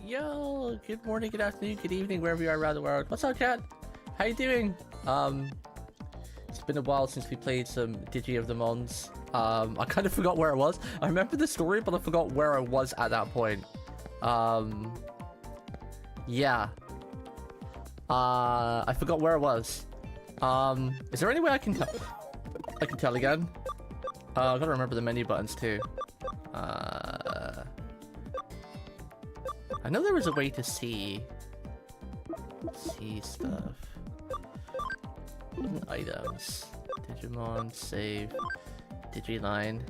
Yo, good morning, good afternoon, good evening, wherever you are around the world. What's up, chat? How you doing? It's been a while since we played some Digi of the Mons. I kind of forgot where I was. I remember the story, but I forgot where I was at that point. Yeah. I forgot where I was. Is there any way I can tell? I can tell again. I gotta remember the menu buttons too. I know there was a way to see stuff. Items. Digimon, save, Digiline.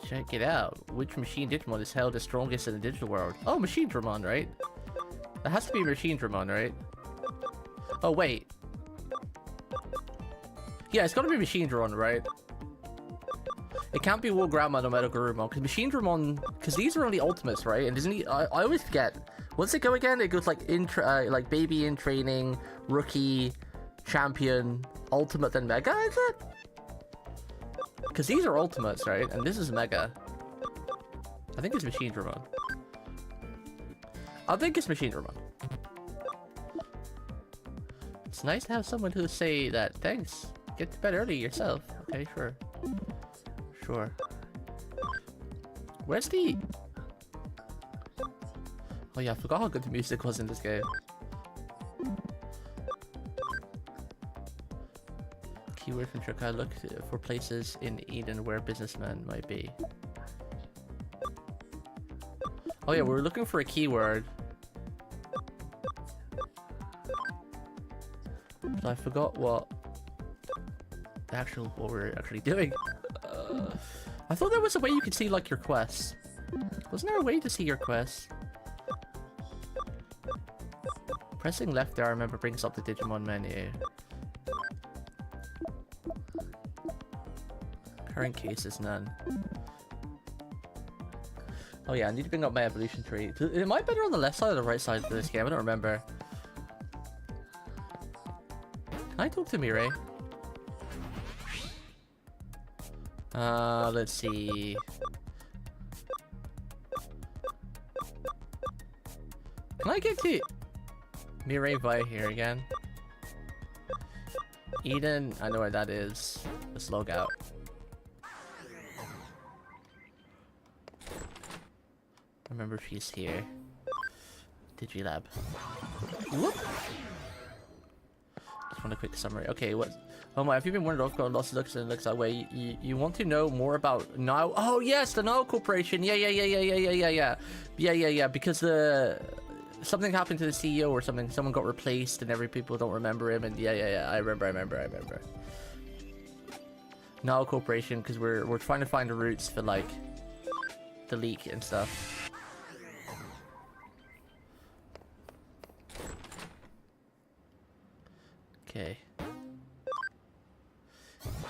Check it out. Which machine Digimon is held the strongest in the digital world? Oh, Machine Dramon, right? That has to be Machine Dramon, right? Oh, wait. Yeah, it's gotta be Machine Dramon, right? It can't be War Grandma no Metal Garurumon, because Machine Dramon, because these are only ultimates, right? And isn't he? I always forget. What's it go again? It goes like like baby in training, rookie, champion, ultimate, then mega. Is it? Because these are ultimates, right? And this is mega. I think it's Machine Dramon. I think it's Machine Dramon. It's nice to have someone who say that. Thanks. Get to bed early yourself. Okay, sure. Sure. Where's the... Oh yeah, I forgot how good the music was in this game. Keyword from trick. I look for places in Eden where businessmen might be. Oh yeah, we were looking for a keyword. But I forgot what we're actually doing. I thought there was a way you could see like your quests. Wasn't there a way to see your quests? Pressing left there, I remember, brings up the Digimon menu. Current case is none. Oh yeah, I need to bring up my evolution tree. Am I better on the left side or the right side of this game? I don't remember. Can I talk to Mirai? Let's see. Can I get to Mirai via here again? Eden, I know where that is. Let's log out. Remember she's here. Digilab. Whoop! Just want a quick summary. Okay, what? Oh my, have you been wondering if I've got lots of looks and looks that way? You want to know more about Nile? Oh yes, the Nile Corporation. Yeah. Because something happened to the CEO or something. Someone got replaced and people don't remember him. And yeah. I remember. Nile Corporation, because we're trying to find the roots for like the leak and stuff. Okay.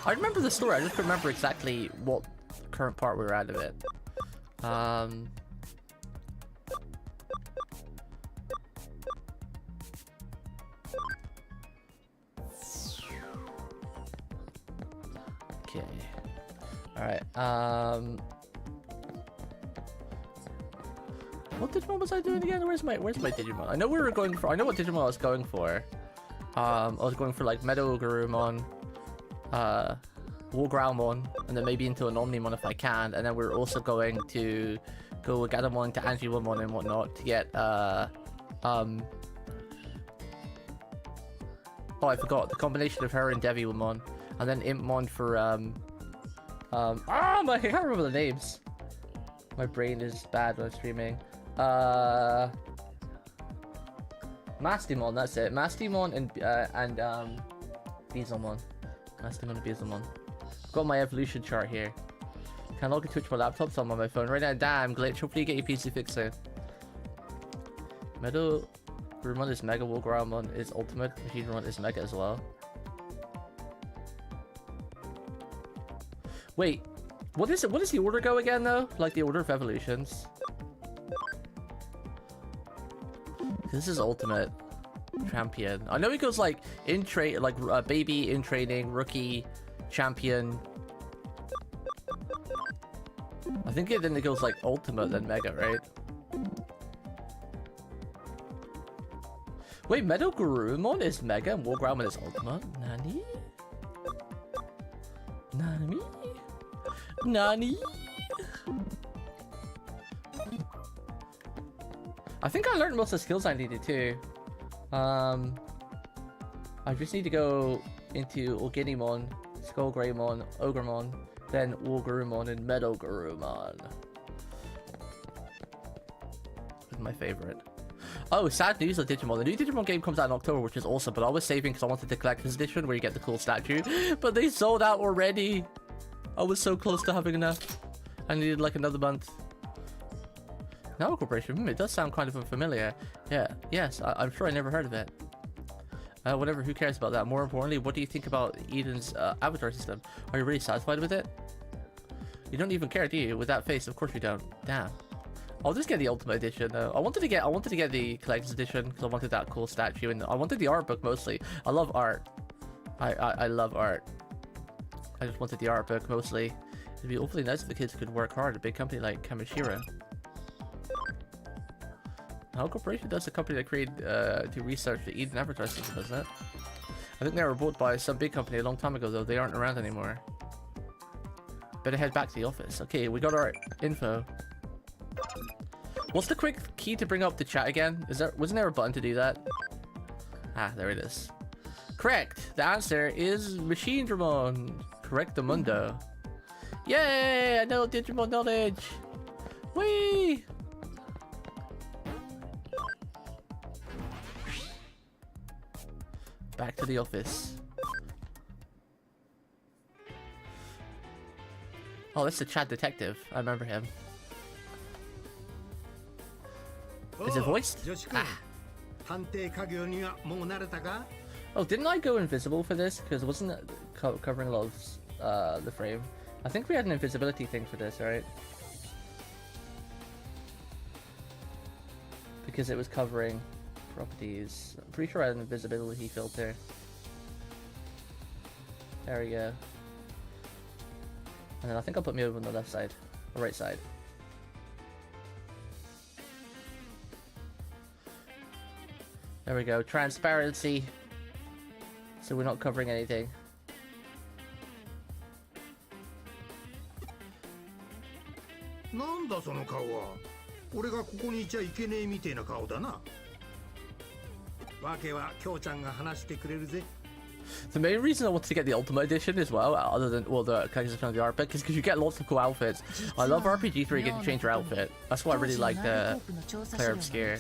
I remember the story, I just remember exactly what current part we were out of it. Okay. Alright, what Digimon was I doing again? Where's my Digimon? I know we were going for, I know what Digimon I was going for. I was going for like Metal Garurumon, War Growlmon, and then maybe into an Omnimon if I can, and then we're also going to go with Gatomon to Angiwamon and whatnot to get oh, I forgot the combination of her and Deviwamon, and then Impmon for I can't remember the names. My brain is bad when streaming. Mastimon, that's it. Mastimon and Beezlemon. Mastimon and Beezlemon. Got my evolution chart here. Can log into Twitch my laptop, so I'm on my phone right now. Damn glitch. Hopefully you get your PC fixed soon. Metal Garurumon is Mega. War Growlmon is Ultimate. Machine Dramon is Mega as well. Wait, what is it? What does the order go again though? Like the order of evolutions. This is Ultimate Champion. I know it goes like baby in training, rookie, champion. I think then it goes like Ultimate then Mega, right? Wait, Metal Garurumon is Mega and Wargroundmon is Ultima? Nani? Nani? Nani? I think I learned most of the skills I needed too. I just need to go into Ogenimon, Skullgreymon, Ogremon, then Wargarumon and Metal Garurumon. This is my favorite. Oh, sad news on Digimon. The new Digimon game comes out in October, which is awesome, but I was saving because I wanted the collector's edition where you get the cool statue. But they sold out already. I was so close to having enough. I needed like another month. Now Corporation, it does sound kind of unfamiliar. Yeah, yes, I'm sure I never heard of it. Whatever, who cares about that? More importantly, what do you think about Eden's avatar system? Are you really satisfied with it? You don't even care, do you? With that face, of course you don't. Damn. I'll just get the Ultimate Edition though. I wanted to get the Collector's Edition because I wanted that cool statue, and I wanted the art book mostly. I love art. I love art. I just wanted the art book mostly. It'd be awfully nice if the kids could work hard at a big company like Kamishira. How Corporation does a company that created to research the Eden Avatar system, doesn't it? I think they were bought by some big company a long time ago though. They aren't around anymore. Better head back to the office. Okay, we got our info. What's the quick key to bring up the chat again? Wasn't there a button to do that? Ah, there it is. Correct. The answer is Machine Dramon. Correct the mundo. Yay! I know Digimon knowledge. Whee! Back to the office. Oh, that's the chat detective. I remember him. Is it voiced? Ah. Oh, didn't I go invisible for this? Because wasn't it covering a lot of the frame? I think we had an invisibility thing for this, right? Because it was covering properties. I'm pretty sure I had an invisibility filter. There we go. And then I think I'll put me over on the left side, or right side. There we go, transparency. So we're not covering anything. The main reason I wanted to get the Ultimate Edition as well, other than, well, the characters on the art book, is because you get lots of cool outfits. I love RPG 3 getting to change your outfit. That's why I really like the Claire Obscure.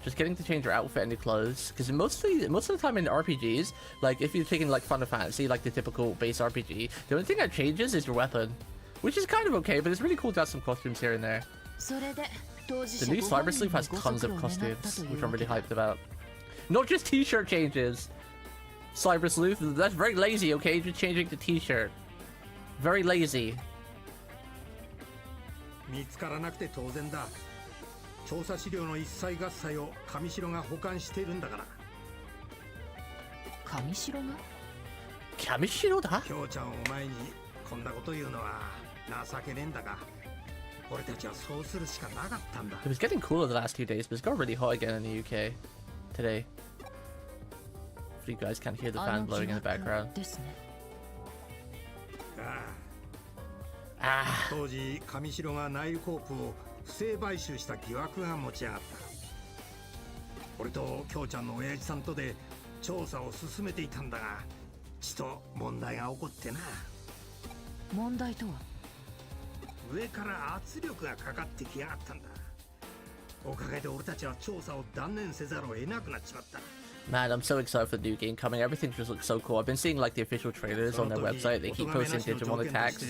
Just getting to change your outfit and your clothes, because most of the time in RPGs, like if you're taking like Final Fantasy, like the typical base RPG, the only thing that changes is your weapon, which is kind of okay, but it's really cool to have some costumes here and there. The new Cyber Sleuth has tons of costumes, which I'm really hyped about. Not just t-shirt changes. Cyber Sleuth, that's very lazy, okay? Just changing the t-shirt. Very lazy. Kamishiro da? It was getting cooler the last 2 days, but it's got really hot again in the UK today. If you guys can't hear the fan blowing in the background. Ah. Man, I'm so excited for the new game coming. Everything just looks so cool. I've been seeing like the official trailers on their website. They keep posting Digimon attacks.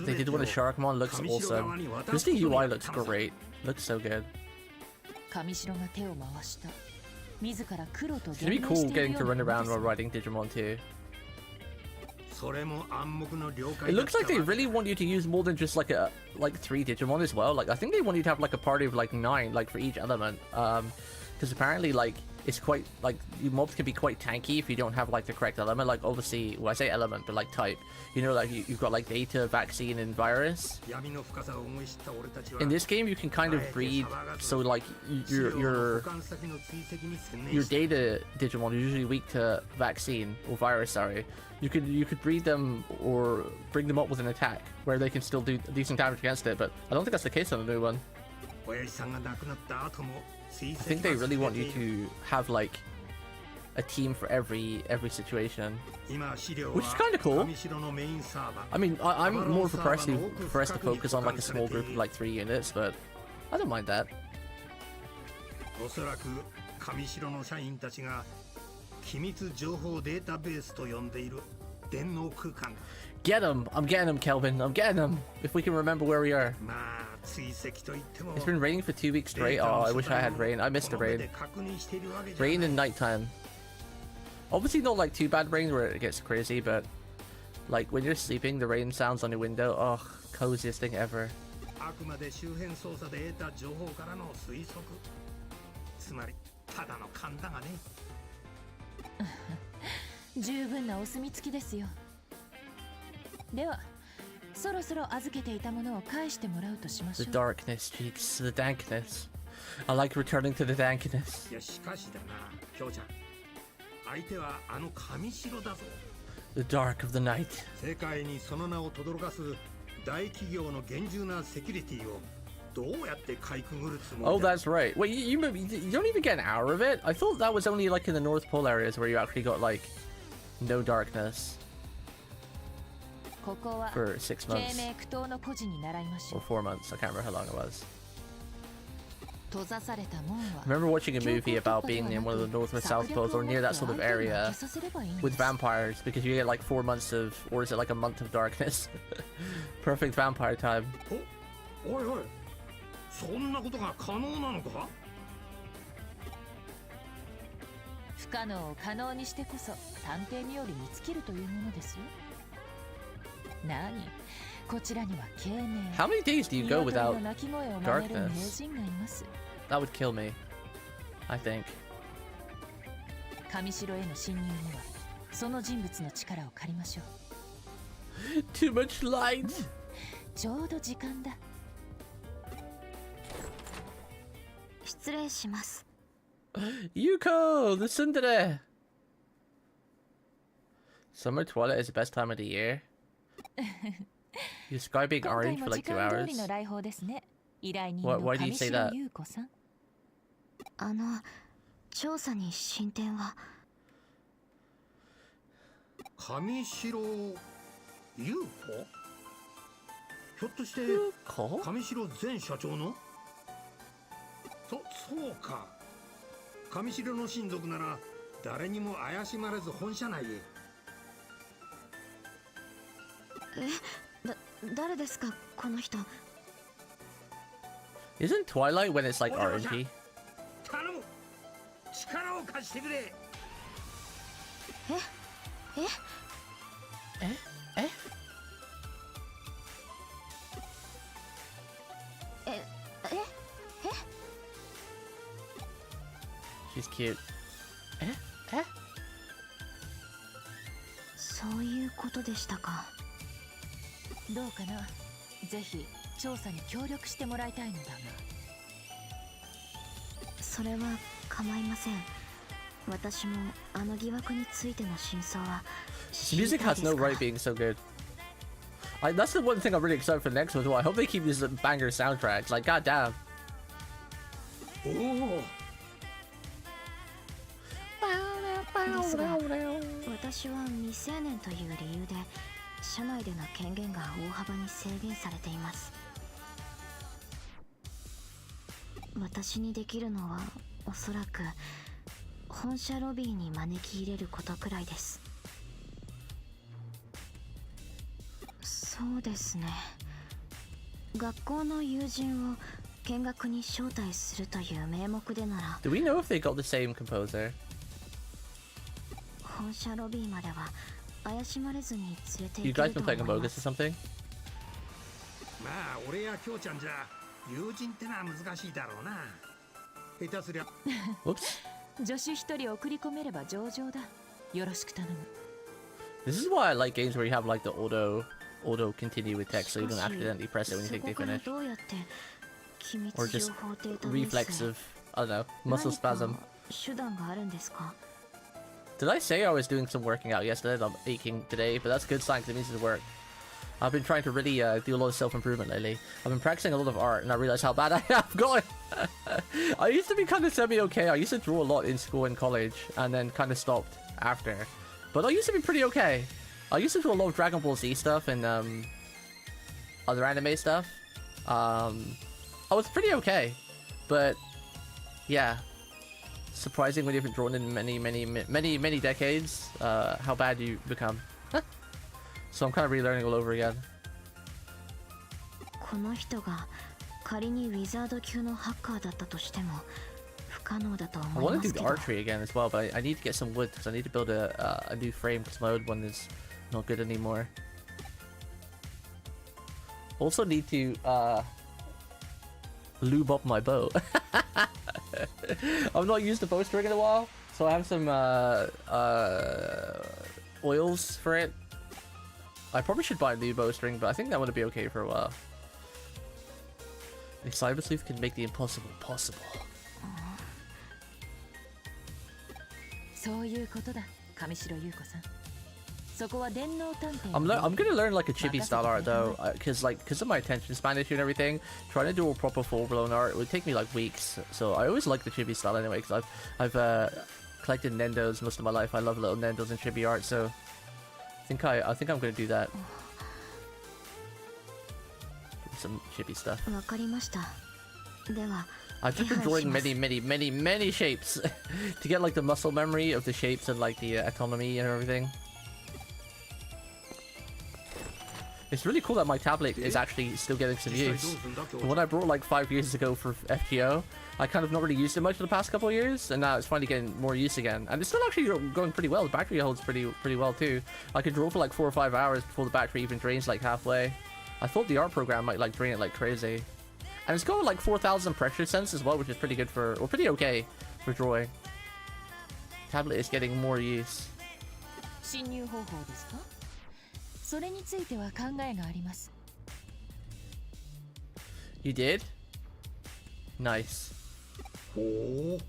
They did one of Sharkmon, looks awesome. Just the UI looks great. Looks so good. It's gonna be cool getting to run around while riding Digimon too. It looks like they really want you to use more than just like 3 Digimon as well. Like I think they want you to have like a party of like 9, like for each element. Because apparently like it's quite like mobs can be quite tanky if you don't have like the correct element. Like obviously, well I say element, but like type. You know, like you've got like data, vaccine, and virus. In this game, you can kind of breed so like your data Digimon are usually weak to vaccine or virus. Sorry, you could breed them or bring them up with an attack where they can still do decent damage against it. But I don't think that's the case on the new one. I think they really want you to have like a team for every situation, which is kind of cool. I mean, I'm more of a person who prefers to focus on like a small group of like 3 units, but I don't mind that. Get him! I'm getting him, Kelvin. I'm getting him. If we can remember where we are. It's been raining for 2 weeks straight. Oh, I wish I had rain. I missed the rain. Rain in nighttime. Obviously not like too bad rain where it gets crazy, but like when you're sleeping, the rain sounds on your window. Oh, coziest thing ever. 十分なお墨付きですよ。では、そろそろ預けていたものを返してもらうとしましょう。 The darkness, cheeks, the dankness. I like returning to the dankness. いやしかしだな、きょうちゃん。相手はあの神城だぞ。 The dark of the night. 世界にその名を轟かす大企業の厳重なセキュリティをどうやってかいくぐるつもりだ。 Oh, that's right. Wait, you don't even get an hour of it? I thought that was only like in the North Pole areas where you actually got like no darkness. For 6 months. Or 4 months. I can't remember how long it was. I remember watching a movie about being in one of the North or South Poles or near that sort of area with vampires because you get like 4 months of, or is it like a month of darkness? Perfect vampire time. おいおい、そんなことが可能なのか？不可能を可能にしてこそ探偵により見つけるというものですよ。何？こちらには慶明。 How many days do you go without darkness? That would kill me, I think. 神城への侵入にはその人物の力を借りましょう。Too much light. ちょうど時間だ。失礼します。 Yuko, the tsundere. Summer twilight is the best time of the year. You sky being orange for like 2 hours. Why do you say that? 調査に進展は。神城優子？ひょっとして神城前社長の？そうか。神城の親族なら誰にも怪しまれず本社内へ。誰ですかこの人？ Isn't Twilight when it's like orangey? 頼む。力を貸してくれ。え？ She's cute. そういうことでしたか。どうかな。ぜひ調査に協力してもらいたいのだが。それは構いません。私もあの疑惑についての真相は。Music has no right being so good. That's the one thing I'm really excited for the next one. I hope they keep these banger soundtracks. Like, goddamn. Oh. ですが、私は未成年という理由で社内での権限が大幅に制限されています。私にできるのはおそらく本社ロビーに招き入れることくらいです。そうですね。学校の友人を見学に招待するという名目でなら。 Do we know if they got the same composer? 本社ロビーまでは怪しまれずに連れて You 行け guys ると been playing 思い Among ま Us す。or something? まあ俺やきょうちゃんじゃ友人ってのは難しいだろうな。下手すりゃ。Whoops. 助手一人送り込めれば上々だ。よろしく頼む。 This is why I like games where you have like the auto continue with text, so you don't accidentally press it when you think they finish. Or just reflex of, I don't know, muscle spasm. Did I say I was doing some working out yesterday? I'm aching today, but that's a good sign because it means it's work. I've been trying to really do a lot of self-improvement lately. I've been practicing a lot of art, and I realized how bad I have going. I used to be kind of semi-okay. I used to draw a lot in school and college, and then kind of stopped after. But I used to be pretty okay. I used to do a lot of Dragon Ball Z stuff and other anime stuff. I was pretty okay, but yeah, surprising when you haven't drawn in many decades, how bad you become. So I'm kind of relearning all over again. この人が仮にウィザード級のハッカーだったとしても不可能だと I 思い want ま to す do け the ど。 archery again as well, but I need to get some wood because I need to build a new frame because my old one is not good anymore. Also need to lube up my bow. I've not used the bowstring in a while, so I have some oils for it. I probably should buy a new bowstring, but I think that would be okay for a while. A cyber sleuth can make the impossible possible. そういうことだ、上白優子さん。そこは電脳探偵。I'm gonna learn like a chibi style art though, because of my attention span issue and everything. Trying to do a proper full-blown art would take me like weeks. So I always like the chibi style anyway, because I've collected Nendos most of my life. I love little Nendos and chibi art, so I think I'm gonna do that. Some chibi stuff. わかりました。では。 I've just been drawing many shapes to get like the muscle memory of the shapes and like the autonomy and everything. It's really cool that my tablet is actually still getting some use. The one I brought like 5 years ago for FGO, I kind of not really used it much for the past couple of years, and now it's finally getting more use again. And it's still actually going pretty well. The battery holds pretty well too. I could draw for like 4 or 5 hours before the battery even drains like halfway. I thought the art program might like drain it like crazy. And it's got like 4,000 pressure sense as well, which is pretty good for, or pretty okay for drawing. Tablet is getting more use. 侵入方法ですか？それについては考えがあります。 You did? Nice. ほう。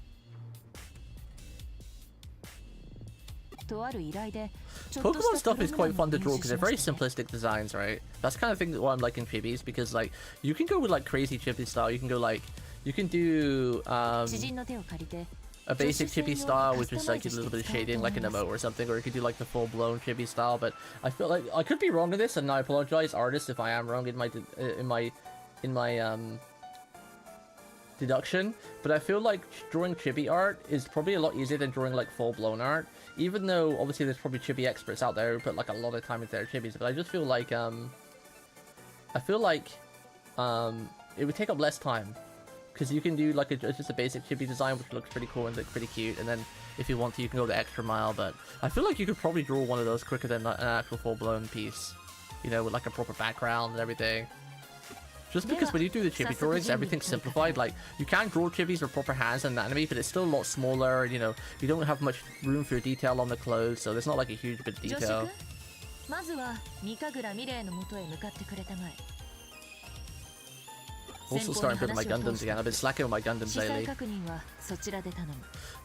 とある依頼で。 Pokemon stuff is quite fun to draw because they're very simplistic designs, right? That's the kind of thing that I'm liking chibis, because like you can go with like crazy chibi style. You can go like you can do a basic chibi style with just like a little bit of shading, like an emote or something, or you could do like the full-blown chibi style. But I feel like I could be wrong in this, and I apologize, artists, if I am wrong in my deduction. But I feel like drawing chibi art is probably a lot easier than drawing like full-blown art. Even though obviously there's probably chibi experts out there who put like a lot of time into their chibis, but I just feel like it would take up less time, because you can do like just a basic chibi design which looks pretty cool and looks pretty cute, and then if you want to you can go the extra mile. But I feel like you could probably draw one of those quicker than an actual full-blown piece, you know, with like a proper background and everything. Just because when you do the chibi drawings, everything's simplified. Like, you can draw chibis with proper hands and anatomy, but it's still a lot smaller, and, you know, you don't have much room for detail on the clothes, so there's not like a huge bit of detail. Also starting building my Gundams again. I've been slacking on my Gundams lately.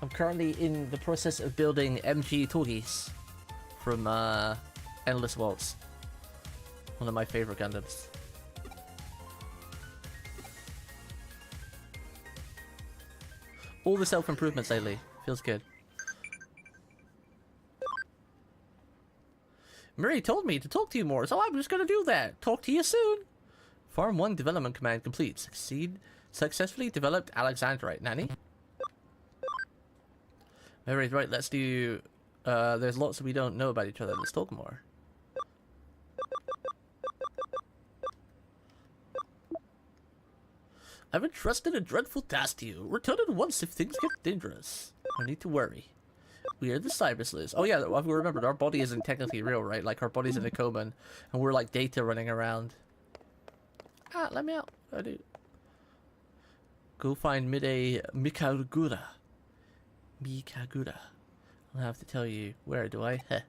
I'm currently in the process of building MG Togis from Endless Waltz. One of my favorite Gundams. All the self-improvements lately. Feels good. Murray told me to talk to you more, so I'm just gonna do that. Talk to you soon. Farm 1 development command complete. Successfully developed Alexandrite. Nanny? Murray's right, let's do... there's lots we don't know about each other. Let's talk more. I've entrusted a dreadful task to you. Return at once if things get dangerous. No need to worry. We are the cyber sleuths. Oh yeah, I've remembered, our body isn't technically real, right? Like, our body's in a coma, and we're like data running around. Ah, let me out. I do. Go find Mikagura. Mikagura. I'll have to tell you where, do I? Heh.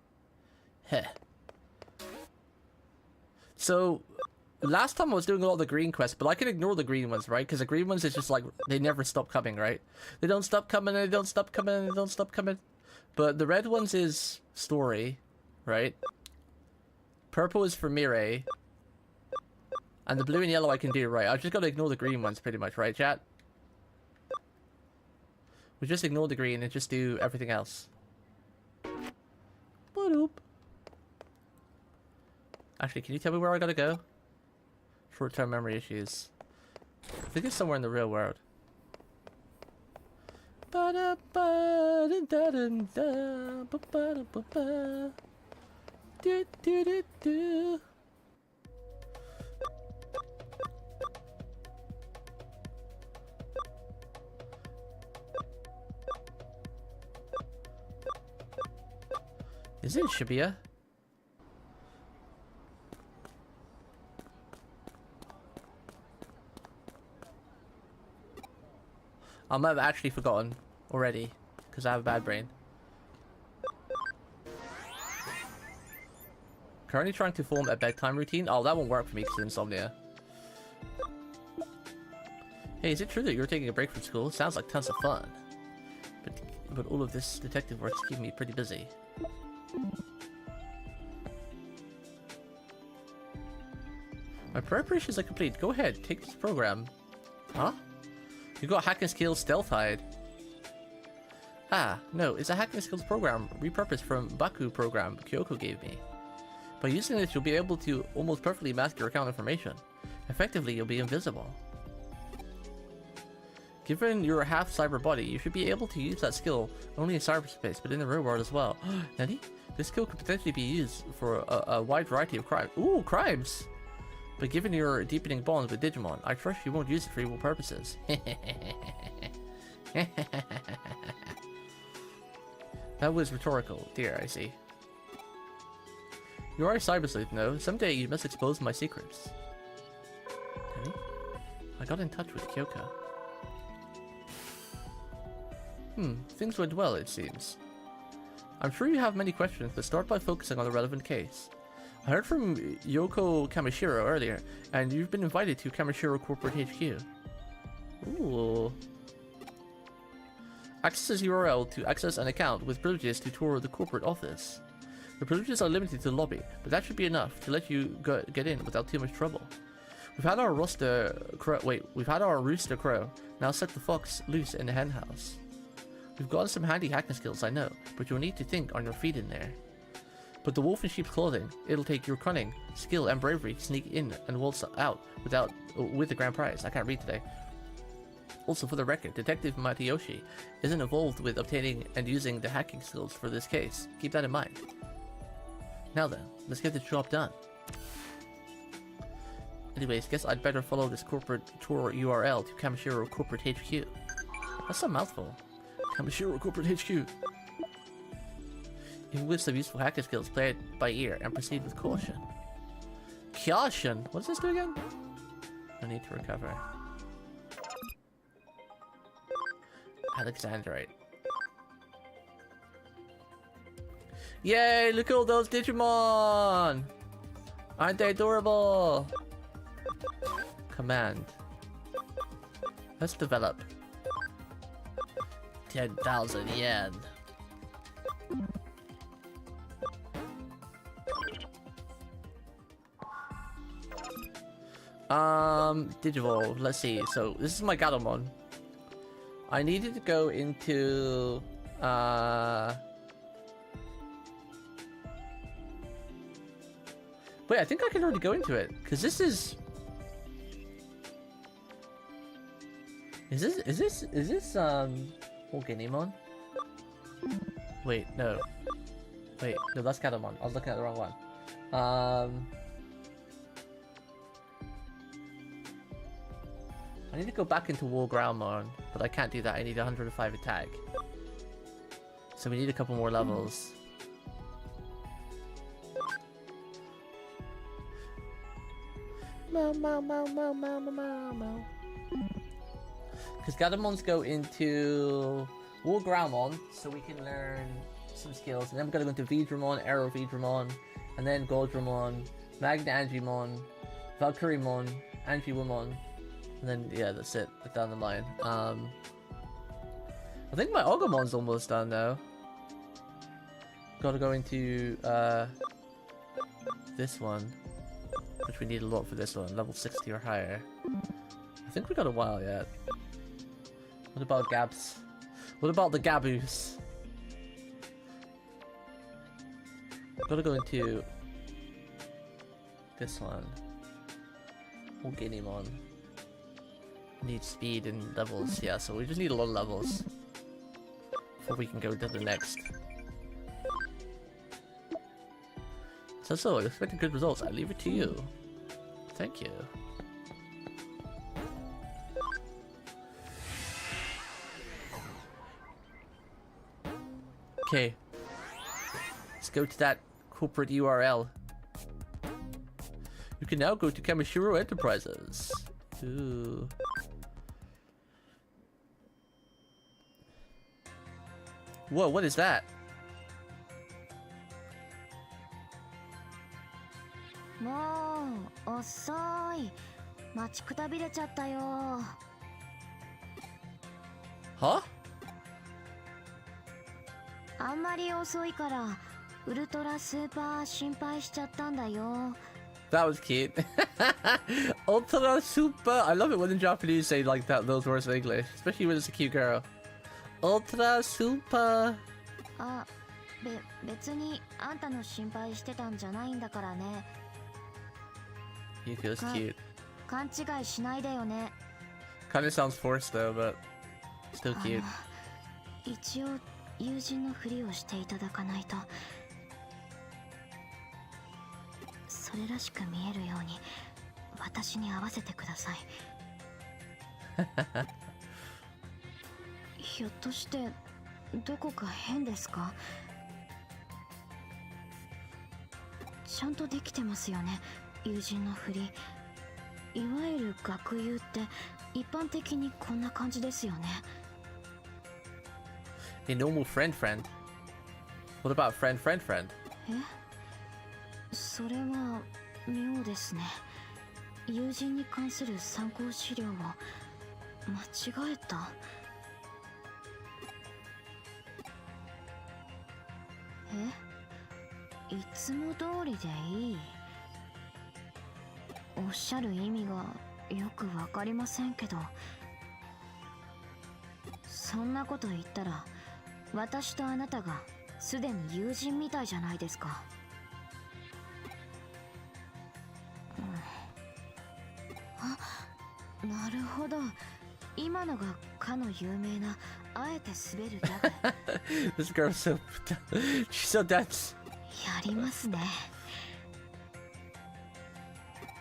Heh. So, last time I was doing all the green quests, but I can ignore the green ones, right? Because the green ones is just like, they never stop coming, right? They don't stop coming, and they don't stop coming, and they don't stop coming. But the red ones is story, right? Purple is for Mirai. And the blue and yellow I can do, right? I've just got to ignore the green ones pretty much, right, chat? We just ignore the green and just do everything else. Boop. Actually, can you tell me where I gotta go? Short-term memory issues. I think it's somewhere in the real world. Is it Shibuya? I might have actually forgotten already, because I have a bad brain. Currently trying to form a bedtime routine. Oh, that won't work for me because of insomnia. Hey, is it true that you're taking a break from school? Sounds like tons of fun. But all of this detective work's keeping me pretty busy. My preparations are complete. Go ahead, take this program. Huh? You got Hack and Skills Stealth Hide. Ah, no, it's a Hack and Skills program repurposed from Baku program Kyoko gave me. By using this, you'll be able to almost perfectly mask your account information. Effectively, you'll be invisible. Given your half cyber body, you should be able to use that skill only in cyberspace, but in the real world as well. Nani? This skill could potentially be used for a wide variety of crimes. Ooh, crimes! But given your deepening bonds with Digimon, I trust you won't use it for evil purposes. That was rhetorical, dear, I see. You are a cyber sleuth, no? Someday you must expose my secrets. Nani? I got in touch with Kyoko. Things went well, it seems. I'm sure you have many questions, but start by focusing on the relevant case. I heard from Yoko Kamishiro earlier, and you've been invited to Kamishiro Corporate HQ. Ooh. Access URL to access an account with privileges to tour the corporate office. The privileges are limited to the lobby, but that should be enough to let you get in without too much trouble. We've had our rooster crow. Now set the fox loose in the hen house. We've got some handy hacking skills, I know, but you'll need to think on your feet in there. But the wolf in sheep's clothing, it'll take your cunning, skill, and bravery to sneak in and waltz out with the grand prize. I can't read today. Also, for the record, Detective Matayoshi isn't involved with obtaining and using the hacking skills for this case. Keep that in mind. Now then, let's get the job done. Anyways, guess I'd better follow this corporate tour URL to Kamishiro Corporate HQ. That's a mouthful. Kamishiro Corporate HQ. Even with some useful hacker skills, play it by ear and proceed with caution. Caution? What does this do again? No need to recover. Alexandrite. Yay! Look at all those Digimon! Aren't they adorable? Command. Let's develop. 10,000 yen. Digivolve. Let's see. So this is my Gatomon. I needed to go into wait, I think I can already go into it because this is Organimon? Wait, no, that's Gatomon. I was looking at the wrong one. I need to go back into War Groundmon, but I can't do that. I need 105 attack. So we need a couple more levels. Because Gatomons go into War Groundmon, so we can learn some skills, and then we're gonna go into Vdramon, Aero Vdramon, and then Goldramon, Magna Angimon, Valkyriemon, Angiwamon, and then yeah, that's it. Down the line. I think my Ogamon's almost done now. Gotta go into this one, which we need a lot for this one, level 60 or higher. I think we got a while yet. What about Gabs? What about the Gaboos? Gotta go into this one. Oginimon. Need speed and levels, yeah, so we just need a lot of levels before we can go to the next. So, expecting good results. I leave it to you. Thank you. Okay. Let's go to that corporate URL. You can now go to Kamishiro Enterprises. Ooh. Whoa, what is that? Huh? あんまり遅いからウルトラスーパー心配しちゃったんだよ。 That was cute. Ultra super. I love it when the Japanese say like that those words in English, especially when it's a cute girl. Ultra super. あ、別にあんたの心配してたんじゃないんだからね。 Yukio's cute. 勘違いしないでよね。 Kind of sounds forced though, but still cute. 一応友人のふりをしていただかないと。それらしく見えるように私に合わせてください。ひょっとしてどこか変ですか？ちゃんとできてますよね、友人のふり。いわゆる学友って一般的にこんな感じですよね。A normal friend. What about friend? え？それは妙ですね。友人に関する参考資料を間違えた。え？いつも通りでいい？おっしゃる意味がよくわかりませんけど。そんなこと言ったら私とあなたがすでに友人みたいじゃないですか。あ、なるほど。今のがかの有名なあえて滑るギャグ。This girl's so she's so dense. やりますね。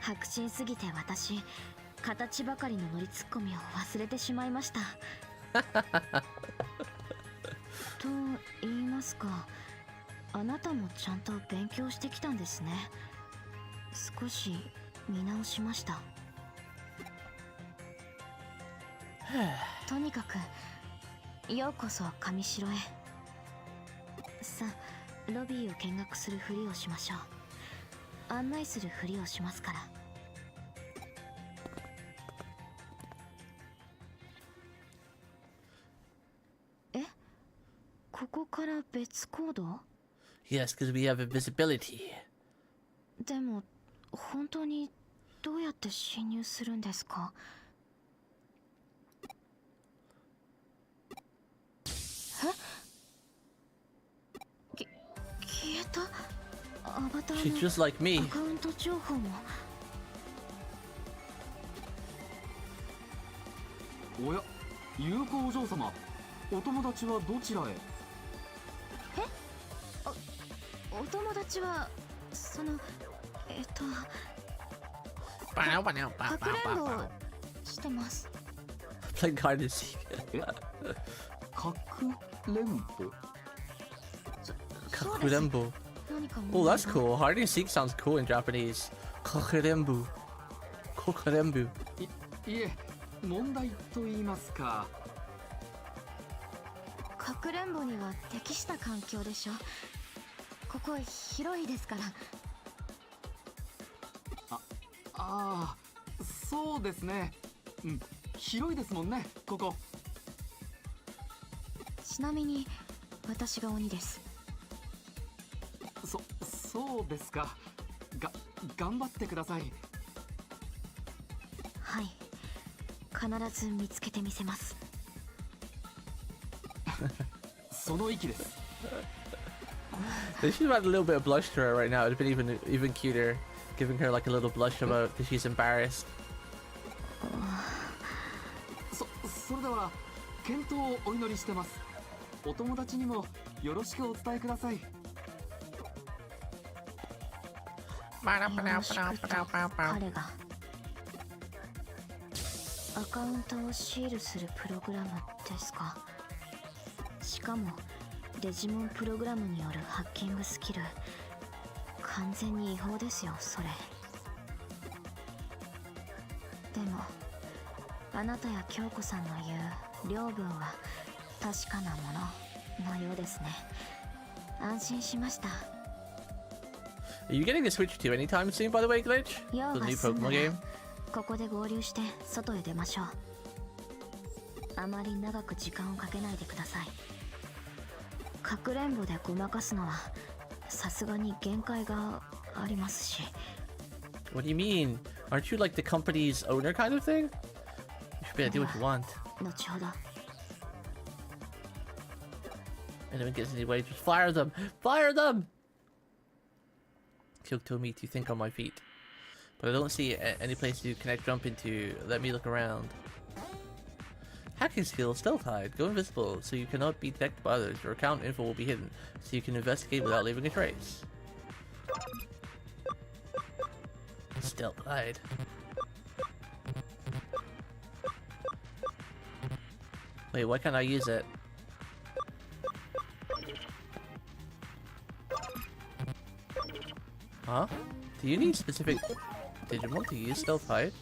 白真すぎて私形ばかりの乗りツッコミを忘れてしまいました。と言いますか、あなたもちゃんと勉強してきたんですね。少し見直しました。とにかくようこそ上城へ。さあ、ロビーを見学するふりをしましょう。案内するふりをしますから。え？ここから別行動？ Yes, because we have invisibility. でも本当にどうやって侵入するんですか？消えたアバター She's just like me. のアカウント情報も。おや、友好お嬢様、お友達はどちらへ？お友達はそのかくれんぼをしてます。 Playing hide and seek. かくれんぼ？Kakurembo. 何か Oh, that's cool. Hide and seek sounds cool in Japanese. Kakurembo. Kokurembo. いえ、問題と言いますか。かくれんぼには適した環境でしょ。ここ広いですから。ああ、そうですね。うん、広いですもんね、ここ。ちなみに私が鬼です。そうですか。頑張ってください。はい、必ず見つけてみせます。その意気です。They should have had a little bit of blush to her right now. It'd have been even cuter, giving her like a little blush about because she's embarrassed. それでは健闘をお祈りしてます。お友達にもよろしくお伝えください。よろしくと彼がアカウントをシールするプログラムですか。しかもデジモンプログラムによるハッキングスキル、完全に違法ですよそれ。でもあなたや京子さんの言う両分は確かなもののようですね。安心しました。Are you getting a Switch 2 anytime soon, by the way, Glitch? 用 The が new 済ん Pokemon だら game? ここで合流して外へ出ましょう。あまり長く時間をかけないでください。かくれんぼでごまかすのはさすがに限界がありますし。 What do you mean? Aren't you like the company's owner kind of thing? You should be able to do what you want. 後ほど。 Anyone gets in the way, just fire them! Fire them! Kyok told me to think on my feet. But I don't see any place to connect jump into. Let me look around. Hacking skill, stealth hide, go invisible so you cannot be detected by others. Your account info will be hidden so you can investigate without leaving a trace. Stealth hide. Wait, why can't I use it? Huh? Do you need specific Digimon to use stealth hide?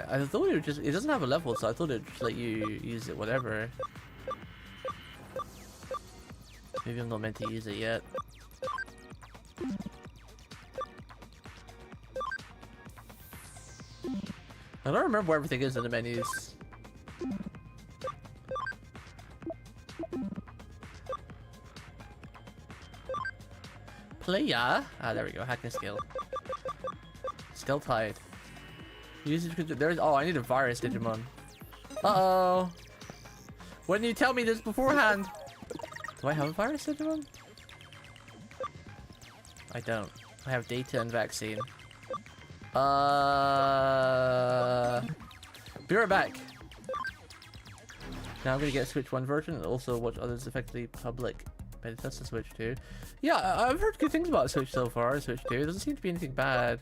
I thought it would just, it doesn't have a level, so I thought it would just let you use it whatever. Maybe I'm not meant to use it yet. I don't remember where everything is in the menus. Player? Ah, there we go. Hacking skill. Stealth hide. Use it. There's. Oh, I need a virus Digimon. Uh-oh. Why didn't you tell me this beforehand? Do I have a virus Digimon? I don't. I have data and vaccine. Be right back. Now I'm gonna get Switch 1 version and also watch others effectively public beta test the Switch 2. Yeah, I've heard good things about Switch so far, Switch 2. It doesn't seem to be anything bad.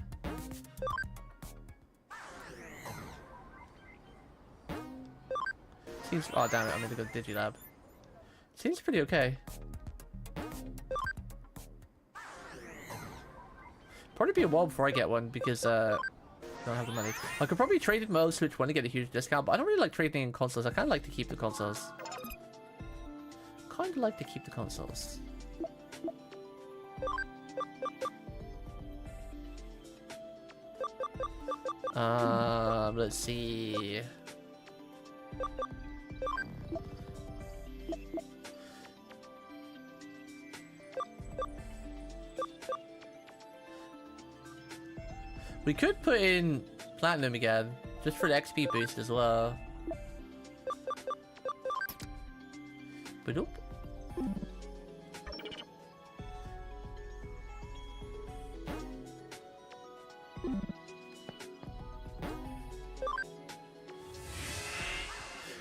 Seems... Oh, damn it, I'm gonna go to Digilab. Seems pretty okay. Probably be a while before I get one because, I don't have the money. I could probably trade in my old Switch 1 to get a huge discount, but I don't really like trading in consoles. I kind of like to keep the consoles. Kind of like to keep the consoles. Let's see. We could put in Platinum again, just for the XP boost as well. But nope.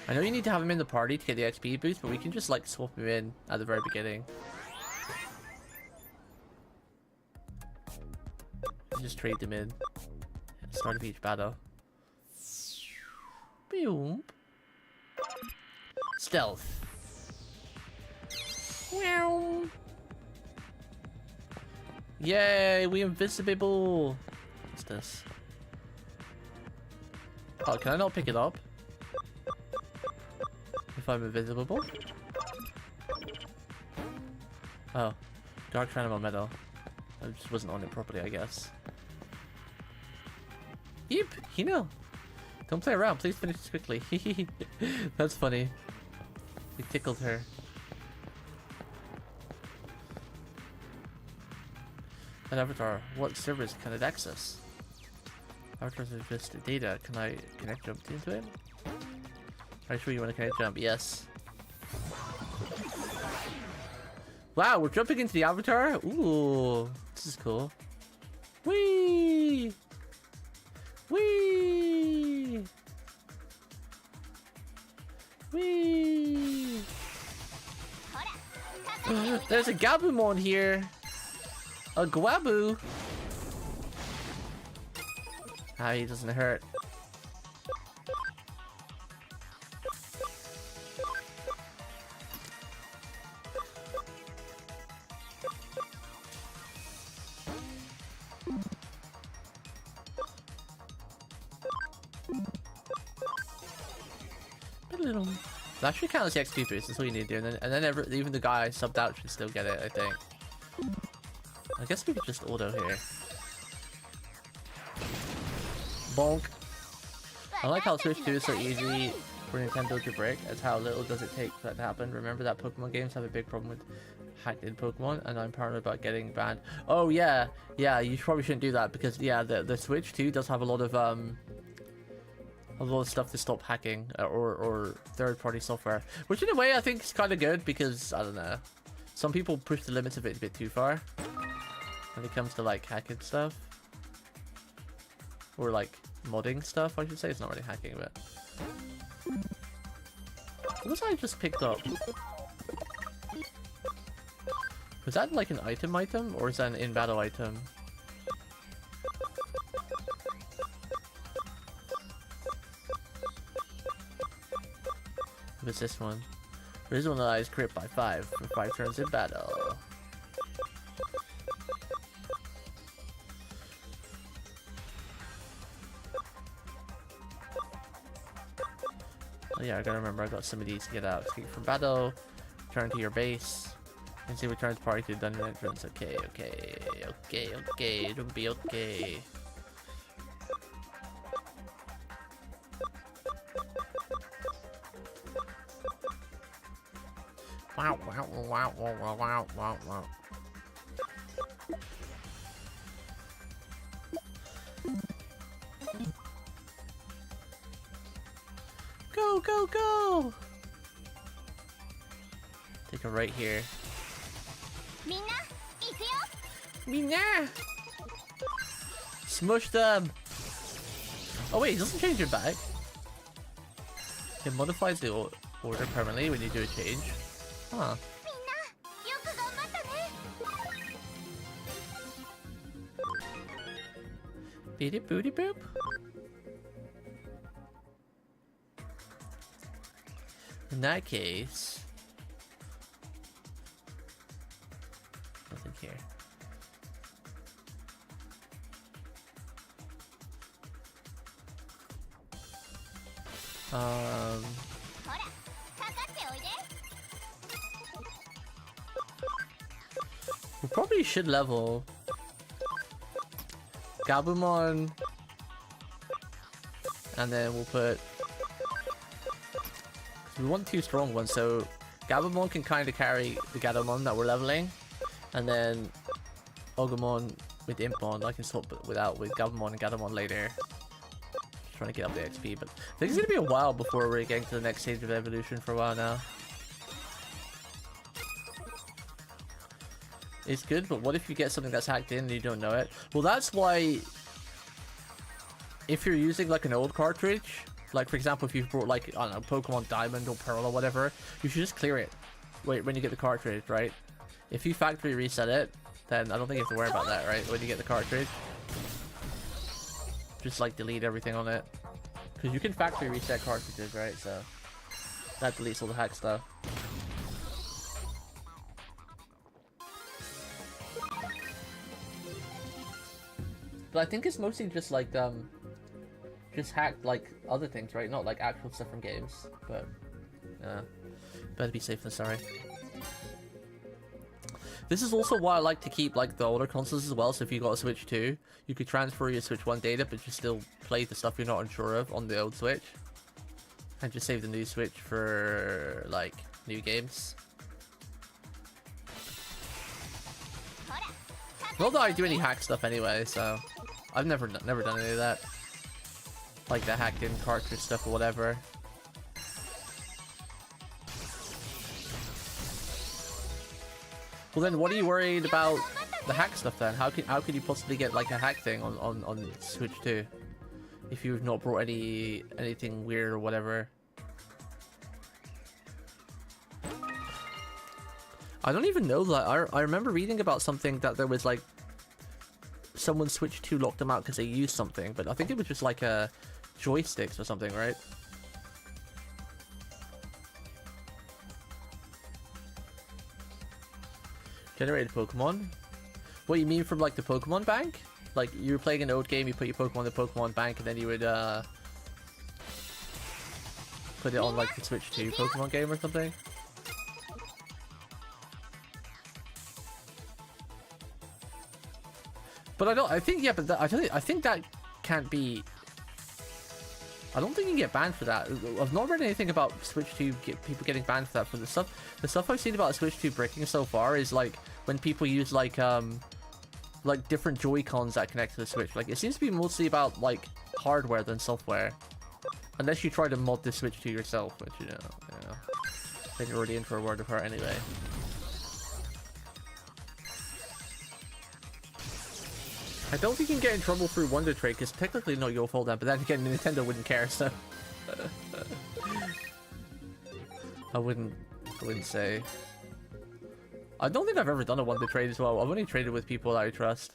I know you need to have him in the party to get the XP boost, but we can just like swap him in at the very beginning. Just trade them in at the start of each battle. Boom. Stealth. Meow. Yay, we invisible. What's this? Oh, can I not pick it up? If I'm invisible? Oh, Dark Animal Metal. I just wasn't on it properly, I guess. Yep, Hino. Don't play around, please finish this quickly. That's funny. We tickled her. An avatar, what servers can it access? Avatars are just data, can I connect jump into it? Are you sure you want to connect jump? Yes. Wow, we're jumping into the avatar? Ooh, this is cool. Whee! Whee! Whee! There's a Gabumon here! A Guabu! Ah, he doesn't hurt. That should count as the XP boost, that's all you need to do, and then even the guy subbed out should still get it, I think. I guess we could just auto here. Bonk! I like how Switch 2 is so easy for Nintendo to break, as how little does it take for that to happen. Remember that Pokemon games have a big problem with hacked in Pokemon, and I'm paranoid about getting banned. Oh yeah, you probably shouldn't do that, because yeah, the Switch 2 does have a lot of stuff to stop hacking or third-party software, which in a way I think is kind of good, because I don't know, some people push the limits of it a bit too far when it comes to like hacking stuff or like modding stuff. I should say it's not really hacking, but what was I just picked up? Was that like an item or is that an in-battle item? What's this one? Visualize crit by 5 for 5 turns in battle. Oh yeah, I gotta remember I got some of these to get out. Escape from battle, return to your base, and see returns party to the dungeon entrance. Okay, it'll be okay. Wow. Go! Take a right here. Mina! Smush them! Oh wait, it doesn't change your back. It modifies the order permanently when you do a change. Huh. Beady booty boop. In that case, nothing here. We probably should level Gabumon, and then we'll put. We want 2 strong ones, so Gabumon can kind of carry the Gabumon that we're leveling, and then Ogumon with Impmon I can swap without with Gabumon and Gatomon later. Just trying to get up the XP, but I think it's gonna be a while before we're getting to the next stage of evolution for a while now. It's good, but what if you get something that's hacked in and you don't know it? Well, that's why if you're using like an old cartridge, like for example if you brought like, I don't know, Pokemon Diamond or Pearl or whatever, you should just clear it when you get the cartridge, right? If you factory reset it, then I don't think you have to worry about that, right? When you get the cartridge, just like delete everything on it, because you can factory reset cartridges, right? So that deletes all the hack stuff. But I think it's mostly just like just hacked like other things, right? Not like actual stuff from games. But better be safe than sorry. This is also why I like to keep like the older consoles as well. So if you got a Switch 2, you could transfer your Switch 1 data, but you still play the stuff you're not unsure of on the old Switch, and just save the new Switch for like new games. Not that I do any hack stuff anyway, so I've never done any of that, like the hacked in cartridge stuff or whatever. Well then, what are you worried about the hack stuff then? How could you possibly get like a hack thing on Switch 2 if you've not brought anything weird or whatever? I don't even know that. I remember reading about something that there was like someone Switch 2 locked them out because they used something, but I think it was just like a joysticks or something, right? Generated Pokemon? What, you mean from like the Pokemon bank? Like you were playing an old game, you put your Pokemon in the Pokemon bank, and then you would put it on like the Switch 2 Pokemon game or something? But I think that can't be. I don't think you can get banned for that. I've not read anything about Switch 2 people getting banned for that. For the stuff I've seen about Switch 2 bricking so far is like when people use like different Joy-Cons that connect to the Switch. Like it seems to be mostly about like hardware than software, unless you try to mod the Switch 2 yourself, which you know, then you're already in for a word of hurt anyway. I don't think you can get in trouble through Wonder Trade, because technically not your fault then, but then again Nintendo wouldn't care, so I wouldn't say. I don't think I've ever done a Wonder Trade as well. I've only traded with people that I trust.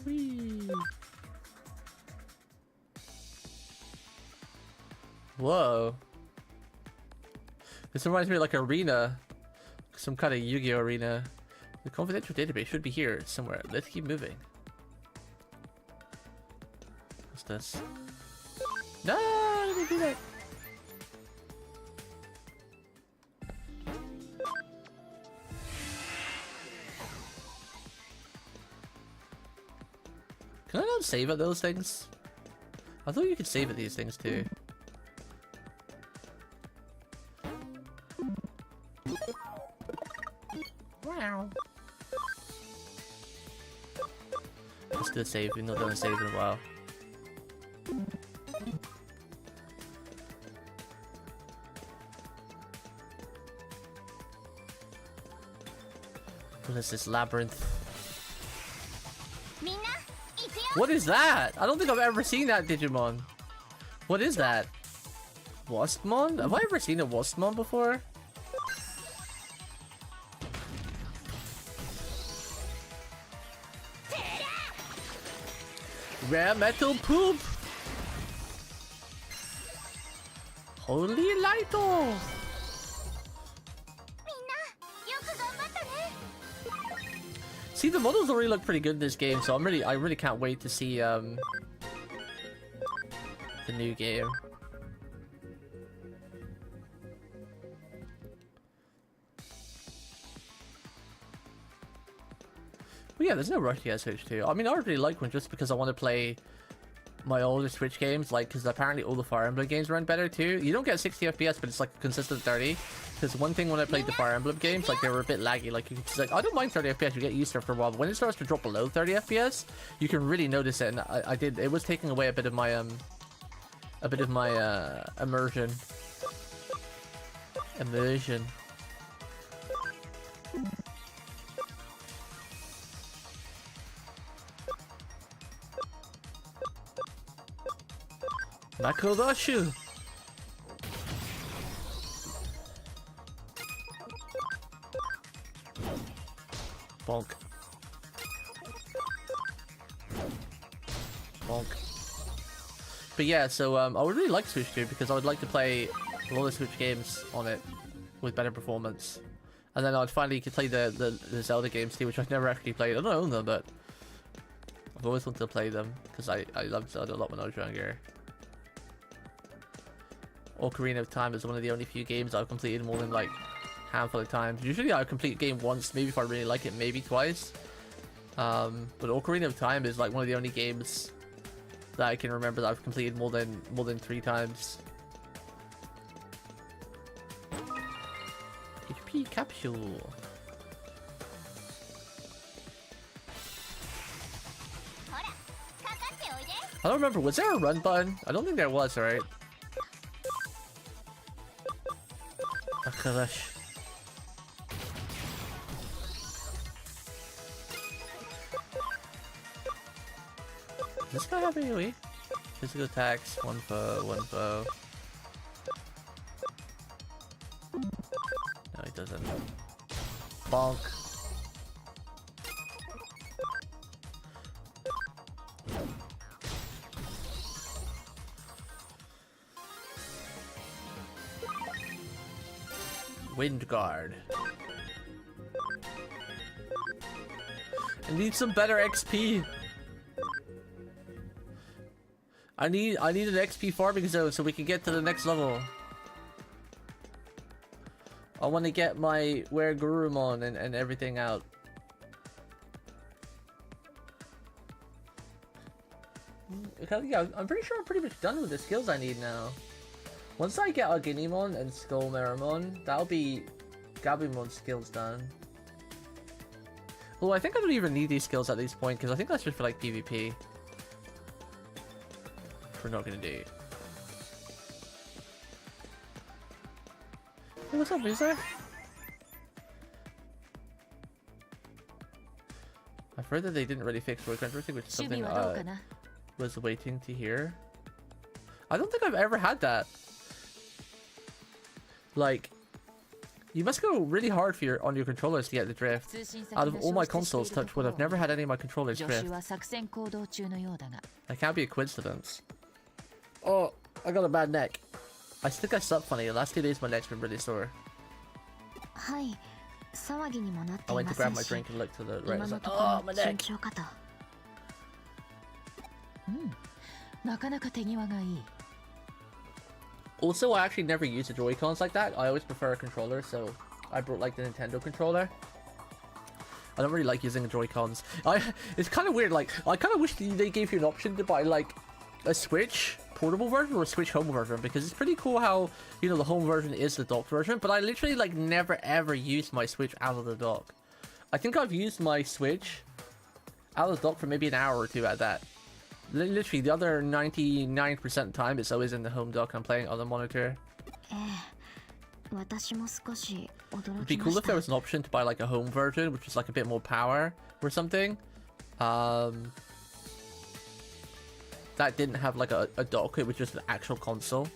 Whee. Whoa. This reminds me of like Arena. Some kind of Yu-Gi-Oh! Arena. The confidential database should be here somewhere. Let's keep moving. What's this? No, let me do that. Can I not save at those things? I thought you could save at these things too. Wow. Let's do a save. We've not done a save in a while. What is this labyrinth? What is that? I don't think I've ever seen that Digimon. What is that? Waspmon? Have I ever seen a Waspmon before? Rare metal poop! Holy Lighto! See, the models already look pretty good in this game, so I really can't wait to see the new game. But yeah, there's no rush to get Switch 2. I mean, I really like one just because I want to play my older Switch games, like, because apparently all the Fire Emblem games run better too. You don't get 60 FPS, but it's like a consistent 30. Because one thing when I played the Fire Emblem games, like, they were a bit laggy. Like, like, I don't mind 30 FPS, you get used to it for a while, but when it starts to drop below 30 FPS, you can really notice it, and I did. It was taking away a bit of my immersion. Nakodashu! Bonk. Bonk. But yeah, so I would really like Switch 2 because I would like to play a lot of Switch games on it with better performance. And then I'd finally could play the Zelda games too, which I've never actually played. I don't own them, but I've always wanted to play them because I loved Zelda a lot when I was younger. Ocarina of Time is one of the only few games I've completed more than like handful of times. Usually I complete a game once, maybe if I really like it, maybe twice. But Ocarina of Time is like one of the only games that I can remember that I've completed more than 3 times. HP capsule. I don't remember, was there a run button? I don't think there was, right? Oh gosh. Does this guy have AoE? Physical attacks, one foe. No, he doesn't. Bonk. Wind guard. I need some better XP. I need an XP farming zone so we can get to the next level. I want to get my Where Gurumon and everything out. Yeah, I'm pretty sure I'm pretty much done with the skills I need now. Once I get Aginimon and Skullmeramon, that'll be Gabumon skills done. Well, I think I don't even need these skills at this point because I think that's just for like PvP. We're not gonna do. Hey, what's up, loser? I've heard that they didn't really fix work everything, which is something I was waiting to hear. I don't think I've ever had that. Like, you must go really hard for on your controllers to get the drift. Out of all my consoles, touch wood, I've never had any of my controllers drift. That can't be a coincidence. Oh, I got a bad neck. I think I slept funny. The last 2 days my neck's been really sore. I went to grab my drink and looked to the right. I was like, oh, my neck. Also, I actually never use the Joy-Cons like that. I always prefer a controller, so I brought like the Nintendo controller. I don't really like using the Joy-Cons. It's kind of weird, like, I kind of wish they gave you an option to buy like a Switch portable version or a Switch home version, because it's pretty cool how, you know, the home version is the dock version, but I literally like never ever used my Switch out of the dock. I think I've used my Switch out of the dock for maybe an hour or 2 at that. Literally, the other 99% of the time it's always in the home dock. I'm playing on the monitor. It'd be cool if there was an option to buy like a home version, which was like a bit more power or something. That didn't have like a dock, it was just an actual console.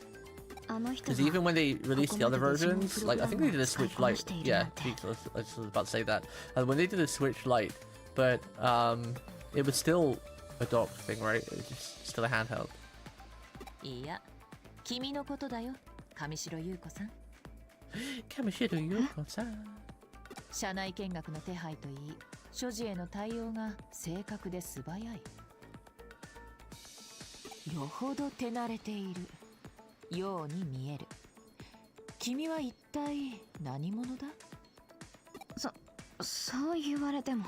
Because even when they released the other versions, like I think they did a Switch Lite. Yeah, I was about to say that. When they did a Switch Lite, but it was still a dock thing, right? It was just still a handheld. Kamishiro Yuko-san. 社内見学の手配といい、所持への対応が正確で素早い。よほど手慣れているように見える。君は一体何者だ？そう言われても、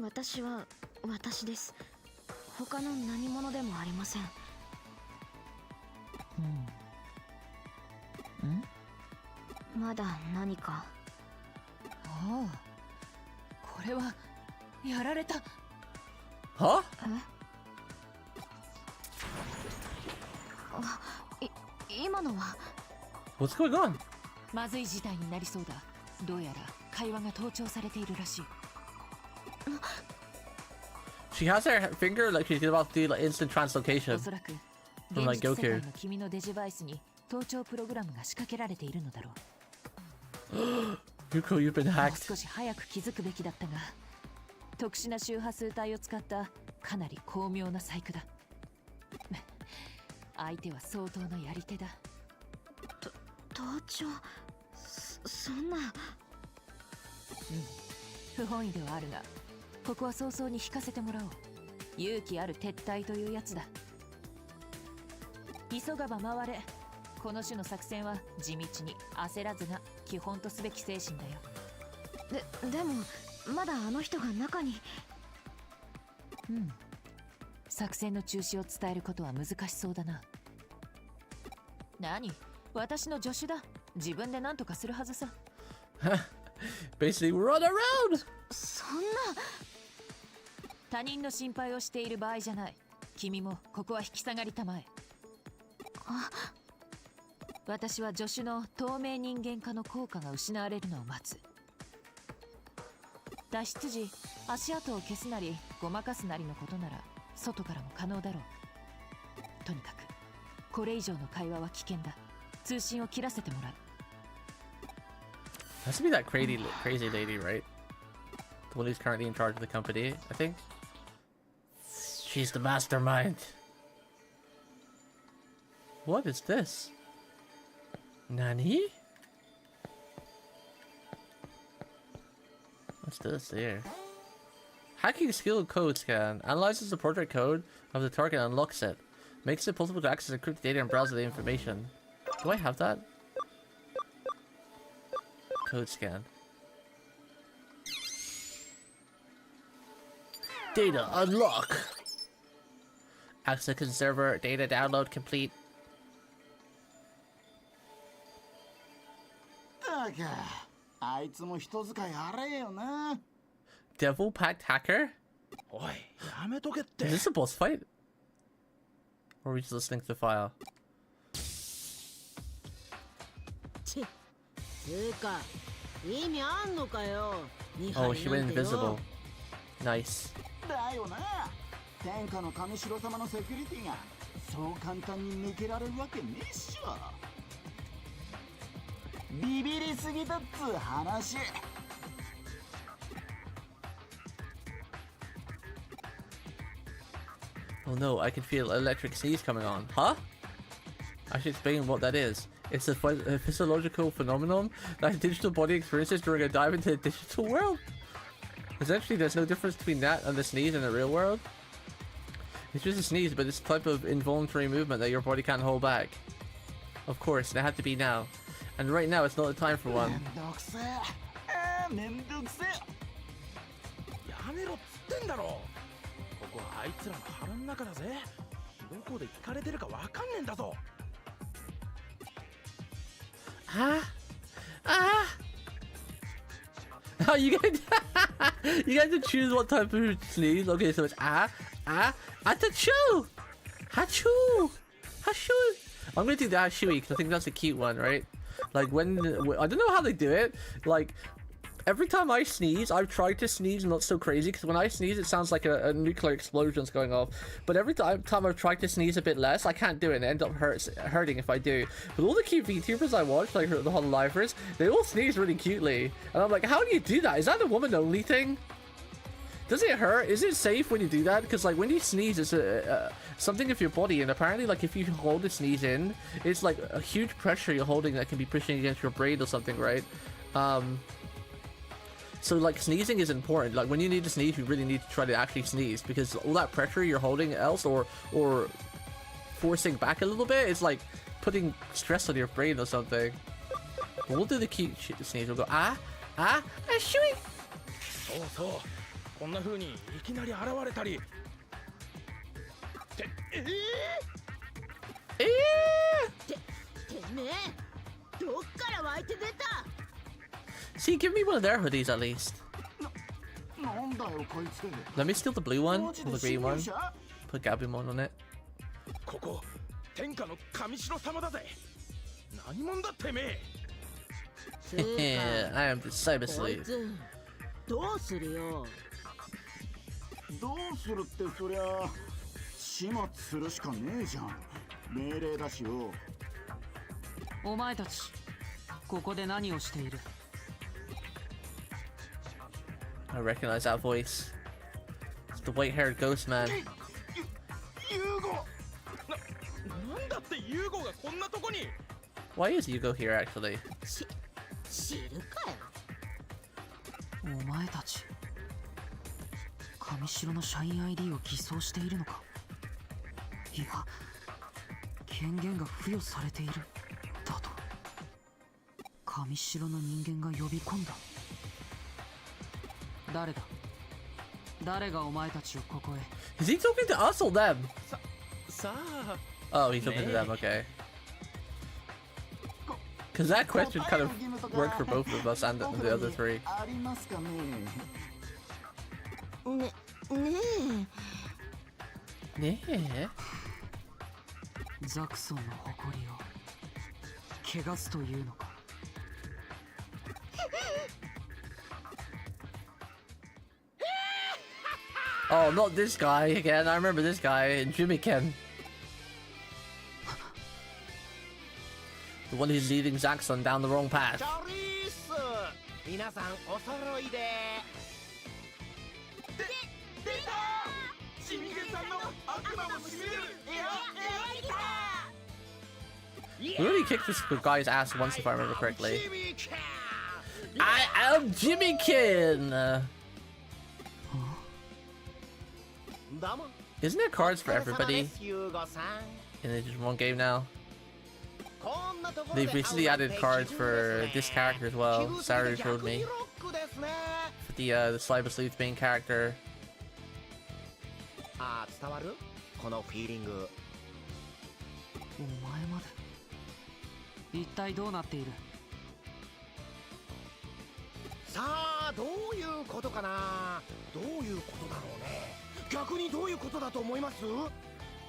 私は私です。他の何者でもありません。まだ何か。ああ、これはやられた。は？今のは。What's going on? まずい事態になりそうだ。どうやら会話が盗聴されているらしい。She has her finger like she's about to do like instant translocation. おそらく from like 現実世界 Goku. の君のデジバイスに盗聴プログラムが仕掛けられているのだろう。Yuko, you've been もう hacked. 少し早く気づくべきだったが、特殊な周波数帯を使ったかなり巧妙な細工だ。相手は相当なやり手だ。盗聴、そんな。不本意ではあるが、ここは早々に引かせてもらおう。勇気ある撤退というやつだ。急がば回れ。この種の作戦は地道に焦らずが基本とすべき精神だよ。でもまだあの人が中に。うん、作戦の中止を伝えることは難しそうだな。何、私の助手だ。自分で何とかするはずさ。Basically, run around! そんな。他人の心配をしている場合じゃない。君もここは引き下がりたまえ。私は助手の透明人間化の効果が失われるのを待つ。脱出時足跡を消すなりごまかすなりのことなら外からも可能だろう。とにかくこれ以上の会話は危険だ。通信を切らせてもらう。Has to be that crazy lady, right? The one who's currently in charge of the company, I think. She's the mastermind. What is this? Nani? What's this here? Hacking skill code scan. Analyzes the portrait code of the target and unlocks it. Makes it possible to access encrypted data and browse the information. Do I have that? Code scan. Data unlock. Access server data download complete. だがあいつも人使い荒えよな。 Devil packed hacker? おい、やめとけって。 Is this a boss fight? Or are we just listening to the file? つうか意味あんのかよ。 Oh, she went invisible. Nice. だよな。天下の神城様のセキュリティがそう簡単に抜けられるわけねえっしょ。ビビりすぎだっつう話。 Oh no, I can feel electric sneeze coming on. Huh? I should explain what that is. It's a physiological phenomenon that a digital body experiences during a dive into the digital world. Essentially, there's no difference between that and the sneeze in the real world. It's just a sneeze, but it's a type of involuntary movement that your body can't hold back. Of course, they have to be now. And right now, it's not the time for one. めんどくせえ。やめろっつってんだろ。ここはあいつらの腹の中だぜ。どこで聞かれてるかわかんねえんだぞ。Oh, you guys, you guys can choose what type of sneeze. Okay, so it's achoo, achoo, achoo. I'm gonna do the achoo because I think that's a cute one, right? Like when I don't know how they do it. Like every time I sneeze, I've tried to sneeze not so crazy because when I sneeze, it sounds like a nuclear explosion's going off. But every time I've tried to sneeze a bit less, I can't do it and end up hurting if I do. But all the cute VTubers I watch, like the Hololivers, they all sneeze really cutely. And I'm like, how do you do that? Is that a woman only thing? Does it hurt? Is it safe when you do that? Because like when you sneeze, it's something of your body, and apparently like if you hold the sneeze in, it's like a huge pressure you're holding that can be pushing against your brain or something, right? So like sneezing is important. Like when you need to sneeze, you really need to try to actually sneeze because all that pressure you're holding else or forcing back a little bit is like putting stress on your brain or something. But we'll do the cute sneeze. We'll go shooey. そうそう。こんな風にいきなり現れたり。てめえどっから湧いて出た。 See, give me one of their hoodies at least. なんだよこいつ。 Let me steal the blue one or the green one. Put Gabumon on it. ここ天下の神城様だぜ。何者だてめえ。Yeah, I am the cyber sleuth. どうするよ。どうするってそりゃ始末するしかねえじゃん。命令だしよ。お前たちここで何をしている。 I recognize that voice. It's the white-haired ghost man. ユーゴ。なんだってユーゴがこんなとこに。 Why is Yugo here actually? 知るかよ。お前たち神城の社員 ID を偽装しているのか。いや権限が付与されているだと。神城の人間が呼び込んだ。誰だ？誰がお前たちをここへ？ Is he talking to us or them? さあ Oh, he's talking to them. Okay. Because that question kind of worked for both of us and the other three. ありますかね。ねえ。ザクソンの誇りを汚すというのか。Oh, not this guy again. I remember this guy, Jimmy Ken. The one who's leading Zaxxon down the wrong path. チョリース皆さんお揃いで出たシミゲさんの悪魔もしびれるエア We already kicked this guy's ass once, if I remember correctly. I am Jimmy Ken! Isn't there cards for everybody in the Digimon game now? They've recently added cards for this character as well. Saru showed me. For the Sleuth main character. あー伝わるこのフィーリングお前まで。一体どうなっている？さあどういうことかなどういうことだろうね逆にどういうことだと思います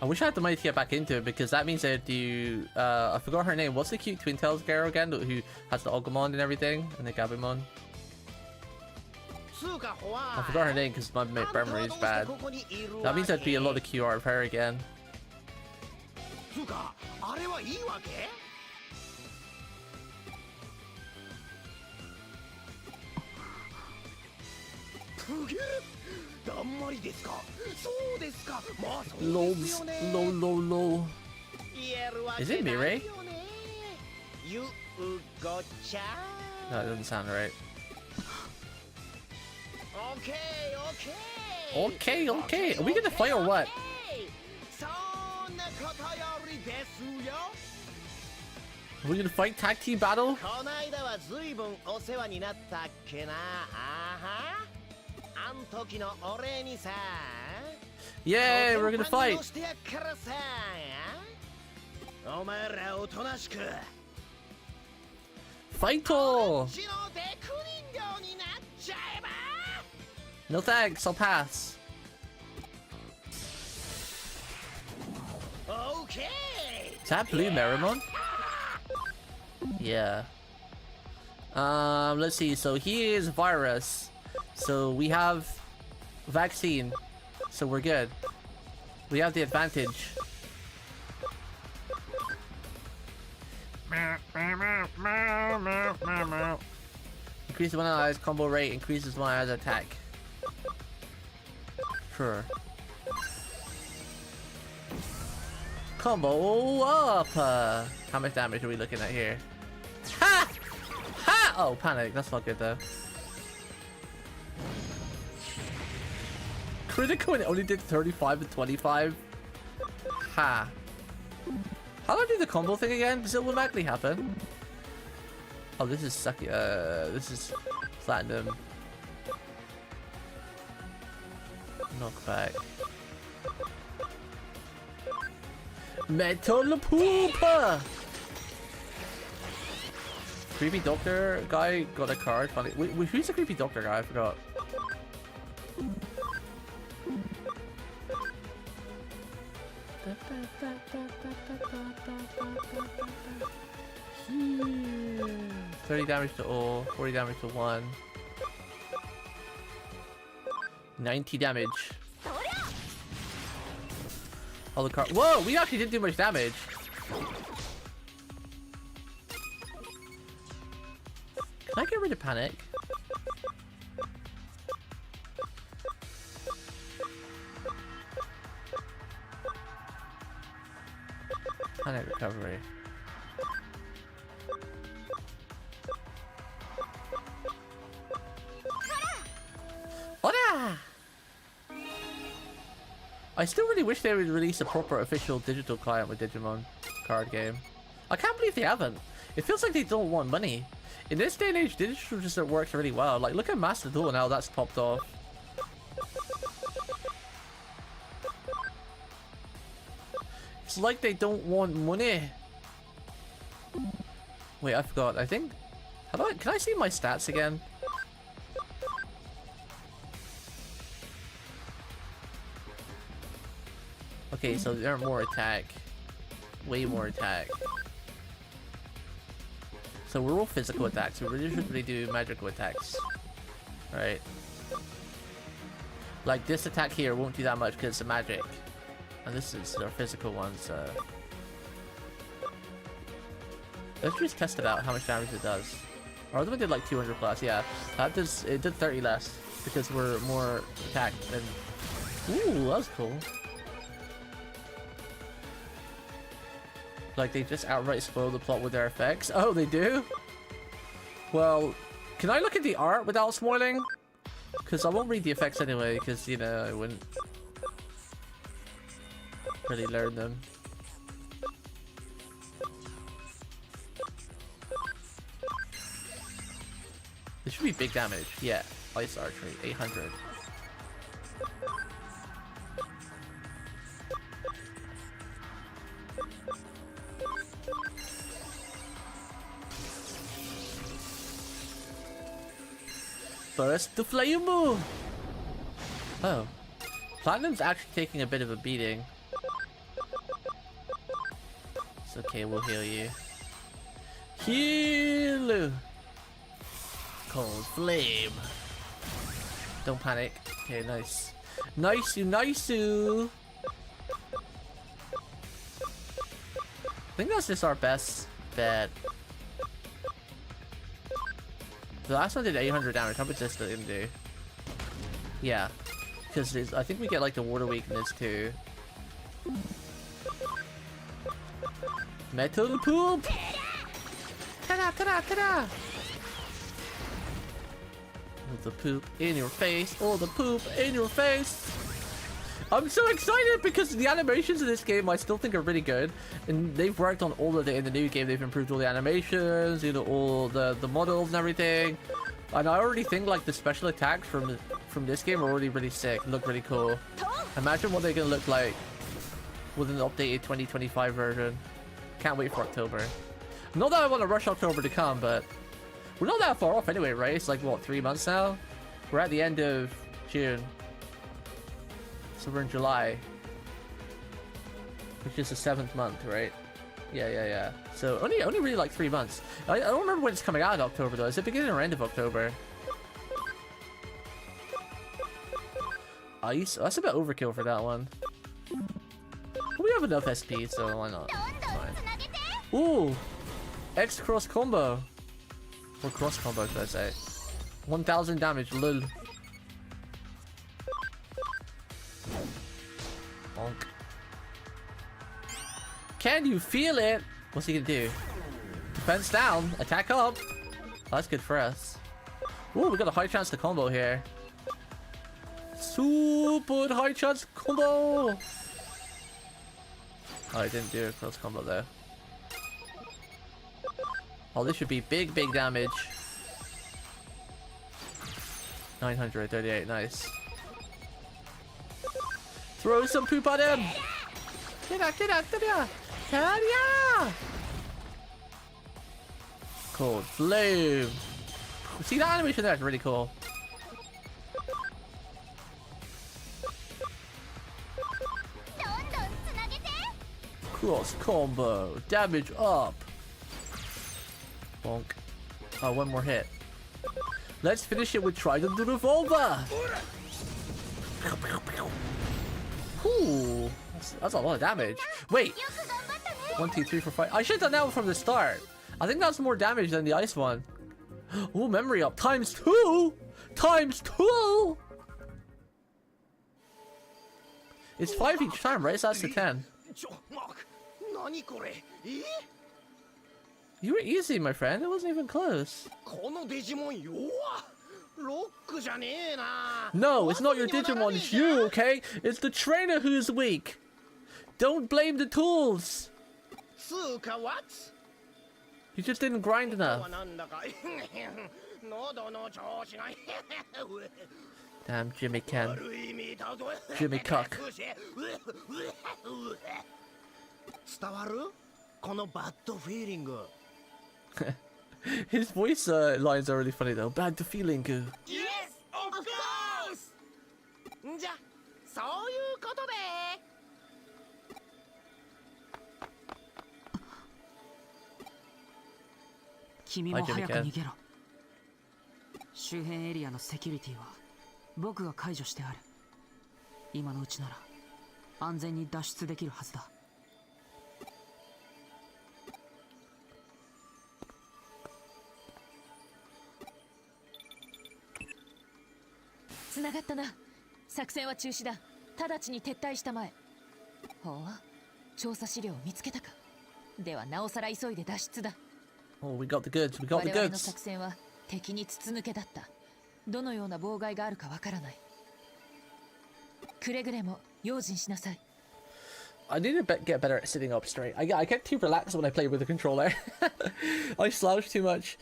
I wish I had the money to get back into it because that means that you I forgot her name. What's the cute Twin Tails girl again who has the Agumon and everything and the Gabumon? I forgot her name because my memory is bad. That means there'd be a lot of QR of her again. つうかあれはいいわけすげえだんまりですかそうですかまあそうですよね Low. 言えるわけ Is it ない Mirai? よねゆうごちゃ No, it doesn't sound right. オッケーオッケー Okay. Are we gonna fight or what? そんなことよりですよ Are we gonna fight tag team battle? こないだはずいぶんお世話になったっけなあはあん時のお礼にさ Yay, we're gonna fight. してやっからさお前らおとなしく Fight! ちのデク人形になっちゃえば No thanks, I'll pass. Okay. Is that Blue Merimon? Yeah. Let's see. So he is virus. So we have vaccine. So we're good. We have the advantage. Increases one ally's combo rate, increases one ally's attack. Sure. Combo up! How much damage are we looking at here? Ha! Ha! Oh, panic. That's not good though. Critical and it only did 35 and 25? Ha. How do I do the combo thing again? Does it automatically happen? Oh, this is sucky. This is platinum. Knockback. Metal Pooper! Creepy doctor guy got a card. Funny. Wait, who's the creepy doctor guy? I forgot. Hmm. 30 damage to all, 40 damage to one. 90 damage. All the card. Whoa, we actually didn't do much damage. Can I get rid of panic? Panic recovery. Ora! I still really wish they would release a proper official digital client with Digimon. card game. I can't believe they haven't. It feels like they don't want money. In this day and age, digital just works really well. Like, look at Master Duel now, that's popped off. It's like they don't want money. Wait, I forgot. I think... Can I see my stats again? Okay, so there are more attack. Way more attack. So we're all physical attacks. We really shouldn't really do magical attacks. Right. Like this attack here won't do that much because it's a magic. And this is our physical one, so... Let's just test it out, how much damage it does. Our other one did like 200 plus, yeah. That does, it did 30 less because we're more attacked than... Ooh, that was cool. Like they just outright spoil the plot with their effects. Oh, they do? Well, can I look at the art without spoiling? Because I won't read the effects anyway, because, you know, I wouldn't really learn them. This should be big damage. Yeah, ice archery, 800. Burst the flame! Oh. Platinum's actually taking a bit of a beating. It's okay, we'll heal you. Heal! Cold flame. Don't panic. Okay, nice. Nice-oo. I think that's just our best bet. The last one did 800 damage. How much this gonna do? Yeah, because I think we get like the water weakness too. Metal poop! Ta-da, ta-da, ta-da! All the poop in your face. All the poop in your face. I'm so excited because the animations in this game I still think are really good, and they've worked on all of it in the new game. They've improved all the animations, you know, all the models and everything. And I already think like the special attacks from this game are already really sick, look really cool. Imagine what they're gonna look like with an updated 2025 version. Can't wait for October. Not that I want to rush October to come, but we're not that far off anyway, right? It's like what, 3 months now? We're at the end of June. So we're in July, which is the 7th month, right? Yeah. So only really like 3 months. I don't remember when it's coming out in October though. Is it beginning or end of October? Ice? Oh, that's a bit overkill for that one. We have enough SP, so why not? Fine. Ooh! X cross combo. Or cross combo, should I say. 1000 damage, lol. Bonk. Can you feel it? What's he gonna do? Defense down, attack up. Oh, that's good for us. Ooh, we got a high chance to combo here. Super high chance combo. Oh, I didn't do a cross combo there. Oh, this should be big damage. 938, nice. Throw some poop at him! Get out! Cold flame! See that animation there? It's really cool. Cross combo! Damage up! Bonk. Oh, one more hit. Let's finish it with Trident the Revolver! Ooh, that's a lot of damage. Wait! 1, 2, 3, 4, 5. I should have done that one from the start. I think that's more damage than the ice one. Ooh, memory up. Times 2! Times 2! It's 5 each time, right? So that's the 10. You were easy, my friend. It wasn't even close. No, it's not your Digimon, it's you, okay? It's the trainer who's weak. Don't blame the tools. つうか what? You just didn't grind enough. なんだか喉の調子が Damn, Jimmy Ken. 悪い意味だぞ Jimmy Cock. 伝わるこのバッドフィーリング His voice lines are really funny though. Bad feeling. Yes, of course! じゃ、そういうことで君も早く逃げろ。周辺エリアのセキュリティは僕が解除してある。今のうちなら安全に脱出できるはずだ。繋がったな。作戦は中止だ。直ちに撤退したまえ。ほう、調査資料を見つけたか。ではなおさら急いで脱出だ。Oh, we got the goods. We got the 我々の goods. 作戦は敵に筒抜けだった。どのような妨害があるかわからない。くれぐれも用心しなさい。I need to get better at sitting up straight. I get too relaxed when I play with the controller. I slouch too much.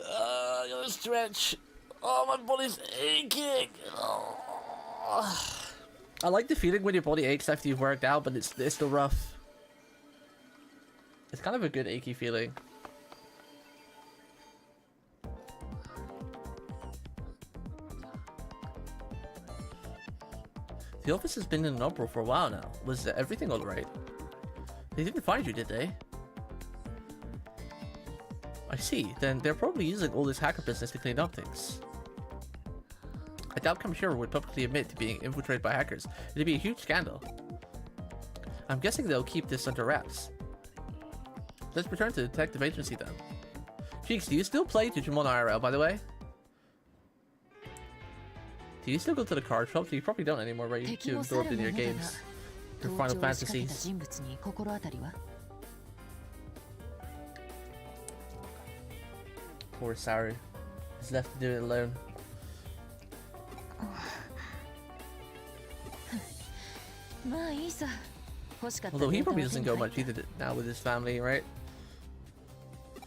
I gotta stretch. Oh, my body's aching. I like the feeling when your body aches after you've worked out, but it's still rough. It's kind of a good achy feeling. The office has been in an uproar for a while now. Was everything alright? They didn't find you, did they? I see. Then they're probably using all this hacker business to clean up things. I doubt Kamishiro would publicly admit to being infiltrated by hackers. It'd be a huge scandal. I'm guessing they'll keep this under wraps. Let's return to the detective agency then. Cheeks, do you still play Digimon IRL, by the way? Do you still go to the card shops? You probably don't anymore, right? You're too absorbed in your games. Your Final Fantasies. Poor Saru. He's left to do it alone. Although he probably doesn't go much either now with his family, right?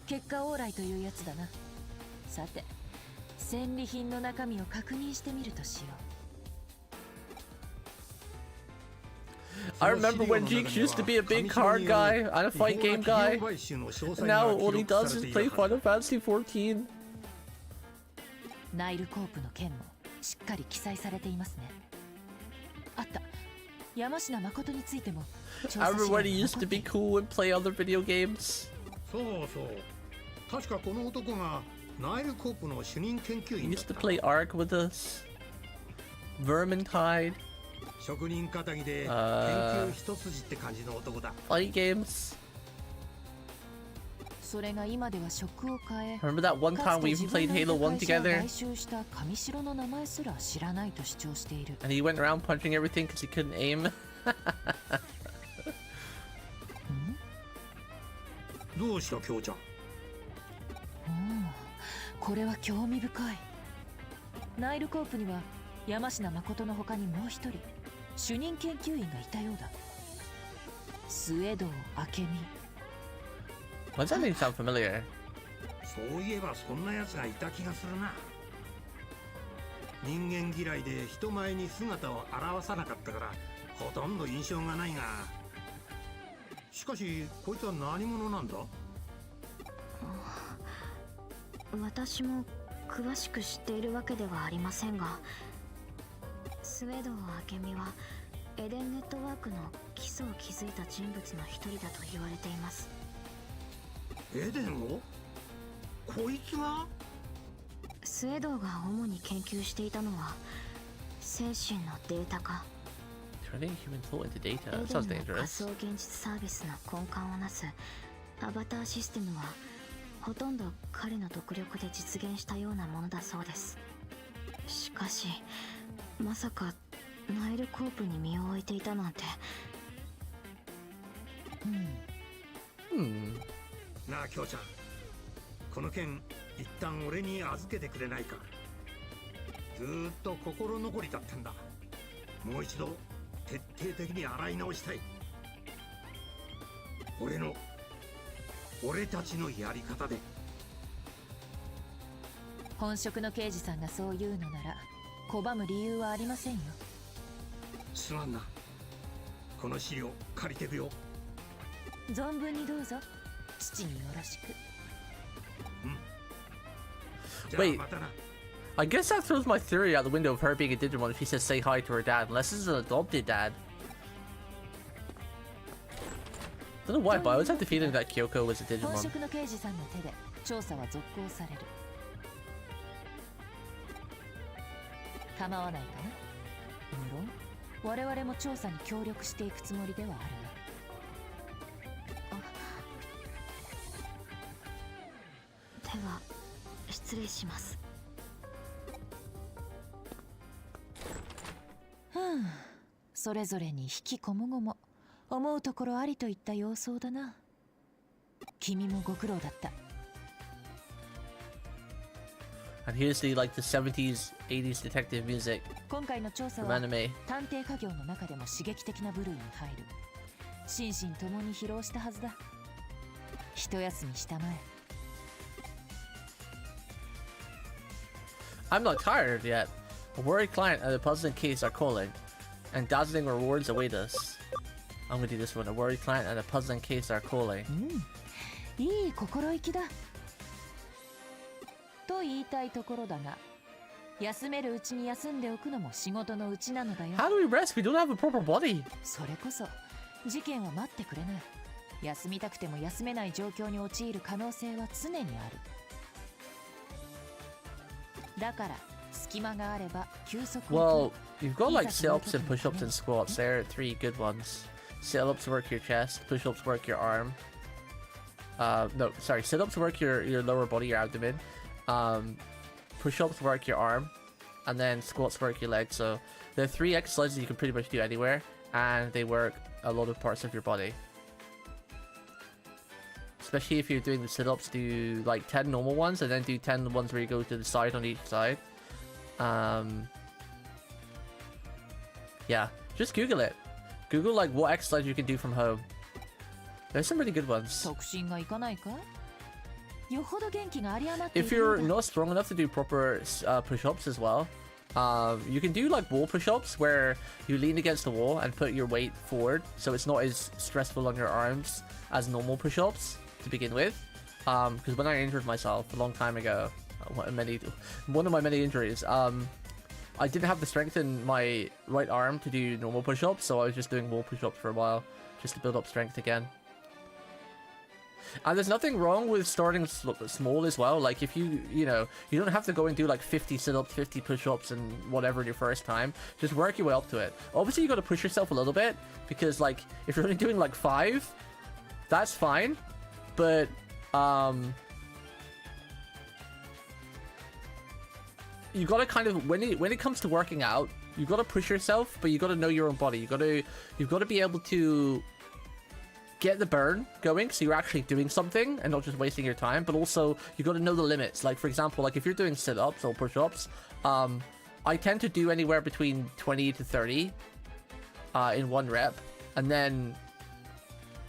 結果オーライというやつだな。さて、戦利品の中身を確認してみるとしよう。I remember when Jeeks used to be a big card guy and a fight game guy. And now all he does is play Final Fantasy 14. ナイルコープの件もしっかり記載されていますね。あった。山科誠についても。I remember when he used to be cool and play other video games. そうそう。確かこの男がナイルコープの主任研究 He 員だっ used た。 to play Ark with us. Vermintide. 職人気質で研究一筋って感じの男だ。Fight games. それが今では職を変え。 Remember that one time we even played Halo 1 together? 買収した上白の名前すら知らないと主張している。 And he went around punching everything because he couldn't aim. どうした京ちゃん。これは興味深い。ナイルコープには山科誠の他にもう一人主任研究員がいたようだ。末堂明美。Why does that name sound familiar? そういえばそんな奴がいた気がするな。人間嫌いで人前に姿を現さなかったからほとんど印象がないが。しかしこいつは何者なんだ？私も詳しく知っているわけではありませんが、スウェード明美はエデンネットワークの基礎を築いた人物の一人だと言われています。エデンを？こいつが？スウェードが主に研究していたのは精神のデータ化。Turning human thought into data. エ That デ sounds ンの仮 dangerous. 想現実サービスの根幹をなすアバターシステムはほとんど彼の独力で実現したようなものだそうです。しかしまさかナイルコープに身を置いていたなんて。なあ京ちゃん、この件一旦俺に預けてくれないか。ずーっと心残りだったんだ。もう一度徹底的に洗い直したい。俺たちのやり方で。本職の刑事さんがそう言うのなら拒む理由はありませんよ。すまんな。この資料借りてくよ。存分にどうぞ。父によろしく。じゃあ Wait. またな。 I guess that throws my theory out the window of her being a Digimon if she says say hi to her dad, unless this is an adopted dad. I don't know why, but I always have the feeling that Kyoko was a 本 Digimon. 職の刑事さんの手で調査は続行される。構わないかな。無論我々も調査に協力していくつもりではあるでは失礼します。それぞれに引きこもごも思うところありといった様相だな。君もご苦労だった。 And here's the like the 70s, 80s detective music 今回の調査 from は anime. 探偵家業の中でも刺激的な部類に入る。心身ともに疲労したはずだ。一休みしたまえ。 I'm not tired yet. A worried client and a puzzling case are calling, and dazzling rewards await us. I'm gonna do this one. A worried client and a puzzling case are calling. いい心意気だ。と言いたいところだが、休めるうちに休んでおくのも仕事のうちなのだよ。 How do we rest? We don't have a proper body. それこそ事件は待ってくれない。休みたくても休めない状況に陥る可能性は常にある。だから隙間があれば休息を Well, you've got like sit-ups and push-ups and squats. There are 3 good ones. Sit-ups work your chest, push-ups work your arm. No, sorry, sit-ups work your lower body, your abdomen. Push-ups work your arm, and then squats work your legs. So there are 3 exercises you can pretty much do anywhere, and they work a lot of parts of your body. Especially if you're doing the sit-ups, do like 10 normal ones, and then do 10 ones where you go to the side on each side. Yeah, just Google it. Google like what exercise you can do from home. There's some really good ones. 促進がいかないか？よほど元気が有り余ってい If る you're んだ。 not strong enough to do proper push-ups as well, you can do like wall push-ups where you lean against the wall and put your weight forward, so it's not as stressful on your arms as normal push-ups to begin with. Because when I injured myself a long time ago, one of my many injuries, I didn't have the strength in my right arm to do normal push-ups, so I was just doing wall push-ups for a while, just to build up strength again. And there's nothing wrong with starting small as well. Like if you know, you don't have to go and do like 50 sit-ups, 50 push-ups and whatever your first time. Just work your way up to it. Obviously you got to push yourself a little bit, because like if you're only doing like 5, that's fine. But you gotta kind of, when it comes to working out, you gotta push yourself, but you gotta know your own body. You've got to be able to get the burn going, so you're actually doing something and not just wasting your time. But also you got to know the limits. Like for example, like if you're doing sit-ups or push-ups, I tend to do anywhere between 20 to 30 in one rep, and then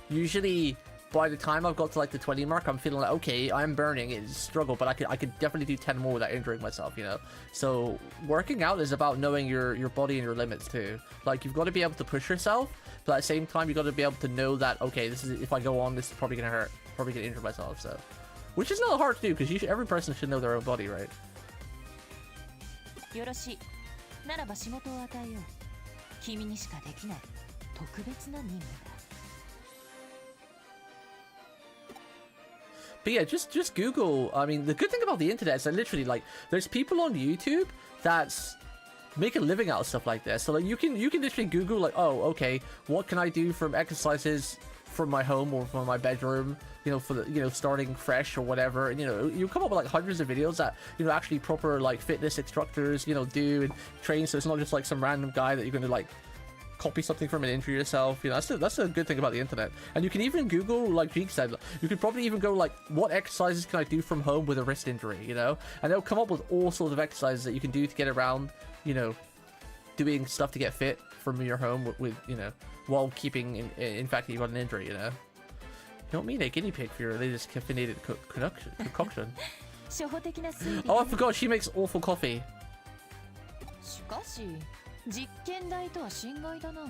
usually by the time I've got to like the 20 mark, I'm feeling like, okay, I'm burning, it's a struggle, but I could definitely do 10 more without injuring myself, you know? So working out is about knowing your body and your limits too. Like you've got to be able to push yourself, but at the same time, you got to be able to know that, okay, this is, if I go on, this is probably gonna hurt, probably gonna injure myself, so. Which is not hard to do, because every person should know their own body, right? よろしい。ならば仕事を与えよう。君にしかできない特別な任務だ。 But yeah, just Google. I mean, the good thing about the internet is that literally, like, there's people on YouTube that's make a living out of stuff like this. So like, you can literally Google like, oh, okay, what can I do from exercises from my home or from my bedroom, you know, for the, you know, starting fresh or whatever. And you know, you come up with like hundreds of videos that, you know, actually proper like fitness instructors, you know, do and train. So it's not just like some random guy that you're going to like copy something from and injure yourself. You know, that's a good thing about the internet. And you can even Google, like Jeek said, you could probably even go like, what exercises can I do from home with a wrist injury, you know? And they'll come up with all sorts of exercises that you can do to get around, you know, doing stuff to get fit from your home with you know, while keeping in fact that you've got an injury, you know? don't mean a guinea pig for your latest caffeinated concoction. 初歩的な推理 Oh, I forgot she makes awful coffee. しかし実験台とは心外だな。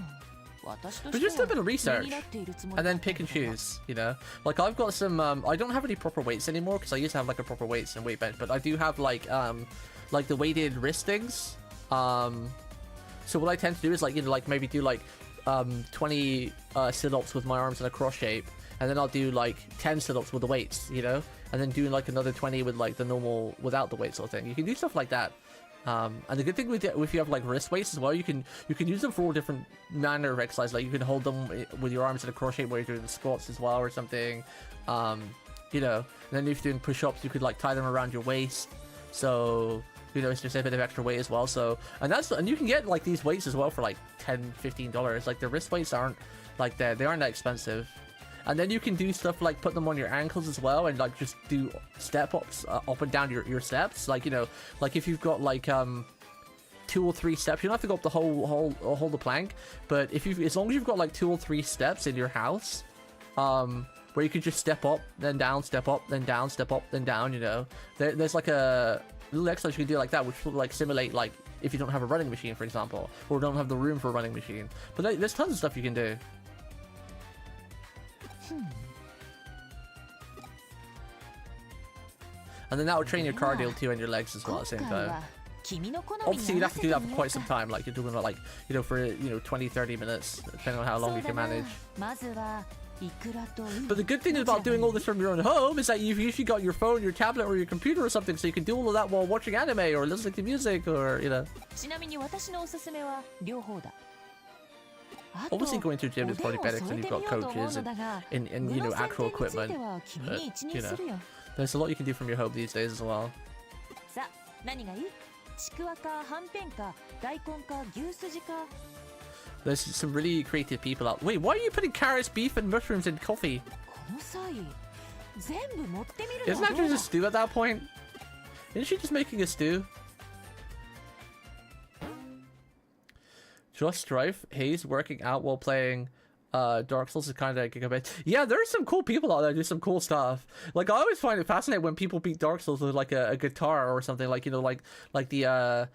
私と But して just do a bit of は research 根になっているつもり and だ then った pick and んだが choose, you know? Like I've got some I don't have any proper weights anymore because I used to have like a proper weights and weight bench, but I do have like the weighted wrist things. So what I tend to do is like, you know, like maybe do like 20 sit-ups with my arms in a cross shape, and then I'll do like 10 sit-ups with the weights, you know, and then do like another 20 with like the normal without the weight sort of thing. You can do stuff like that. And the good thing with if you have like wrist weights as well, you can use them for all different manner of exercise. Like you can hold them with your arms in a cross shape where you're doing the squats as well or something. You know, and then if you're doing push-ups, you could like tie them around your waist. So you know, it's just a bit of extra weight as well. So and you can get like these weights as well for like $10-15. Like the wrist weights aren't like that. They aren't that expensive. And then you can do stuff like put them on your ankles as well, and like just do step ups up and down your steps. Like, you know, like if you've got like 2 or 3 steps, you don't have to go up the whole the plank. But if you, as long as you've got like 2 or 3 steps in your house, where you could just step up, then down, step up, then down, step up, then down. You know, there's like a little exercise you can do like that, which will like simulate like if you don't have a running machine, for example, or don't have the room for a running machine. But there's tons of stuff you can do. And then that will train your cardio too and your legs as well at the same time. Obviously, you'd have to do that for quite some time, like you're doing it like, you know, for, you know, 20-30 minutes, depending on how long you can manage. But the good thing about doing all this from your own home is that you've usually got your phone, your tablet, or your computer or something, so you can do all of that while watching anime or listening to music or, you know. Obviously, going to a gym is probably better because you've got coaches and you know, actual equipment. But, you know, there's a lot you can do from your home these days as well. There's some really creative people out. Wait, why are you putting carrots, beef, and mushrooms in coffee? Isn't that just a stew at that point? Isn't she just making a stew? Just Strife, Hayes working out while playing Dark Souls is kind of like a bit. Yeah, there's some cool people out there do some cool stuff. Like I always find it fascinating when people beat Dark Souls with like a guitar or something, like, you know, like the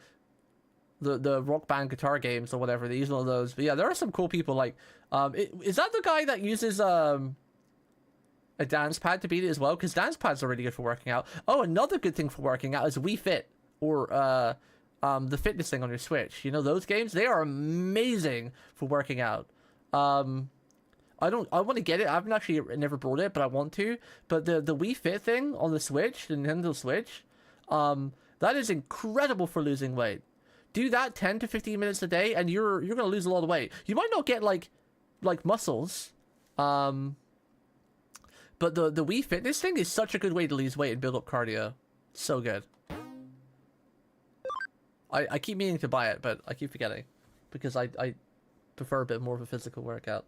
Rock Band guitar games or whatever. They use one of those. But yeah, there are some cool people. Like, is that the guy that uses a dance pad to beat it as well? Because dance pads are really good for working out. Oh, another good thing for working out is Wii Fit or the fitness thing on your Switch. You know, those games, they are amazing for working out. I want to get it. I've actually never brought it, but I want to. But the Wii Fit thing on the Switch, the Nintendo Switch, that is incredible for losing weight. Do that 10 to 15 minutes a day, and you're gonna lose a lot of weight. You might not get like muscles, but the Wii Fitness thing is such a good way to lose weight and build up cardio. So good. I keep meaning to buy it, but I keep forgetting because I prefer a bit more of a physical workout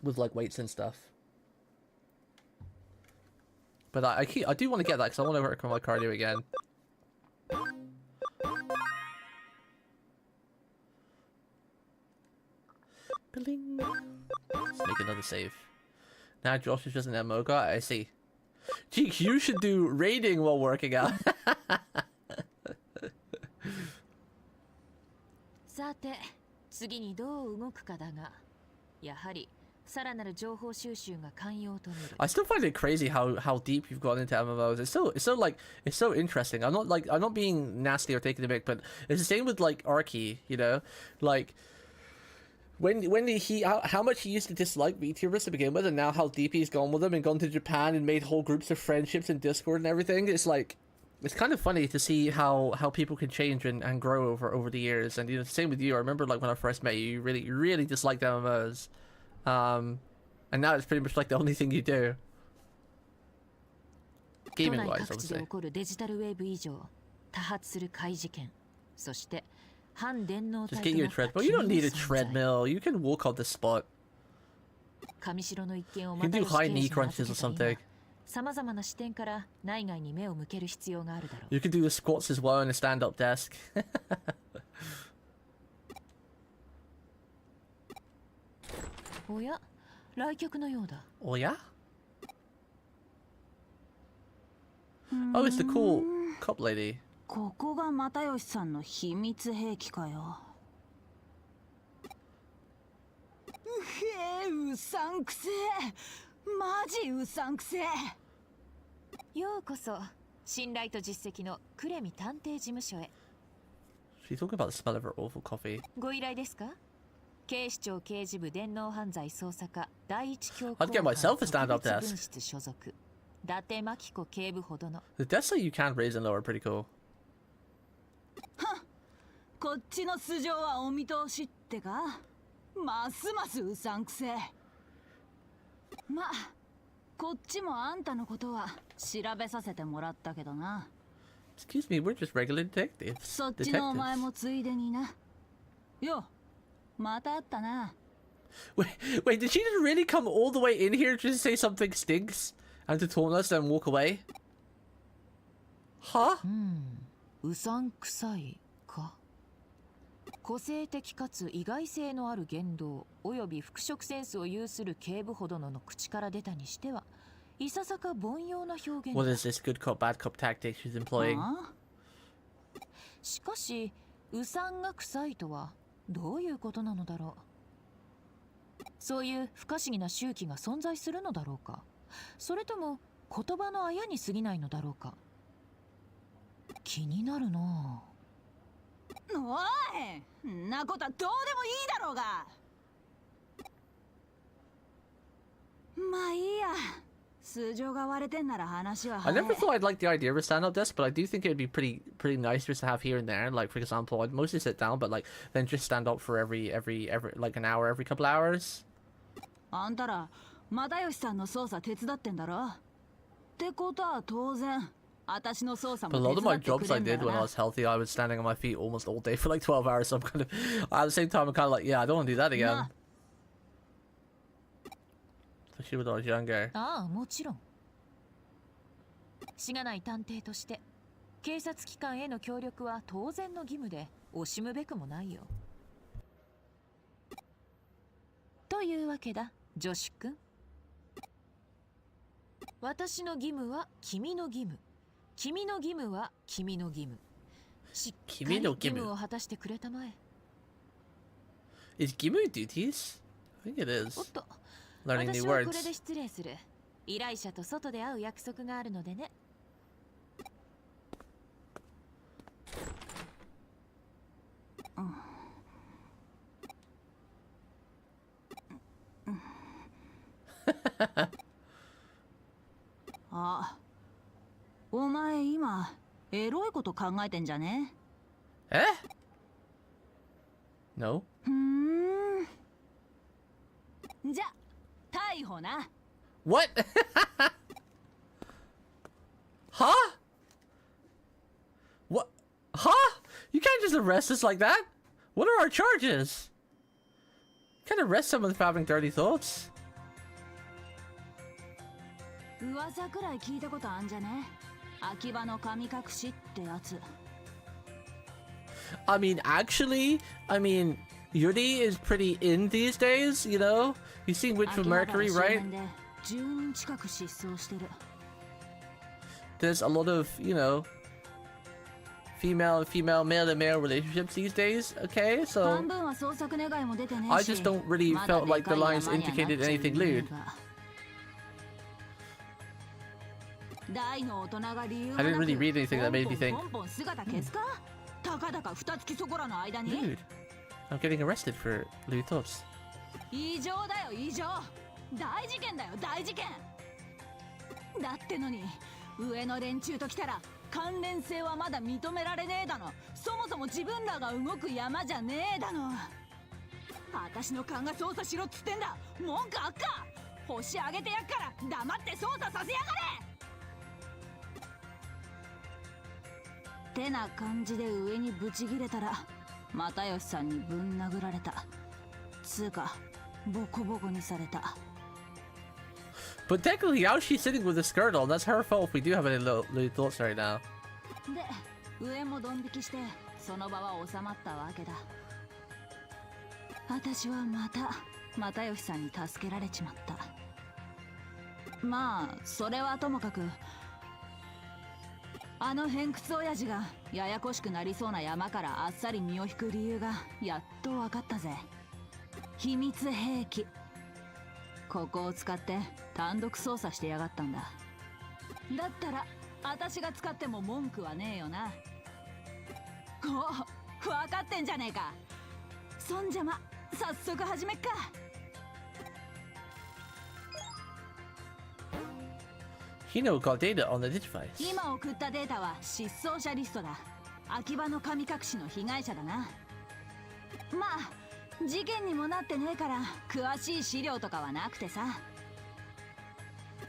with like weights and stuff. But I do want to get that because I want to work on my cardio again. Bling. Let's make another save. Now Josh is just an MO guy. I see. Geek, you should do raiding while working out. I still find it crazy how deep you've gone into MMOs. It's so interesting. I'm not being nasty or taking the mick, but it's the same with like Arky, you know, like how much he used to dislike VTubers to begin with, and now how deep he's gone with them and gone to Japan and made whole groups of friendships in Discord and everything. It's like, it's kind of funny to see how people can change and grow over the years. And you know, same with you. I remember like when I first met you, you really disliked MMOs. And now it's pretty much like the only thing you do. Gaming wise, obviously. Just get you a treadmill. You don't need a treadmill. You can walk on the spot. You can do high knee crunches or something. You can do the squats as well on a stand-up desk. おや、来客のようだ。Oh yeah? Oh, it's the cool cop lady. ここが又吉さんの秘密兵器かよ。うさんくせえ。マジうさんくせえ。ようこそ信頼と実績のクレミ探偵事務所へ。 She's talking about the smell of her awful coffee. ご依頼ですか？警視庁刑事部電脳犯罪捜査課第一強 I'd get myself a stand-up 分 desk. 室所属伊達真紀子警部ほどの。 The desks that you can raise and lower are pretty cool. こっちの素性はお見通しってか。ますますうさんくせえ。まあこっちもあんたのことは調べさせてもらったけどな。 Excuse me, we're just regular detectives. そっちのお前 Detectives. もついでにな。よ、また会ったな。 Wait, did she just really come all the way in here just to say something stinks and to taunt us and walk away? Huh? うさんくさいか。個性的かつ意外性のある言動および服飾センスを有する警部ほどの口から出たにしてはいささか凡庸な表現 What だ。 is this good cop, bad cop tactic she's employing? しかしうさんが臭いとはどういうことなのだろう。そういう不可思議な周期が存在するのだろうか、それとも言葉のあやに過ぎないのだろうか。気になるなあ。おい、んなことはどうでもいいだろうが。まあいいや。素性が割れてんなら話は I 早い。 never thought I'd like the idea of a stand-up desk, but I do think it'd be pretty nice just to have here and there. Like, for example, I'd mostly sit down, but like then just stand up for every like an hour every couple hours. あんたら又吉さんの捜査手伝ってんだろ。ってことは当然私の捜査 But a も lot 手 of my 伝ってく jobs れ I んだ did よ when I な。 was healthy, I was standing on my feet almost all day for like 12 hours. So I'm kind of, at the same time, I'm kind of like, yeah, I don't want to do that again. Especially when I was younger. ああ、もちろん。しがない探偵として警察機関への協力は当然の義務で惜しむべくもないよ。というわけだ、ジョシュ君。私の義務は君の義務、君の義務は君の義務。しっかり義務を果たしてくれたまえ。 Is Gimu duties? I think it おっ is. と、 Learning new 私はこれ words. で失礼する。依頼者と外で会う約束があるのでね。あ、お前今エロいこと考えてんじゃね？ Eh? No. じゃ逮捕な。 What? Huh? What? Huh? You can't just arrest us like that. What are our charges? You can't arrest someone for having dirty thoughts. 噂くらい聞いたことあんじゃね？秋葉の神隠しってやつ。 I mean, actually, Yuri is pretty in these days, you know? You've seen Witch from Mercury, right? 10人近く失踪してる。 There's a lot of, you know, female, male to male relationships these days, okay? So 半分は捜索願いも出てねえ I し just don't really まだ felt like the でかい lines 山にはなっちゃ indicated いね anything え lewd. が。大の大人が理由も I な didn't く really read anything that made me think, ポンポン姿消すか？たかだか二月そこらの間に。 dude, I'm getting arrested for lewd thoughts. 異常だよ異常。大事件だよ大事件。だってのに上の連中と来たら関連性はまだ認められねえだの。そもそも自分らが動く山じゃねえだの。私の勘が捜査しろっつってんだ。文句あっか？星あげてやっから黙って捜査させやがれ。ってな感じで上にブチギレたら又吉さんにぶん殴られた。つうかボコボコにされた。 But technically, how is she sitting with a skirt on? That's her fault if we do have any lewd thoughts right now. で上もドン引きしてその場は収まったわけだ。私はまた又吉さんに助けられちまった。まあそれはともかく、あの偏屈親父がややこしくなりそうな山からあっさり身を引く理由がやっと分かったぜ。秘密兵器、ここを使って単独操作してやがったんだ。だったら私が使っても文句はねえよな。お、分かってんじゃねえか。そんじゃま早速始めっか。Hino got data on the Digivice. 今送ったデータは失踪者リストだ。秋葉の神隠しの被害者だな。まあ事件にもなってねえから詳しい資料とかはなくてさ、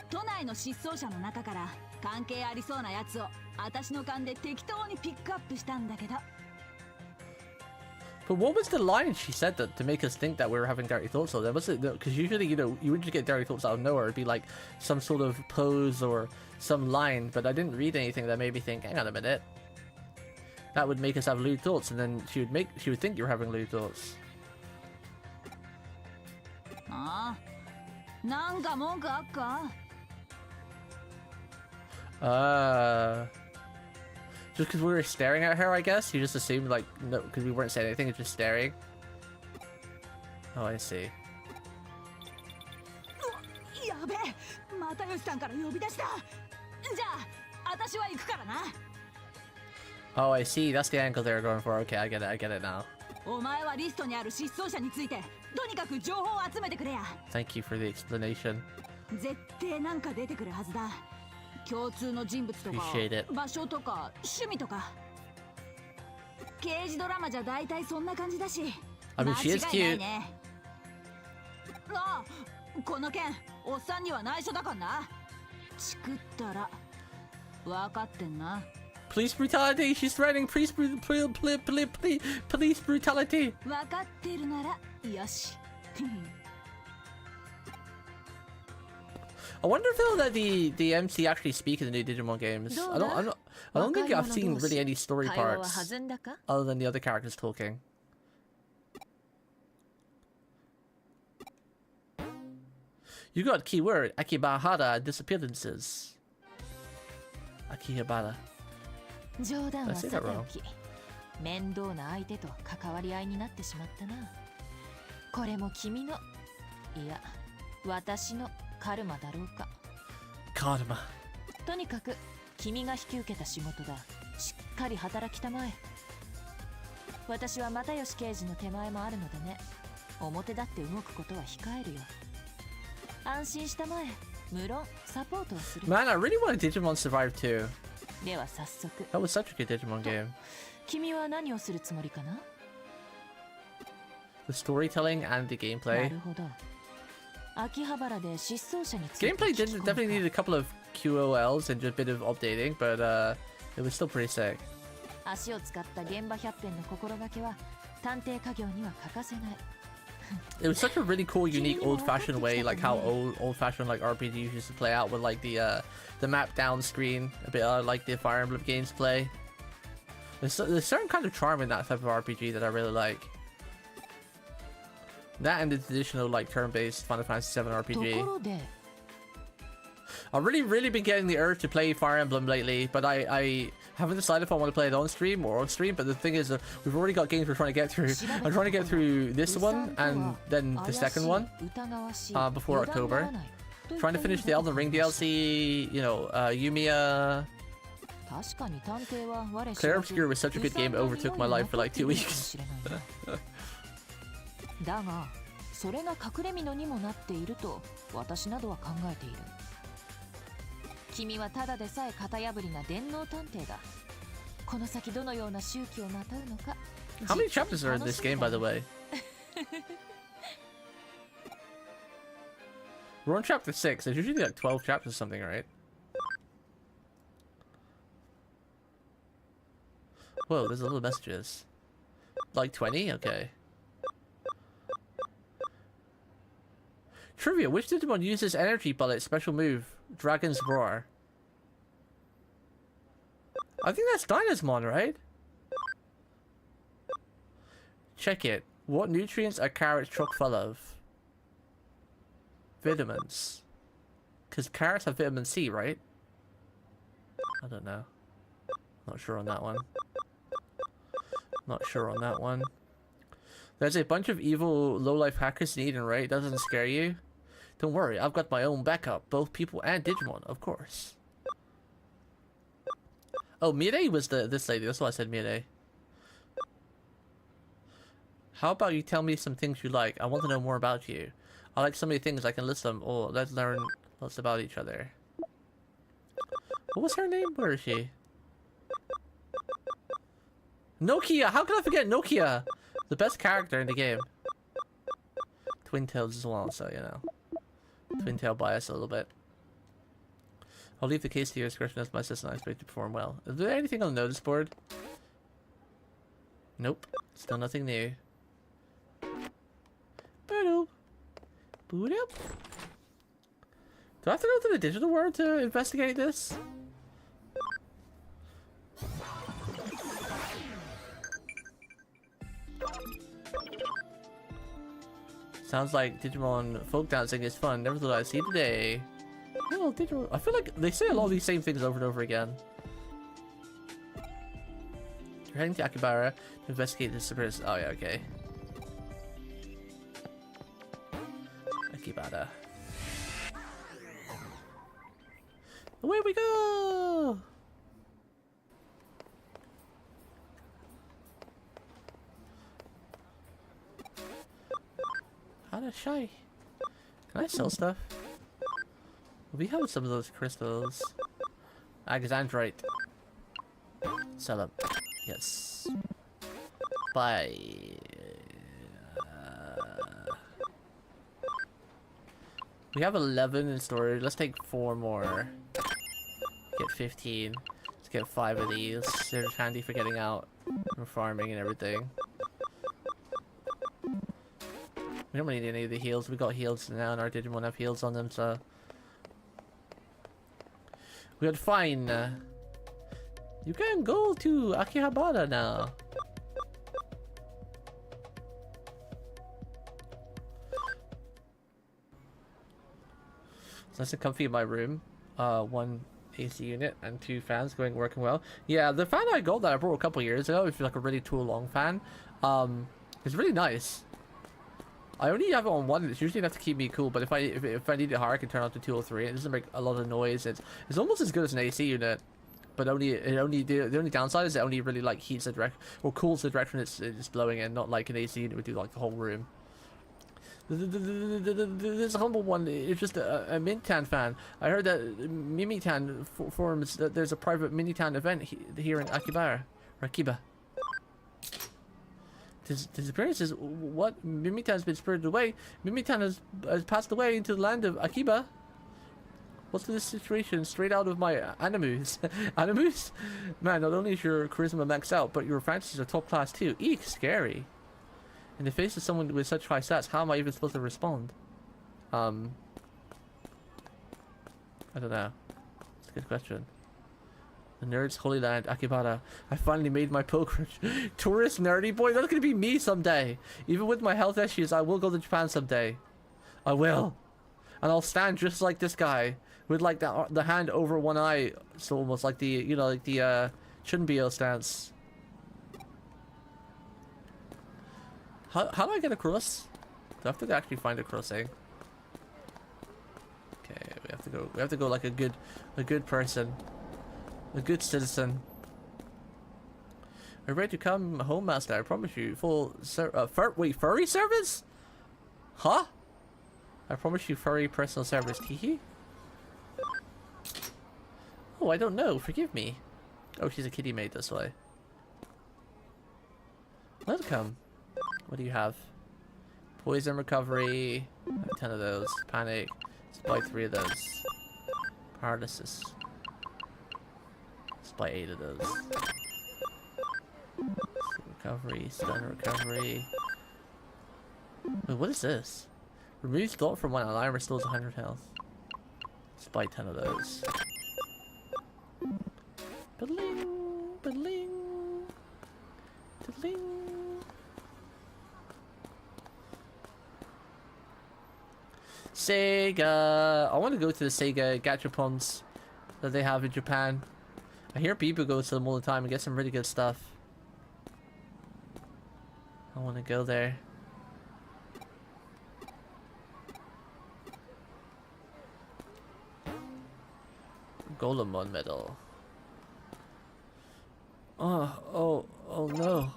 都内の失踪者の中から関係ありそうなやつを私の勘で適当にピックアップしたんだけど。 But what was the line she said that to make us think that we were having dirty thoughts? Or was it because usually, you know, you would just get dirty thoughts out of nowhere. It'd be like some sort of pose or some line, but I didn't read anything that made me think, hang on a minute, that would make us have lewd thoughts, and then she would think you were having lewd thoughts. ああ、なんか文句あっか? Just because we were staring at her, I guess? You just assumed, like, no, because we weren't saying anything, it's just staring. Oh, I see. やべえ、又吉さんから呼び出した。じゃあ、私は行くからな。Oh, I see. That's the angle they were going for. Okay, I get it now. お前はリストにある失踪者について、とにかく情報を集めてくれや。Thank you for the explanation. 絶対なんか出てくるはずだ。共通の人物とか Appreciate it. 場所とか趣味とか。刑事ドラマじゃ大体そんな感じだし。 I mean, she is 間違いない cute. ね。ああ、この件おっさんには内緒だからな。チクったら分かってんな。 Police brutality! She's threatening police brutality! 分かってるならよし。I wonder if they'll let the MC actually speak in the new Digimon games. I don't think I've seen really any story parts other than the other characters talking. You got keyword Akibahara disappearances. Akihabara. 冗談は I say さ that て wrong. おき、面倒な相手と関わり合いになってしまったな。これも君の、いや、私のカルマだろうか。 Karma. とにかく君が引き受けた仕事だ。しっかり働きたまえ。私は又吉刑事の手前もあるのでね。表立って動くことは控えるよ。安心したまえ。無論サポートはする。 Man, I really want a Digimon Survive too. では早速。 That was such a good Digimon game. 君は何をするつもりかな? The storytelling and the な gameplay. るほど。秋葉原で失踪者について Gameplay definitely needed a couple of QOLs and just a bit of updating, but it was still pretty sick. 足を使った現場百遍の心がけは探偵家業には欠かせない。 It was such a really cool, unique, old-fashioned way, like how old-fashioned like RPGs used to play out with like the map down screen, a bit like the Fire Emblem games play. There's certain kind of charm in that type of RPG that I really like. That and the traditional like turn-based Final Fantasy VII と RPG. ころで、 I've really been getting the urge to play Fire Emblem lately, but I haven't decided if I want to play it on stream or off stream. But the thing is, we've already got games we're trying to get through. I'm trying to get through this one and then the second one before October. Trying to finish the Elden Ring DLC, you know, Yumiya. 確かに探偵は我 Clair Obscure was such a good game, it overtook my life for like 2 weeks. だが、それが隠れ蓑にもなっていると私などは考えている。君はただでさえ型破りな電脳探偵だ。この先どのような周期をまとうのか。 How many chapters are in this game, by the way? We're on chapter 6. There's usually like 12 chapters or something, right? Whoa, there's a little messages. Like 20? Okay. Trivia, which Digimon uses energy bullet special move? Dragon's Roar. I think that's Dynasmon, right? Check it. What nutrients are carrots chock full of? vitamins. Because carrots have vitamin C, right? I don't know. Not sure on that one. Not sure on that one. There's a bunch of evil low-life hackers in Eden, right? Doesn't scare you? Don't worry, I've got my own backup. Both people and Digimon, of course. Oh, Mirei was this lady. That's why I said Mirei. How about you tell me some things you like? I want to know more about you. I like so many things, I can list them. Oh, let's learn lots about each other. What was her name? Where is she? Nokia! How can I forget Nokia? The best character in the game. Twin Tails as well, so you know. Twin Tail bias a little bit. I'll leave the case to your discretion as my assistant. I expect to perform well. Is there anything on the notice board? Nope. Still nothing new. Boop. Boop. Do I have to go to the digital world to investigate this? Sounds like Digimon folk dancing is fun. Never thought I'd see today. Oh, Digimon. I feel like they say a lot of these same things over and over again. You're heading to Akibara to investigate the disappearance. Oh yeah, okay. Akibara. Away we go! How to shy? Can I sell stuff? We have some of those crystals. Alexandrite. Sell them. Yes. Buy. We have 11 in storage. Let's take 4 more. Get 15. Let's get 5 of these. They're handy for getting out and farming and everything. We don't really need any of the heals. We got heals now, and our Digimon have heals on them, so we are fine. You can go to Akihabara now. It's nice and comfy in my room. 1 AC unit and 2 fans working well. Yeah, the fan I got that I brought a couple years ago, if you're like a really too long fan, it's really nice. I only have it on 1, and it's usually enough to keep me cool, but if I need it higher, I can turn it up to 2 or 3. It doesn't make a lot of noise. It's almost as good as an AC unit, but the only downside is it only really like heats the direct or cools the direction it's blowing in, not like an AC unit would do like the whole room. This humble one is just a Mintan fan. I heard that Mimitan forms that there's a private Minitan event here in Akibara or Akiba. Disappearance is what? Mimitan has been spirited away. Mimitan has passed away into the land of Akiba. What's this situation? Straight out of my animus. Animus? Man, not only is your charisma maxed out, but your fantasies are top class too. Eek, scary. In the face of someone with such high stats, how am I even supposed to respond? I don't know. It's a good question. The Nerd's Holy Land, Akibara. I finally made my pilgrimage. Tourist nerdy boy, that's gonna be me someday. Even with my health issues, I will go to Japan someday. I will. And I'll stand just like this guy. With like the hand over one eye. So almost like the, you know, like the Chunbyo stance. How do I get across? Do I have to actually find a crossing? Okay, we have to go like a good person. A good citizen. Are you ready to come home, master? I promise you full furry service? Huh? I promise you furry personal service, Kiki. Oh, I don't know. Forgive me. Oh, she's a kitty maid this way. Welcome. What do you have? Poison recovery. 10 of those. Panic. Let's buy 3 of those. Paralysis. By 8 of those. Recovery, stun recovery. Wait, what is this? Removes thought from one alarm, restores 100 health. Let's buy 10 of those. Ba-ling, ba-ling, ba-ling. Sega. I want to go to the Sega gachapons that they have in Japan. I hear people go to them all the time and get some really good stuff. I want to go there. Golemon medal. Oh no.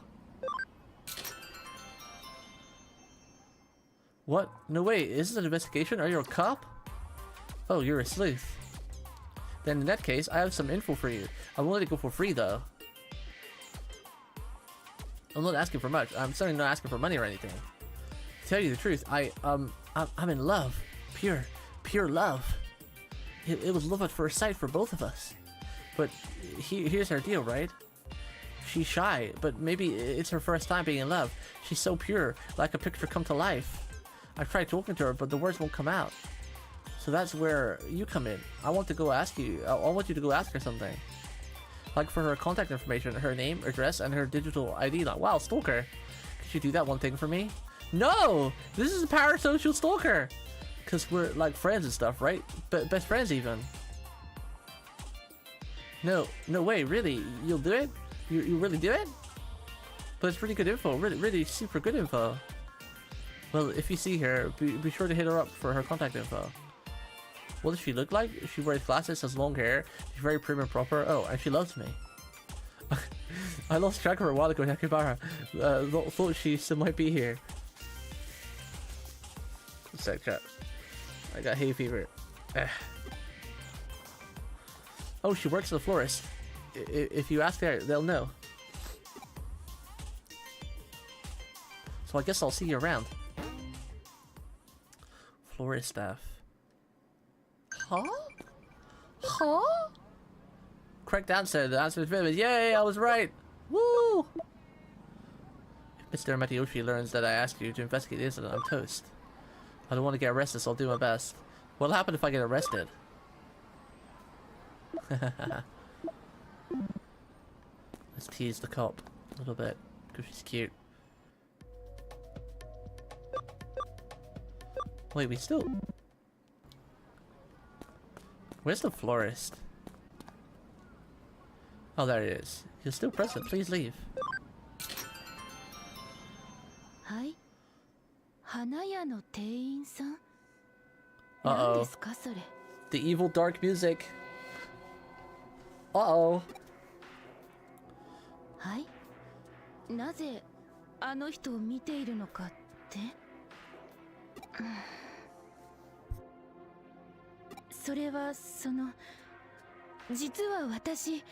What? No way, is this an investigation? Are you a cop? Oh, you're a sleuth. Then in that case, I have some info for you. I'm willing to go for free though. I'm not asking for much. I'm certainly not asking for money or anything. To tell you the truth, I'm in love. Pure love. It was love at first sight for both of us. But here's our deal, right? She's shy, but maybe it's her first time being in love. She's so pure, like a picture come to life. I've tried talking to her, but the words won't come out. So that's where you come in. I want to go ask you. I want you to go ask her something. Like for her contact information, her name, address, and her digital ID. Like, wow, stalker. Could you do that one thing for me? No! This is a parasocial stalker! Because we're like friends and stuff, right? But best friends even. No way, really? You'll do it? You really do it? But it's really good info. Really super good info. Well, if you see her, be sure to hit her up for her contact info. What does she look like? She wears glasses, has long hair, she's very prim and proper. Oh, and she loves me. I lost track of her a while ago, Nakibara. Thought she still might be here. Sec chat. I got hay fever. Oh, she works as a florist. If you ask her, they'll know. So I guess I'll see you around. Florist staff. Huh? Correct answer. The answer is vivid. Yay, I was right. Woo! If Mr. Matayoshi learns that I asked you to investigate the incident, I'm toast. I don't want to get arrested, so I'll do my best. What'll happen if I get arrested? Let's tease the cop a little bit, because she's cute. Wait, we still... Where's the florist? Oh, there it is. You're still present. Please leave. Hi. Hanaya no tein-san. Uh-oh. The evil dark music. Uh-oh. Hi. なぜあの人を見ているのかって？それはその実は私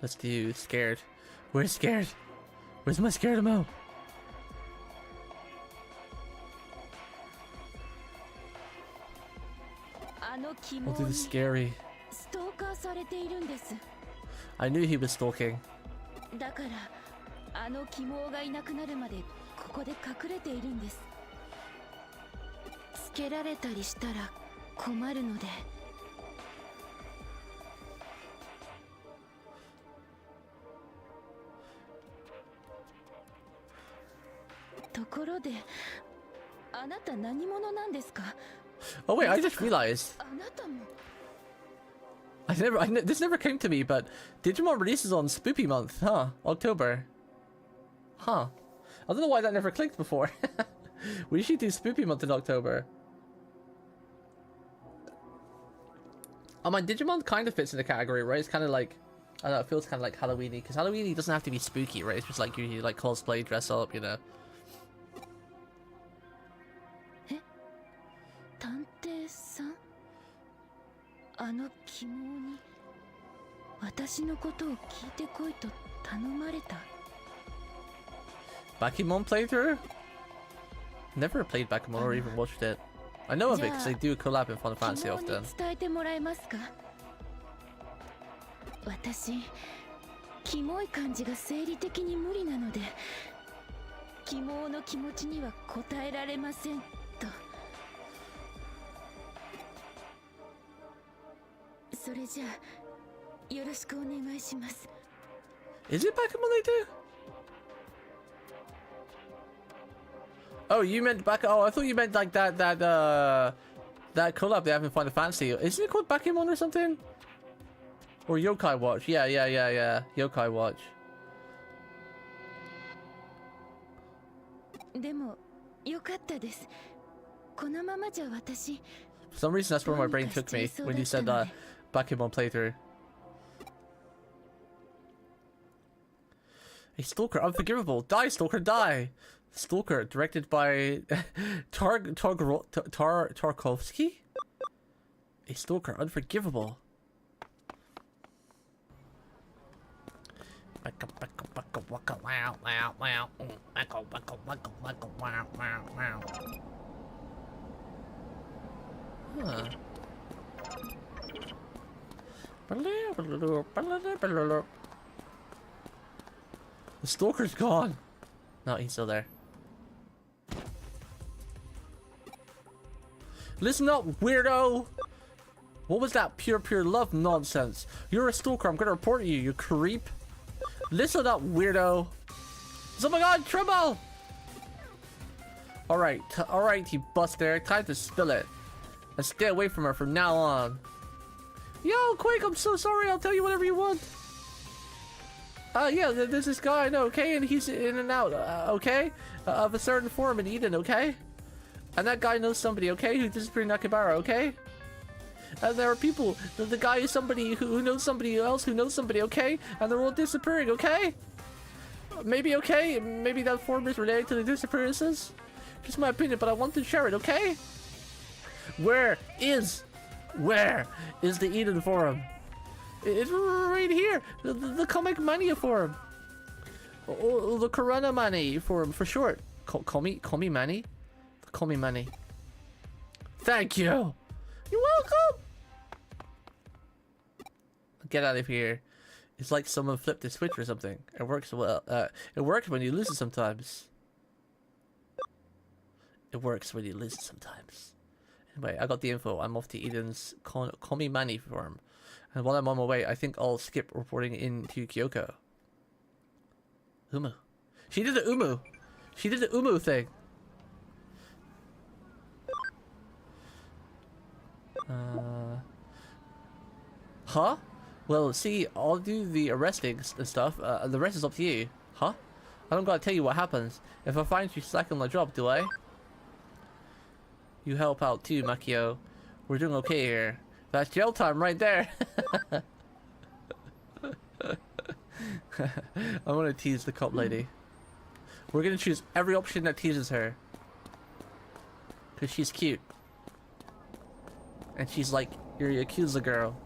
Let's do scared. We're scared. Where's my scared emo? I'll do the scary. I knew he was stalking. だからあの鬼毛がいなくなるまでここで隠れているんです。つけられたりしたら困るので。ところで、あなた何者なんですか? Oh wait, I just realized. あなたも。This never came to me, but Digimon releases on Spoopy month, huh? October. Huh. I don't know why that never clicked before. We should do Spoopy month in October. Oh, my Digimon kind of fits in the category, right? It's kind of like, I don't know, it feels kind of like Halloween-y, because Halloween-y doesn't have to be spooky, right? It's just like usually like cosplay, dress up, you know. 探偵さん? あの鬼毛に私のことを聞いてこいと頼まれた。Bakimon playthrough? Never played Bakimon or even watched it. I know of it because they do collab in Final Fantasy often. 伝えてもらえますか? 私、キモい感じが生理的に無理なので、鬼毛の気持ちには応えられませんと。それじゃあよろしくお願いします。 Is it Bakimon they do? Oh, you meant back. Oh, I thought you meant like that collab they have in Final Fantasy. Isn't it called Bakemon or something? Or Yokai Watch? Yeah. Yokai Watch. でもよかったです。このままじゃ私 For some reason, that's where my brain took me when you said Bakemon playthrough. A Stalker, Unforgivable. Die, Stalker, die! Stalker, directed by Tarkovsky? A Stalker, Unforgivable. Huh. The Stalker's gone. No, he's still there. Listen up, weirdo! What was that pure love nonsense? You're a stalker, I'm gonna report you, you creep. Listen up, weirdo. Oh my god, trouble! Alright, you buster, time to spill it. And stay away from her from now on. Yo, Quake, I'm so sorry, I'll tell you whatever you want. Yeah, there's this guy I know, okay? And he's in and out, okay? Of a certain form in Eden, okay? And that guy knows somebody, okay? Who disappeared in Akibara, okay? And there are people, the guy is somebody who knows somebody else who knows somebody, okay? And they're all disappearing, okay? Maybe, okay? Maybe that form is related to the disappearances? Just my opinion, but I want to share it, okay? Where is the Eden Forum? It's right here. The Comic Mania Forum. Or the Corona Mani Forum for short. Call me Manny. Call me Manny. Thank you. You're welcome. Get out of here. It's like someone flipped a switch or something. It works well. It works when you lose it sometimes. It works when you lose it sometimes. Anyway, I got the info. I'm off to Eden's Komi Mani Forum. And while I'm on my way, I think I'll skip reporting into Kyoko. Umu. She did the Umu. She did the Umu thing. Huh? Well, see, I'll do the arresting and stuff. The rest is up to you. Huh? I don't gotta tell you what happens. If I find you slacking my job, do I? You help out too, Makio. We're doing okay here. That's jail time right there. I want to tease the cop lady. We're gonna choose every option that teases her. Cause she's cute. And she's like your Yakuza girl.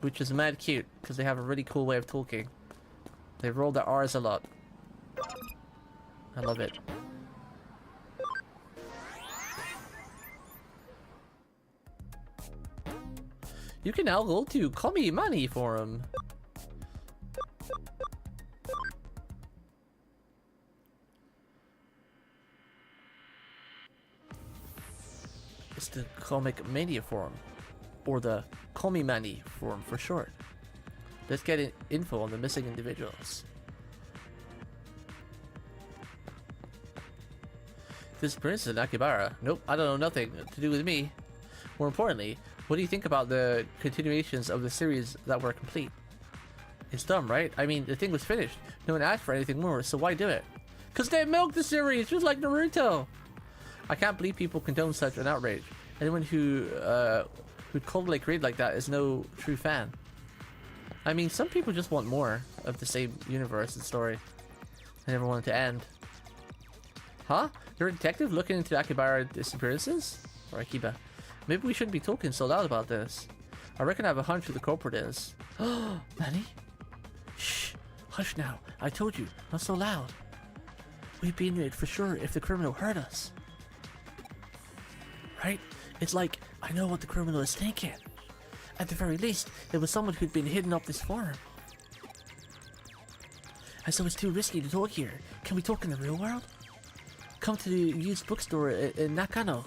Which is mad cute, because they have a really cool way of talking. They roll their R's a lot. I love it. You can now go to Komi Mani Forum. It's the Comic Mania Forum. Or the Komi Mani Forum for short. Let's get info on the missing individuals. Disappearance in Akibara? Nope, I don't know, nothing to do with me. More importantly, what do you think about the continuations of the series that were complete? It's dumb, right? I mean, the thing was finished. No one asked for anything more, so why do it? Cause they milked the series, just like Naruto! I can't believe people condone such an outrage. Anyone who'd coldly create like that is no true fan. I mean, some people just want more of the same universe and story. They never want it to end. Huh? You're a detective looking into Akibara disappearances? Or Akiba. Maybe we shouldn't be talking so loud about this. I reckon I have a hunch who the culprit is. Oh, Manny? Shh. Hush now. I told you, not so loud. We'd be in it for sure if the criminal heard us. Right? It's like, I know what the criminal is thinking. At the very least, it was someone who'd been hidden up this forum. And so it's too risky to talk here. Can we talk in the real world? Come to the used bookstore in Nakano.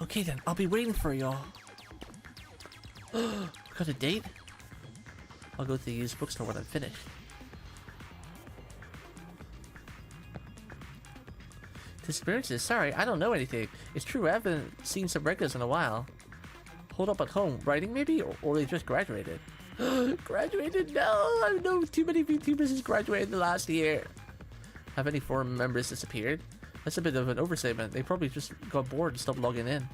Okay then, I'll be waiting for y'all. Got a date? I'll go to the used bookstore when I'm finished. Disappearances? Sorry, I don't know anything. It's true, I haven't seen some regulars in a while. Hold up at home, writing maybe? Or they just graduated. Graduated? No! I know too many VTubers has graduated in the last year. Have any forum members disappeared? That's a bit of an overstatement. They probably just got bored and stopped logging in.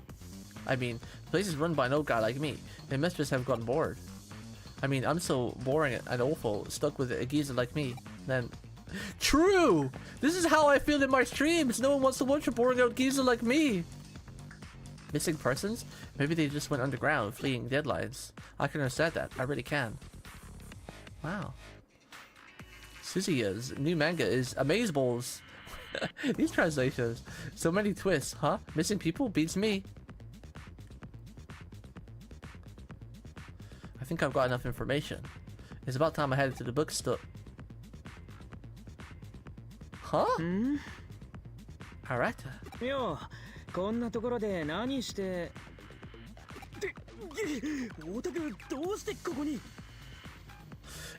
I mean, the place is run by an old guy like me. They must just have gotten bored. I mean, I'm so boring and awful, stuck with a geezer like me. Then... True! This is how I feel in my streams! No one wants to watch a boring out geezer like me! Missing persons? Maybe they just went underground, fleeing deadlines. I can understand that. I really can. Wow. Suzuya's new manga is Amazeballs. These translations. So many twists, huh? Missing people beats me. I think I've got enough information. It's about time I headed to the bookstore. Huh? Alright. Yo, こんなところで何して。オタクどうしてここに?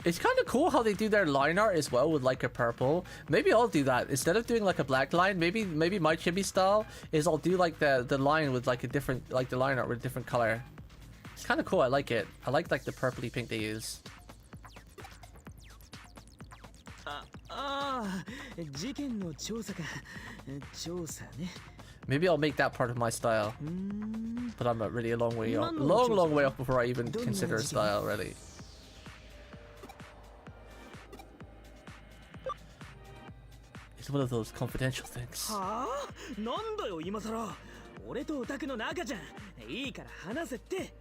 It's kind of cool how they do their line art as well with like a purple. Maybe I'll do that instead of doing like a black line. Maybe my chibi style is I'll do like the line with like a different, like the line art with a different color. It's kind of cool. I like it. I like the purpley pink they use. Maybe I'll make that part of my style. But I'm really a long way off. Long way off before I even consider a style, really. It's one of those confidential things. なんだよ今さら。俺とオタクの仲じゃん。いいから話せって。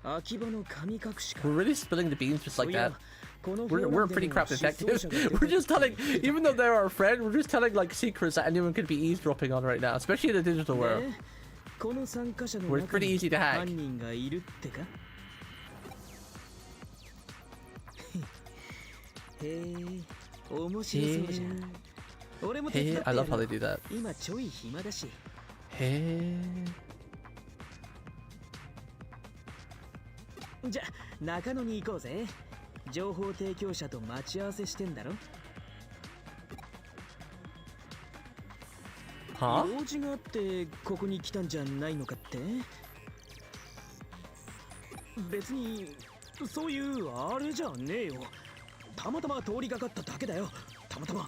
We're really spilling the beans just like that. We're a pretty crap detective. We're just telling, even though they're our friend, we're just telling like secrets that anyone could be eavesdropping on right now, especially in the digital world. Where it's pretty easy to hack. Hey, I love how they do that. Hey. じゃ、中野に行こうぜ。情報提供者と待ち合わせしてんだろ。は？用事があってここに来たんじゃないのかって？別にそういうあれじゃねえよ。たまたま通りがかっただけだよ。たまたま。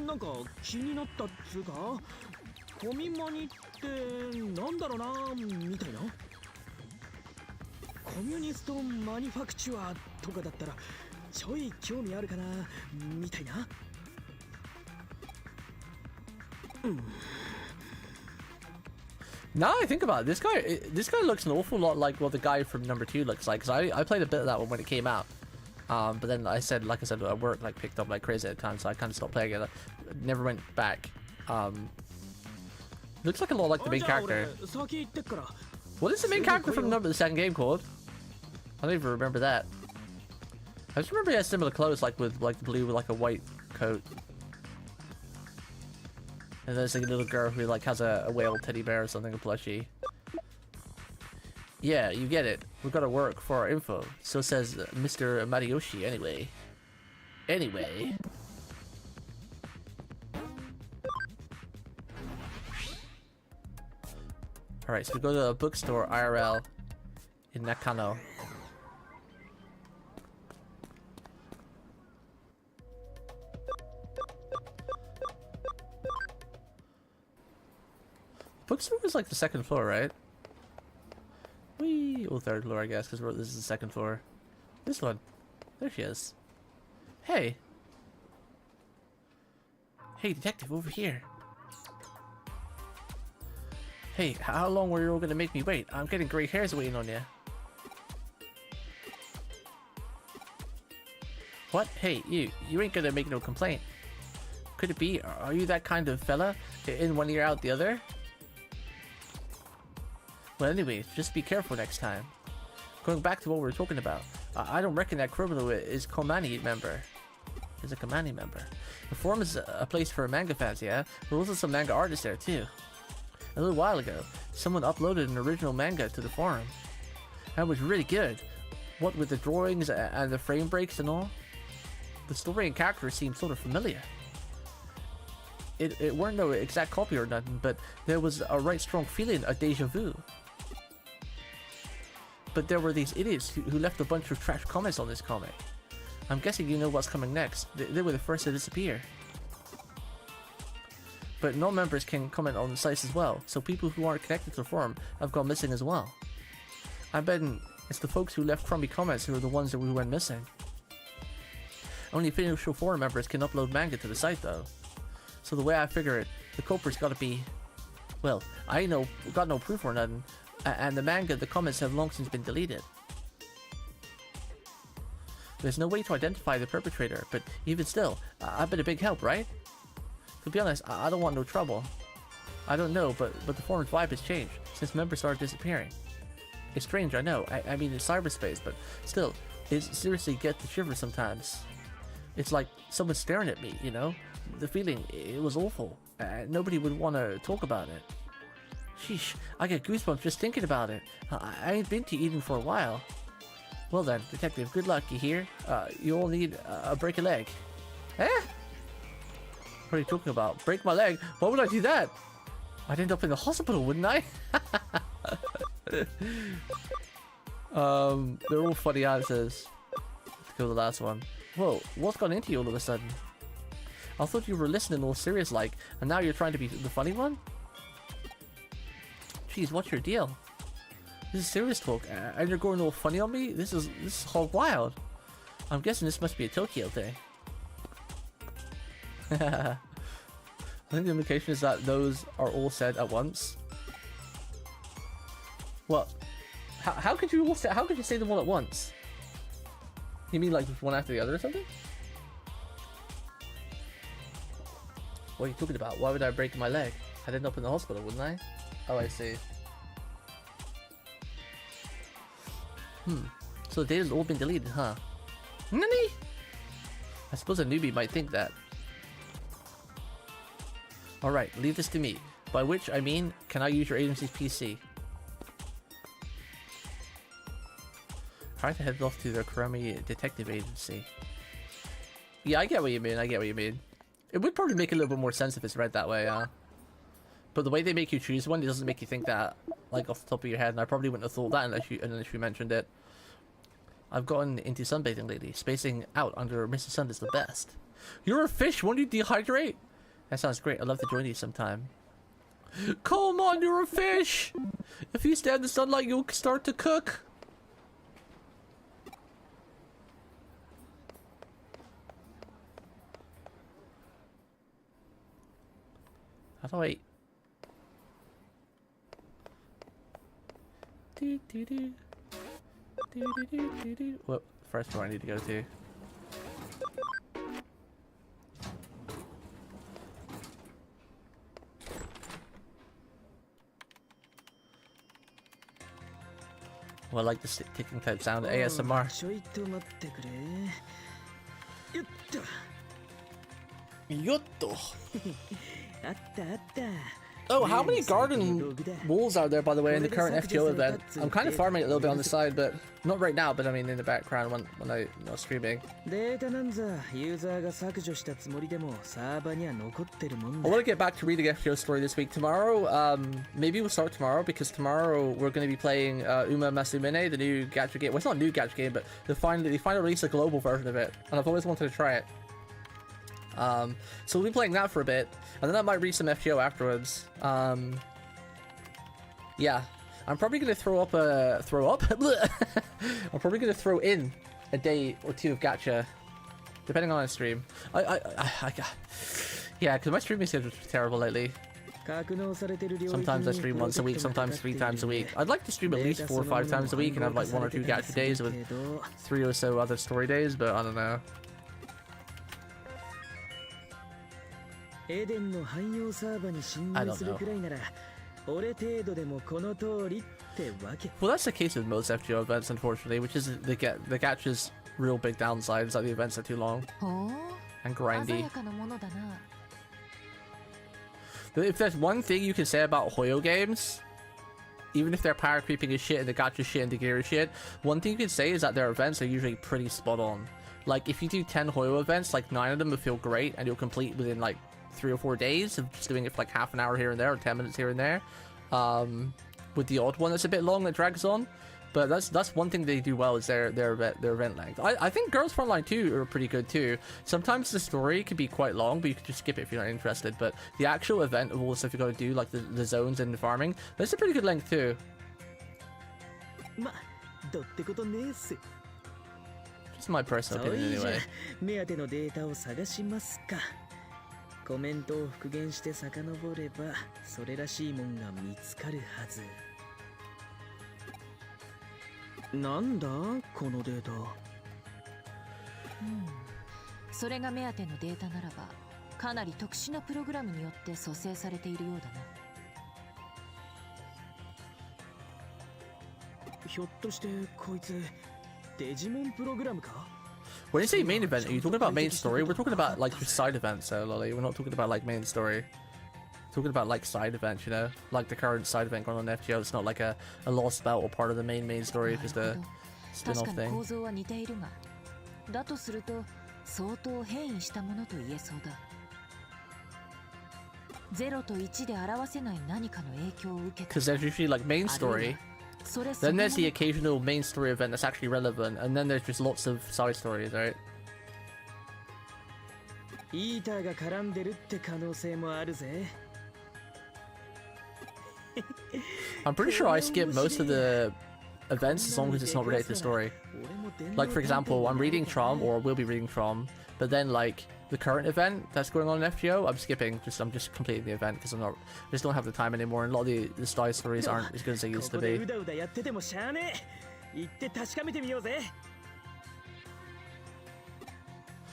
なんか気になったっつうか、コミマニってなんだろうなみたいな。コミュニストマニファクチュアとかだったらちょい興味あるかなみたいな。Now I think about it, this guy looks an awful lot like what the guy from number 2 looks like. Cause I played a bit of that one when it came out, but then like I said, at work like picked up like crazy at the time, so I kind of stopped playing it. Never went back. Looks like a lot like the main character. What is the main character from the second game called? I don't even remember that. I just remember he has similar clothes, like with like blue with like a white coat. And there's like a little girl who like has a whale teddy bear or something, a plushie. Yeah, you get it. We've got to work for our info. So says Mr. Mariyoshi anyway. Anyway. Alright, so we go to a bookstore IRL in Nakano. Bookstore is like the second floor, right? Whee! Well, third floor, I guess, because this is the second floor. This one. There she is. Hey! Hey, detective, over here. Hey, how long were you all gonna make me wait? I'm getting gray hairs waiting on you. What? Hey, you ain't gonna make no complaint. Could it be? Are you that kind of fella? In one ear, out the other? Well, anyways, just be careful next time. Going back to what we were talking about, I don't reckon that criminal is Komani member. Is a Komani member. The forum is a place for manga fans, yeah? There was also some manga artists there too. A little while ago, someone uploaded an original manga to the forum. That was really good. What with the drawings and the frame breaks and all. The story and characters seemed sort of familiar. It weren't no exact copy or nothing, but there was a right strong feeling of deja vu. But there were these idiots who left a bunch of trash comments on this comic. I'm guessing you know what's coming next. They were the first to disappear. But non-members can comment on the sites as well, so people who aren't connected to the forum have gone missing as well. I bet it's the folks who left crummy comments who are the ones that we went missing. Only official forum members can upload manga to the site though. So the way I figure it, the culprit's gotta be... Well, I know, got no proof or nothing, and the manga, the comments have long since been deleted. There's no way to identify the perpetrator, but even still, I've been a big help, right? To be honest, I don't want no trouble. I don't know, but the forum's vibe has changed since members started disappearing. It's strange, I know. I mean, it's cyberspace, but still, it seriously gets the shivers sometimes. It's like someone's staring at me, you know? The feeling, it was awful. Nobody would want to talk about it. Sheesh, I get goosebumps just thinking about it. I ain't been to Eden for a while. Well then, detective, good luck, you hear? You all need a break a leg. Eh? What are you talking about? Break my leg? Why would I do that? I'd end up in the hospital, wouldn't I? They're all funny answers. Let's go to the last one. Whoa, what's gone into you all of a sudden? I thought you were listening all serious like, and now you're trying to be the funny one? Jeez, what's your deal? This is serious talk, and you're going all funny on me? This is hog wild. I'm guessing this must be a Tokyo thing. I think the implication is that those are all said at once. What? How could you all say? How could you say them all at once? You mean like one after the other or something? What are you talking about? Why would I break my leg? I'd end up in the hospital, wouldn't I? Oh, I see. So the data's all been deleted, huh? Nani? I suppose a newbie might think that. Alright, leave this to me. By which I mean, can I use your agency's PC? Alright, to head off to the Karami Detective Agency. Yeah, I get what you mean, I get what you mean. It would probably make a little bit more sense if it's read that way, but the way they make you choose one, it doesn't make you think that, like, off the top of your head, and I probably wouldn't have thought that unless you mentioned it. I've gotten into sunbathing lately. Spacing out under Mr. Sun is the best. You're a fish, won't you dehydrate? That sounds great, I'd love to join you sometime. Come on, you're a fish! If you stand in the sunlight, you'll start to cook. How do I... What first door I need to go to? Well, I like the ticking type sound ASMR. Yotto. Oh, how many garden walls are there, by the way, in the current FGO event? I'm kind of farming it a little bit on the side, but not right now, but I mean in the background when I'm not streaming. I want to get back to reading FGO story this week. Tomorrow, maybe we'll start tomorrow, because tomorrow we're going to be playing Uma Masumine, the new gacha game. Well, it's not a new gacha game, but they finally released a global version of it, and I've always wanted to try it. So we'll be playing that for a bit, and then I might read some FGO afterwards. Yeah, I'm probably gonna throw up I'm probably gonna throw in a day or two of gacha, depending on my stream. Yeah, because my streaming schedule's terrible lately. Sometimes I stream once a week, sometimes 3 times a week. I'd like to stream at least 4 or 5 times a week and have like 1 or 2 gacha days with 3 or so other story days, but I don't know. I don't know. Well, that's the case with most FGO events, unfortunately, which is the gacha's real big downside is that the events are too long and grindy. If there's one thing you can say about Hoyo games, even if they're power creeping as shit and the gacha shit and the gear shit, one thing you can say is that their events are usually pretty spot on. Like, if you do 10 Hoyo events, like 9 of them will feel great and you'll complete within like 3 or 4 days of just doing it for like half an hour here and there or 10 minutes here and there. With the odd one that's a bit long that drags on. But that's one thing they do well is their event length. I think Girls Frontline 2 are pretty good too. Sometimes the story can be quite long, but you can just skip it if you're not interested. But the actual event of all the stuff you got to do, like the zones and the farming, that's a pretty good length too. Just my personal opinion anyway. 目当てのデータを探しますか。コメントを復元して遡ればそれらしいもんが見つかるはず。なんだこのデータ。それが目当てのデータならばかなり特殊なプログラムによって蘇生されているようだな。ひょっとしてこいつデジモンプログラムか。 When you say main event, are you talking about main story? We're talking about like just side events, so Lolly. We're not talking about like main story. We're talking about like side events, you know, like the current side event going on in FGO. It's not like a lost belt or part of the main story, just a spin-off 確かに thing. 構造は似ているが、だとすると相当変異したものと言えそうだ。0と1で表せない何かの影響を受けた。 Because there's usually like main story. Then there's the occasional main story event that's actually relevant, and then there's just lots of side stories, right? イーターが絡んでるって可能性もあるぜ。I'm pretty sure I skip most of the events as long as it's not related to story. Like for example, I'm reading Trom, or will be reading Trom, but then like the current event that's going on in FGO, I'm skipping. I'm just completing the event because I just don't have the time anymore, and a lot of the side stories aren't as good as they used to be.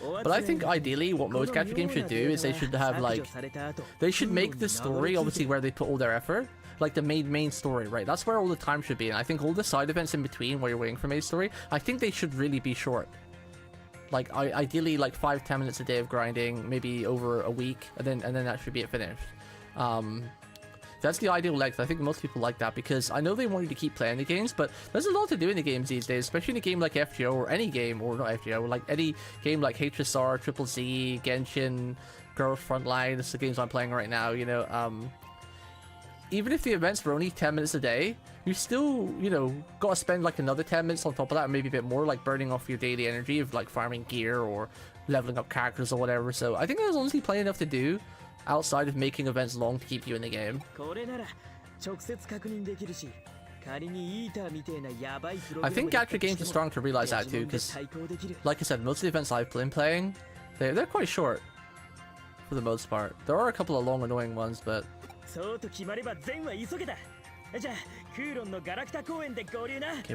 But I think ideally what most gacha games should do is they should have like, they should make the story obviously where they put all their effort, like the main story, right? That's where all the time should be. And I think all the side events in between where you're waiting for main story, I think they should really be short. Like ideally like 5-10 minutes a day of grinding, maybe over a week, and then that should be it finished. That's the ideal length. I think most people like that because I know they want you to keep playing the games, but there's a lot to do in the games these days, especially in a game like FGO or any game, or not FGO, like any game like HSR, Triple Z, Genshin, Girls Frontline. This is the games I'm playing right now, you know. Even if the events were only 10 minutes a day, you still, you know, gotta spend like another 10 minutes on top of that, or maybe a bit more, like burning off your daily energy of like farming gear or leveling up characters or whatever. So I think there's honestly plenty enough to do outside of making events long to keep you in the game. I think gacha games are starting to realize that too, because like I said, most of the events I've been playing, they're quite short for the most part. There are a couple of long annoying ones, but okay, we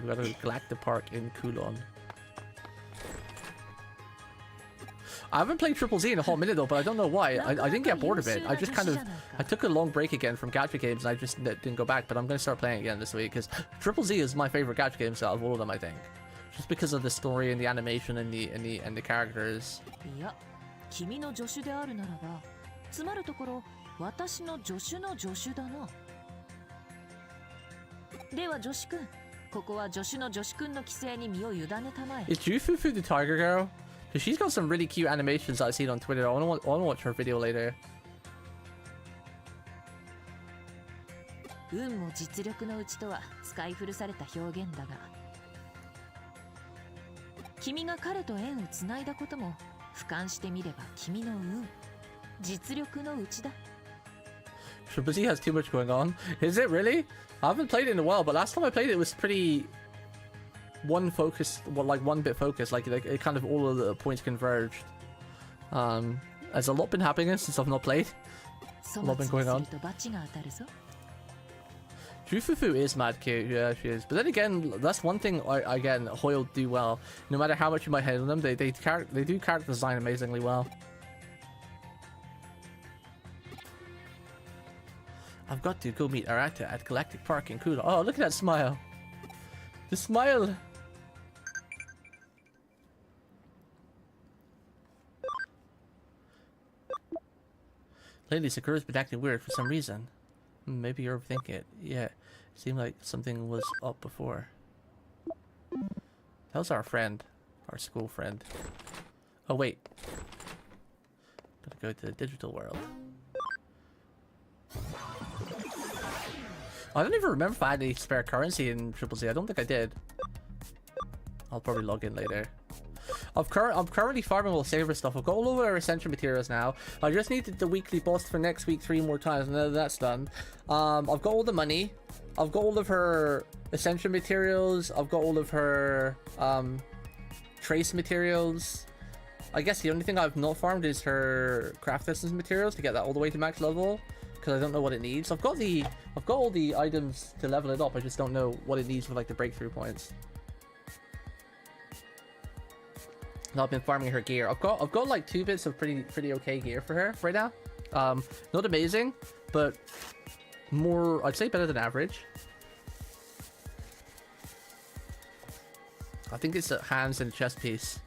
got a Galactic Park in Kulon. I haven't played Triple Z in a whole minute though, but I don't know why. I didn't get bored of it. I just kind of, I took a long break again from gacha games and I just didn't go back, but I'm going to start playing again this week because Triple Z is my favorite gacha game out of all of them, I think. Just because of the story and the animation and the characters. いや、君の助手であるならば、つまるところ私の助手の助手だな。では助手くん、ここは助手の助手くんの規制に身を委ねたまえ。 Is Jufufu the tiger girl? Because she's got some really cute animations that I've seen on Twitter. I want to watch her video later. 運も実力のうちとは使い古された表現だが、君が彼と縁をつないだことも俯瞰してみれば君の運、実力のうちだ。Triple Z has too much going on. Is it really? I haven't played it in a while, but last time I played it was pretty one bit focused. Like it kind of all of the points converged. Has a lot been happening since I've not played. A lot been going on. Jufufu is mad cute, yeah, she is. But then again, that's one thing again Hoyle do well. No matter how much you might hate on them, they do character design amazingly well. I've got to go meet Arata at Galactic Park in Kula. Oh, look at that smile. The smile. Lately, Sakura's been acting weird for some reason. Maybe you're overthinking it. Yeah, it seemed like something was up before. That was our friend. Our school friend. Oh, wait. Gotta go to the digital world. I don't even remember if I had any spare currency in Triple Z. I don't think I did. I'll probably log in later. I'm currently farming all saver stuff. I've got all of our essential materials now. I just needed the weekly boss for next week 3 more times, and then that's done. I've got all the money. I've got all of her essential materials. I've got all of her trace materials. I guess the only thing I've not farmed is her craft essence materials to get that all the way to max level, because I don't know what it needs. I've got all the items to level it up. I just don't know what it needs for like the breakthrough points. And I've been farming her gear. I've got like 2 bits of pretty okay gear for her right now. Not amazing, but more, I'd say better than average. I think it's a hands and chest piece.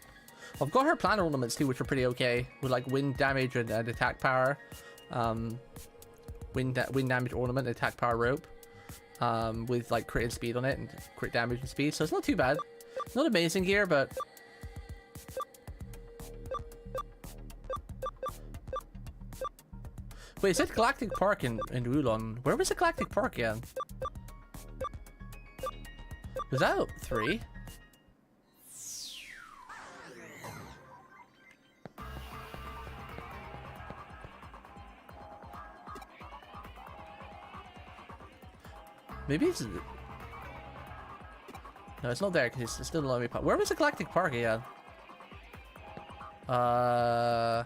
I've got her planner ornaments too, which are pretty okay, with like wind damage and attack power. Wind damage ornament, and attack power rope, with like crit and speed on it, and crit damage and speed. So it's not too bad. Not amazing gear, but wait, it said Galactic Park in Wulon. Where was the Galactic Park again? Was that 3? Maybe it's... No, it's not there because it's still allowing me. Where was the Galactic Park again? I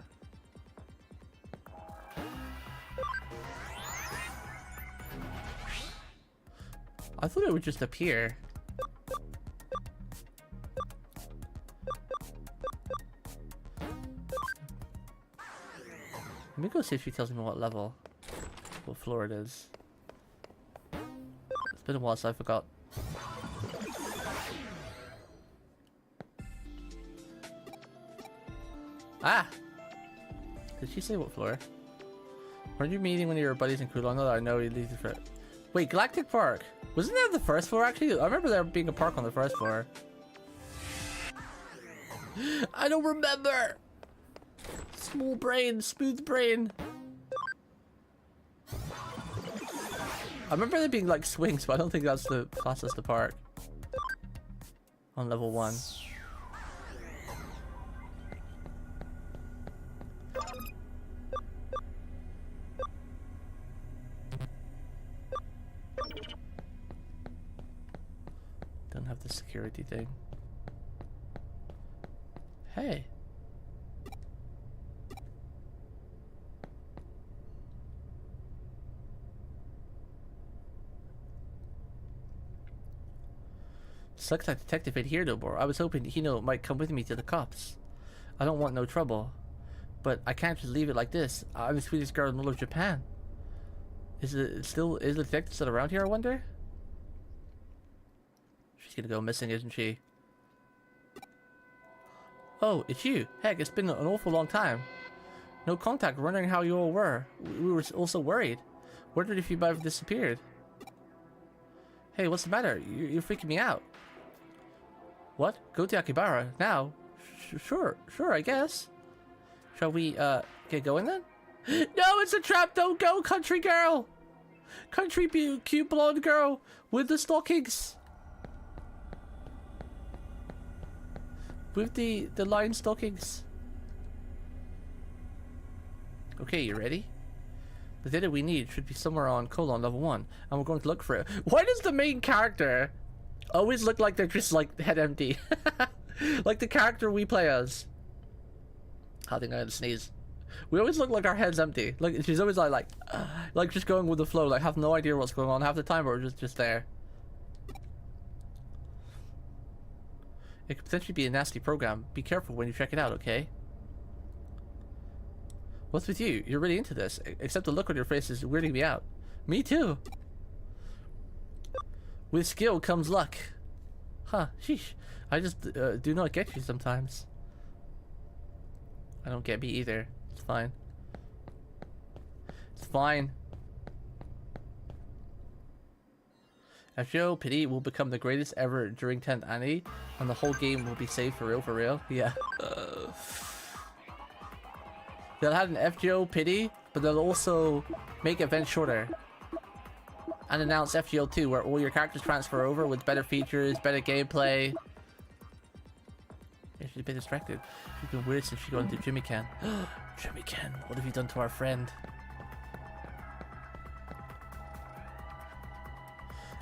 thought it would just appear. Let me go see if she tells me what level, what floor it is. It's been a while, so I forgot. Ah! Did she say what floor? Weren't you meeting one of your buddies in Kulon? No, I know you leave for it. Wait, Galactic Park. Wasn't that the first floor actually? I remember there being a park on the first floor. I don't remember! Small brain, smooth brain. I remember there being like swings, but I don't think that's the class as the park. On level 1. Don't have the security thing. Hey. Sucks that detective ain't here no more. I was hoping Hino might come with me to the cops. I don't want no trouble. But I can't just leave it like this. I'm the sweetest girl in all of Japan. Is the detective still around here, I wonder? She's gonna go missing, isn't she? Oh, it's you. Heck, it's been an awful long time. No contact, wondering how you all were. We were also worried. Wondered if you might have disappeared. Hey, what's the matter? You're freaking me out. What? Go to Akibara? Now? Sure, I guess. Shall we, get going then? No, it's a trap! Don't go, country girl! Country cute blonde girl with the stockings. With the line stockings. Okay, you ready? The data we need should be somewhere on Colon level 1, and we're going to look for it. Why does the main character always look like they're just like head empty? Like the character we play as. I think I'm gonna sneeze. We always look like our head's empty. Like she's always like just going with the flow, like have no idea what's going on half the time, or we're just there. It could potentially be a nasty program. Be careful when you check it out, okay? What's with you? You're really into this. Except the look on your face is weirding me out. Me too. With skill comes luck. Huh, sheesh. I just do not get you sometimes. I don't get me either. It's fine. It's fine. FGO pity will become the greatest ever during 10th Annie, and the whole game will be saved for real. Yeah. They'll have an FGO pity, but they'll also make events shorter. And announce FGO 2, where all your characters transfer over with better features, better gameplay. Yeah, she's a bit distracted. She's been weird since she got into Jimmy-can. Jimmy-can, what have you done to our friend?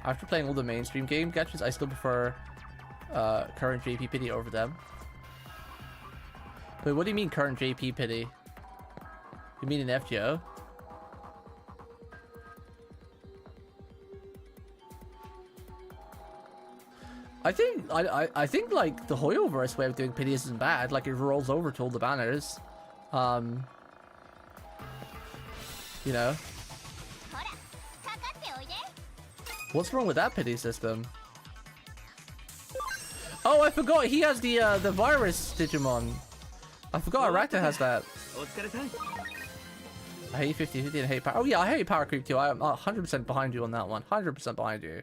After playing all the mainstream game gachas, I still prefer current JP Pity over them. Wait, what do you mean current JP Pity? You mean in FGO? I think like the Hoyoverse way of doing pity isn't bad. Like it rolls over to all the banners. You know. What's wrong with that pity system? Oh, I forgot he has the virus Digimon. I forgot Arata has that. I hate 50/50 and hate power. Oh yeah, I hate power creep too. I'm 100% behind you on that one. 100% behind you.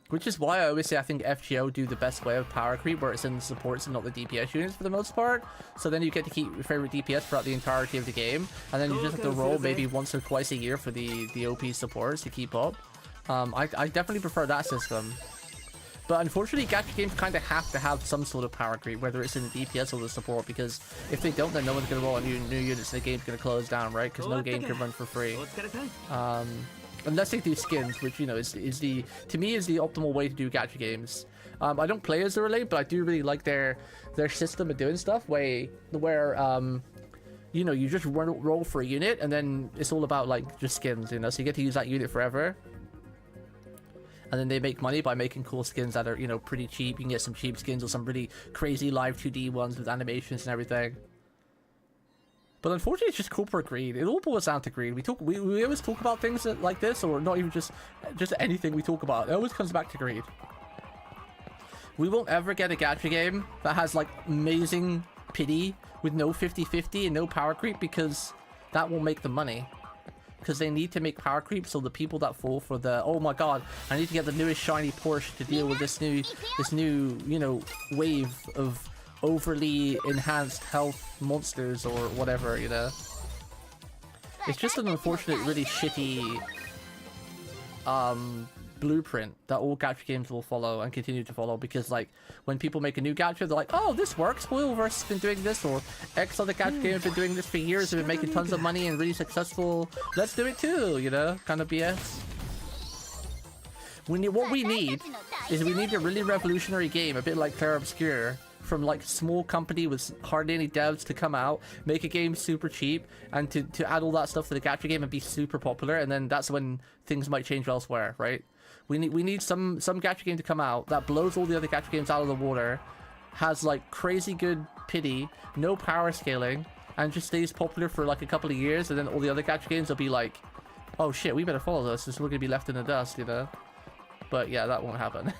Which is why I always say I think FGO do the best way of power creep, where it's in the supports and not the DPS units for the most part. So then you get to keep your favorite DPS throughout the entirety of the game, and then you just have to roll maybe once or twice a year for the OP supports to keep up. I definitely prefer that system. But unfortunately, gacha games kind of have to have some sort of power creep, whether it's in the DPS or the support, because if they don't, then no one's going to roll on new units and the game's going to close down, right? Because no game can run for free. Unless they do skins, which, you know, is the to me is the optimal way to do gacha games. I don't play as a relate, but I do really like their system of doing stuff where you know, you just roll for a unit and then it's all about like just skins, you know, so you get to use that unit forever. And then they make money by making cool skins that are, you know, pretty cheap. You can get some cheap skins or some really crazy live 2D ones with animations and everything. But unfortunately, it's just corporate greed. It all boils down to greed. We always talk about things like this, or not even just anything we talk about. It always comes back to greed. We won't ever get a gacha game that has like amazing pity with no 50/50 and no power creep, because that will make them money. Because they need to make power creep, so the people that fall for the, oh my god, I need to get the newest shiny Porsche to deal with this new, you know, wave of overly enhanced health monsters or whatever, you know. It's just an unfortunate, really shitty blueprint that all gacha games will follow and continue to follow, because like when people make a new gacha, they're like, oh, this works, Spoilverse has been doing this, or X other gacha games have been doing this for years and been making tons of money and really successful, let's do it too, you know, kind of BS. What we need is we need a really revolutionary game, a bit like Clair Obscur, from like small company with hardly any devs to come out, make a game super cheap, and to add all that stuff to the gacha game and be super popular, and then that's when things might change elsewhere, right? We need some gacha game to come out that blows all the other gacha games out of the water, has like crazy good pity, no power scaling, and just stays popular for like a couple of years, and then all the other gacha games will be like, oh shit, we better follow this, we're gonna be left in the dust, you know? But yeah, that won't happen.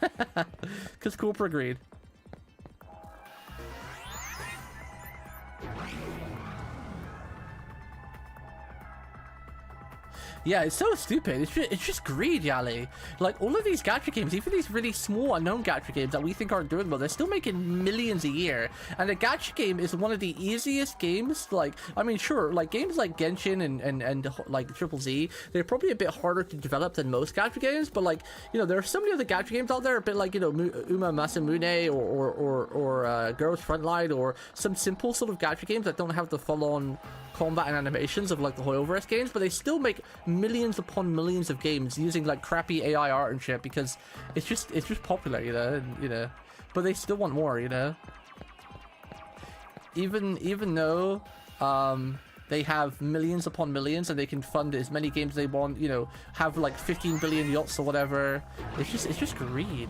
Because corporate greed. Yeah, it's so stupid. It's just greed, Yali. Like, all of these gacha games, even these really small, unknown gacha games that we think aren't doing well, they're still making millions a year. And a gacha game is one of the easiest games. Like, I mean, sure, like, games like Genshin and like, Triple Z, they're probably a bit harder to develop than most gacha games. But, like, you know, there are so many other gacha games out there, a bit like, you know, Uma Masamune or Girls Frontline, or some simple sort of gacha games that don't have the full-on combat and animations of like the Hoyoverse games, but they still make millions upon millions of games using like crappy AI art and shit, because it's just popular, you know, but they still want more, you know, even though they have millions upon millions and they can fund as many games they want, you know, have like 15 billion yachts or whatever. It's just greed.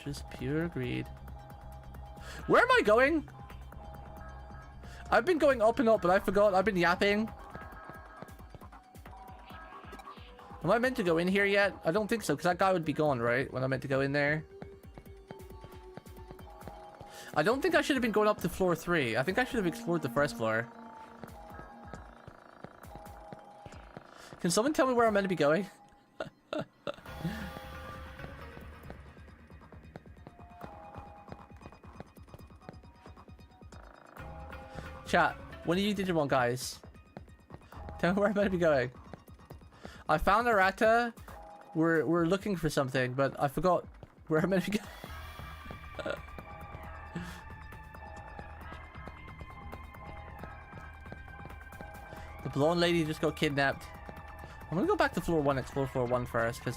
Just pure greed. Where am I going? I've been going up and up, but I forgot. I've been yapping. Am I meant to go in here yet? I don't think so, because that guy would be gone, right? When I meant to go in there. I don't think I should have been going up to floor 3. I think I should have explored the first floor. Can someone tell me where I'm meant to be going? Chat, when are you Digimon guys? Tell me where I'm meant to be going. I found Arata. We're looking for something, but I forgot where I'm meant to be going. The blonde lady just got kidnapped. I'm gonna go back to floor 1, explore floor 1 first, because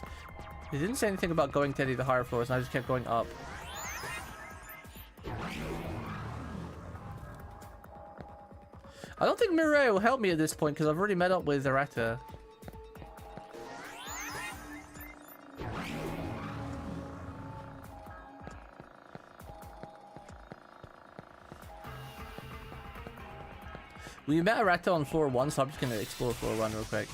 they didn't say anything about going to any of the higher floors, and I just kept going up. I don't think Mireille will help me at this point, because I've already met up with Arata. We met Arata on floor 1, so I'm just gonna explore floor 1 real quick.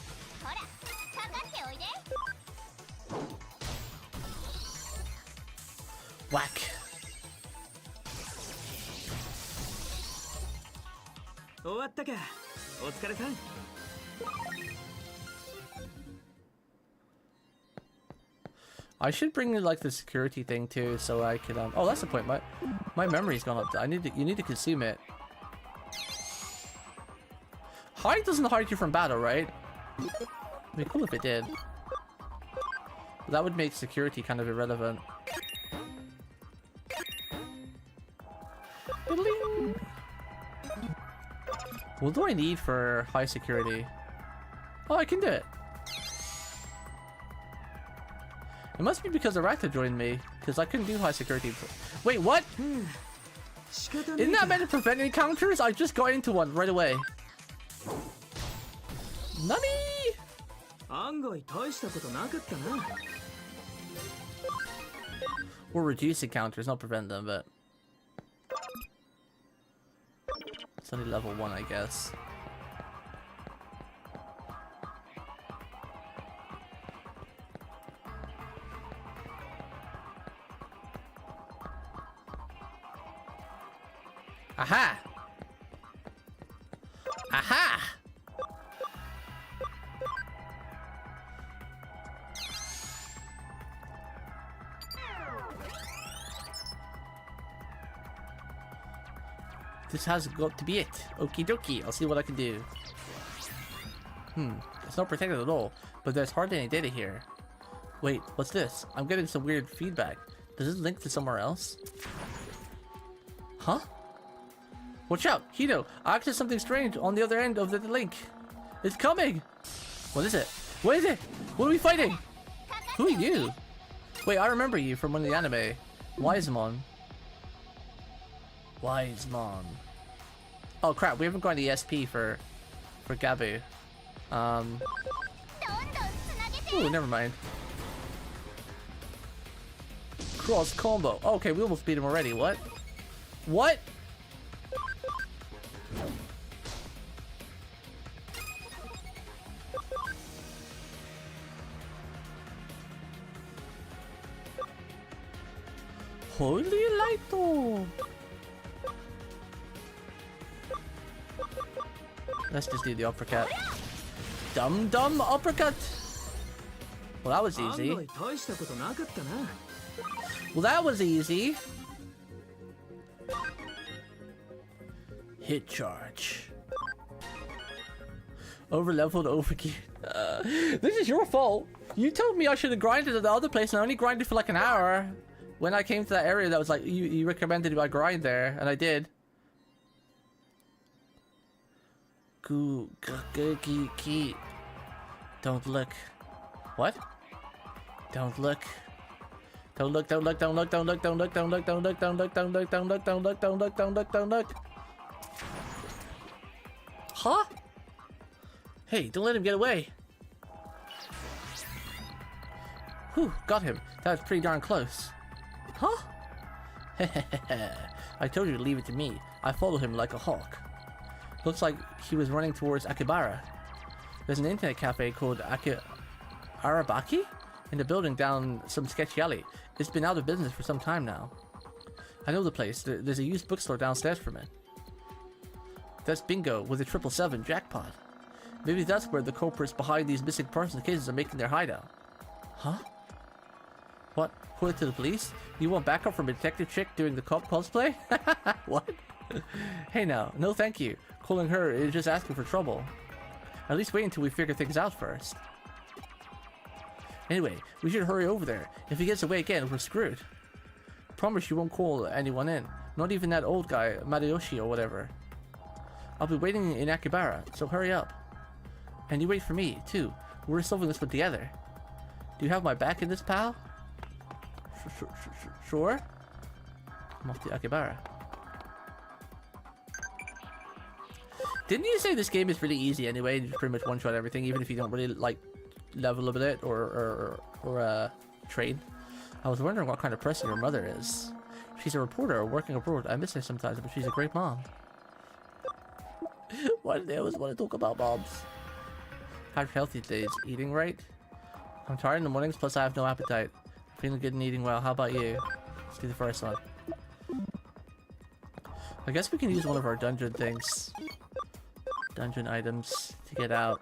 Whack. I should bring like the security thing too, so I can oh, that's the point. My memory's gone up. You need to consume it. Hide doesn't hide you from battle, right? It'd be cool if it did. But that would make security kind of irrelevant. What do I need for high security? Oh, I can do it. It must be because Arata joined me, because I couldn't do high security. Wait, what? Isn't that meant to prevent encounters? I just got into one right away. Nani? Or reduce encounters, not prevent them, but it's only level 1, I guess. Aha! Aha! This has got to be it. Okie dokie, I'll see what I can do. It's not protected at all, but there's hardly any data here. Wait, what's this? I'm getting some weird feedback. Does this link to somewhere else? Huh? Watch out, Hino! I accessed something strange on the other end of the link. It's coming! What is it? What is it? What are we fighting? Who are you? Wait, I remember you from one of the anime. Wisemon. Wisemon. Oh crap, we haven't got the SP for Gabu. Oh, never mind. Cross combo. Oh, okay, we almost beat him already. What? What? Holy lighto! Let's just do the uppercut. Dumb uppercut! Well, that was easy. Well, that was easy. Hit charge. Overleveled, overgeared. This is your fault. You told me I should have grinded at the other place and I only grinded for like an hour. When I came to that area that was like, you recommended I grind there, and I did. Don't look. What? Don't look. Don't look, don't look, don't look, don't look, don't look, don't look, don't look, don't look, don't look, don't look, don't look, don't look, don't look, don't look. Huh? Hey, don't let him get away. Whew, got him. That was pretty darn close. Huh? I told you to leave it to me. I followed him like a hawk. Looks like he was running towards Akibara. There's an internet cafe called Arabaki in the building down some sketchy alley. It's been out of business for some time now. I know the place. There's a used bookstore downstairs from it. That's bingo with a 777 jackpot. Maybe that's where the culprits behind these missing persons cases are making their hideout. Huh? What? Put it to the police? You want backup from a detective chick doing the cop cosplay? What? Hey now, no thank you. Calling her is just asking for trouble. At least wait until we figure things out first. Anyway, we should hurry over there. If he gets away again, we're screwed. Promise you won't call anyone in. Not even that old guy, Madayoshi or whatever. I'll be waiting in Akihabara, so hurry up. And you wait for me, too. We're solving this one together. Do you have my back in this, pal? Sure? I'm off to Akihabara. Didn't you say this game is really easy anyway? You just pretty much one-shot everything, even if you don't really, like, level a bit or train? I was wondering what kind of person your mother is. She's a reporter working abroad. I miss her sometimes, but she's a great mom. Why do they always want to talk about moms? How's healthy days? Eating right? I'm tired in the mornings, plus I have no appetite. Feeling good and eating well. How about you? Let's do the first one. I guess we can use one of our dungeon things. Dungeon items to get out.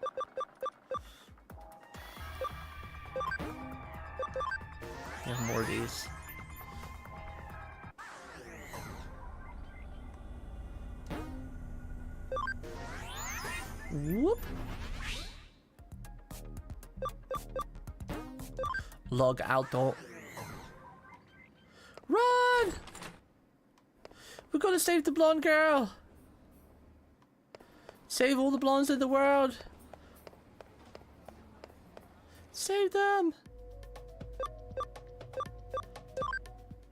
There's more of these. Whoop. Log out though. Run! We're gonna save the blonde girl. Save all the blondes in the world. Save them.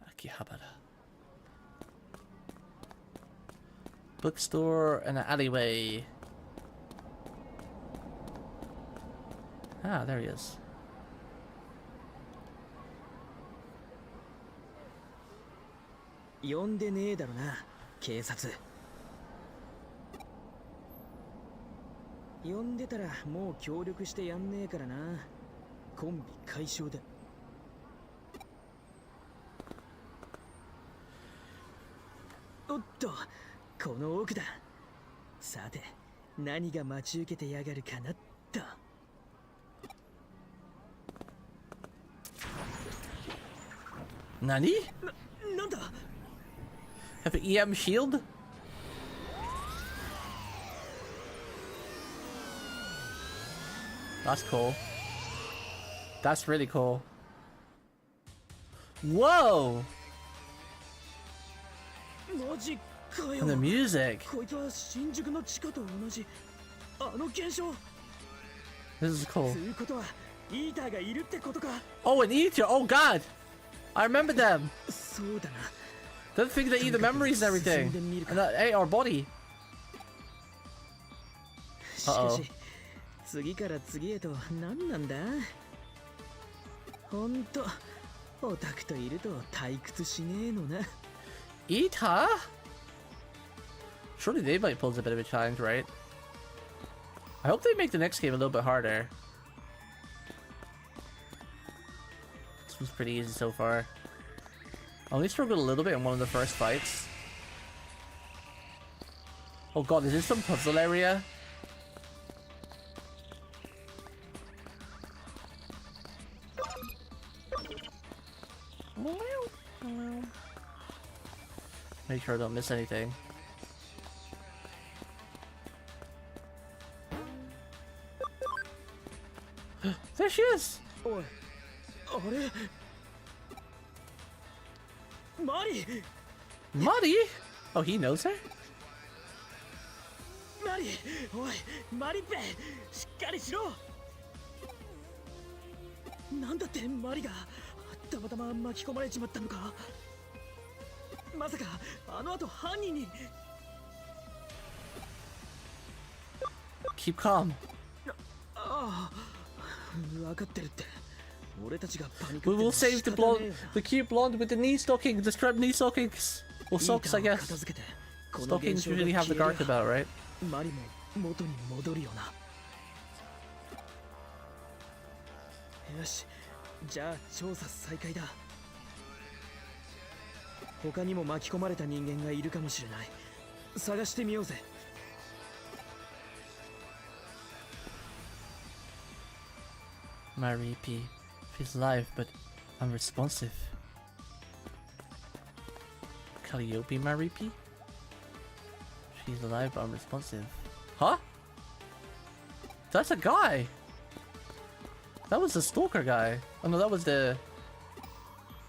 Akihabara. Bookstore and an alleyway. Ah, there he is.呼んでねえだろな、警察。呼んでたらもう協力してやんねえからな。コンビ解消だ。おっと、この奥だ。さて、何が待ち受けてやがるかなっと。Nani? なんだ Have an EM shield? That's cool. That's really cool. Whoa! マジかよ。 And the music. こいつは新宿の地下と同じ。あの現象。 This is cool. ということは、イーターがいるってことか。 Oh, an eater! Oh god! I remember them! そうだな。 The thing that eat the memories and everything. And ate our body. しかし、次から次へと何なんだ。ほんと、オタクといると退屈しねえのな。Eat her? Surely they might pose a bit of a challenge, right? I hope they make the next game a little bit harder. This one's pretty easy so far. I only struggled a little bit in one of the first fights. Oh god, is this some puzzle area? Make sure I don't miss anything. There she is! おい、あれマリー Marty? Oh, he knows her? マリーおい、マリペしっかりしろ。なんだってマリがたまたま巻き込まれちまったのか。まさかあの後犯人に。 Keep calm. ああ、分かってるって。俺たちがパニック We って will save the blonde, the cute blonde with the knee stockings, the striped knee stockings. Or socks, I guess. Stockings usually have the guard about, right? マリも元に戻るよな。よし、じゃあ調査再開だ。他にも巻き込まれた人間がいるかもしれない。探してみようぜ。Maripi. She's alive, but unresponsive. Calliope Maripi? She's alive, but unresponsive. Huh? That's a guy! That was the stalker guy. Oh no, that was the...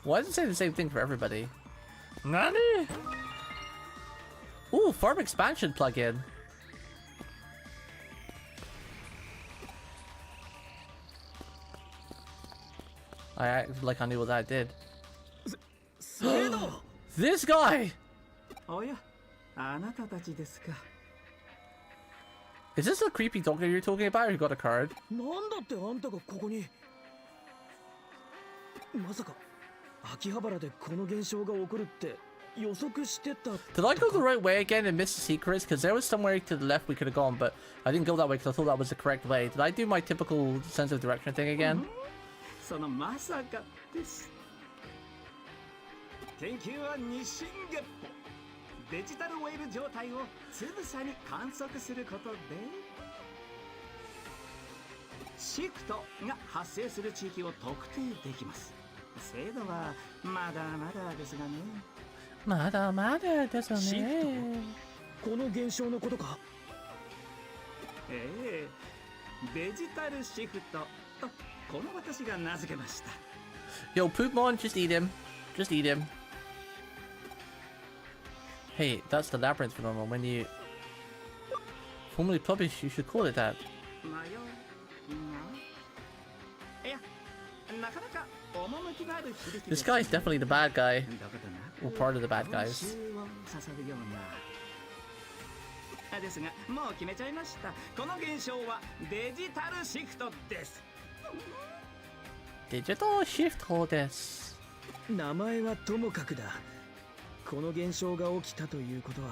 Why does it say the same thing for everybody? Nani? Ooh, farm expansion plugin. I acted like I knew what that did. This guy! Is this the creepy doctor you're talking about who got a card? Did I go the right way again and miss the secrets? Because there was somewhere to the left we could have gone, but I didn't go that way because I thought that was the correct way. Did I do my typical sense of direction thing again? そのまさかです。研究は日進月歩。デジタルウェーブ状態をつぶさに観測することで、シフトが発生する地域を特定できます。精度はまだまだですがね。まだまだですね。シフト？この現象のことか？ええ、デジタルシフトと。 Yo, Poopmon, just eat him. Just eat him. Hey, that's the labyrinth phenomenon. When you formally publish, you should call it that. This guy is definitely the bad guy. Or part of the bad guys. ですが、もう決めちゃいました。この現象はデジタルシフトです。 デジタルシフトです。名前はともかくだ。この現象が起きたということは、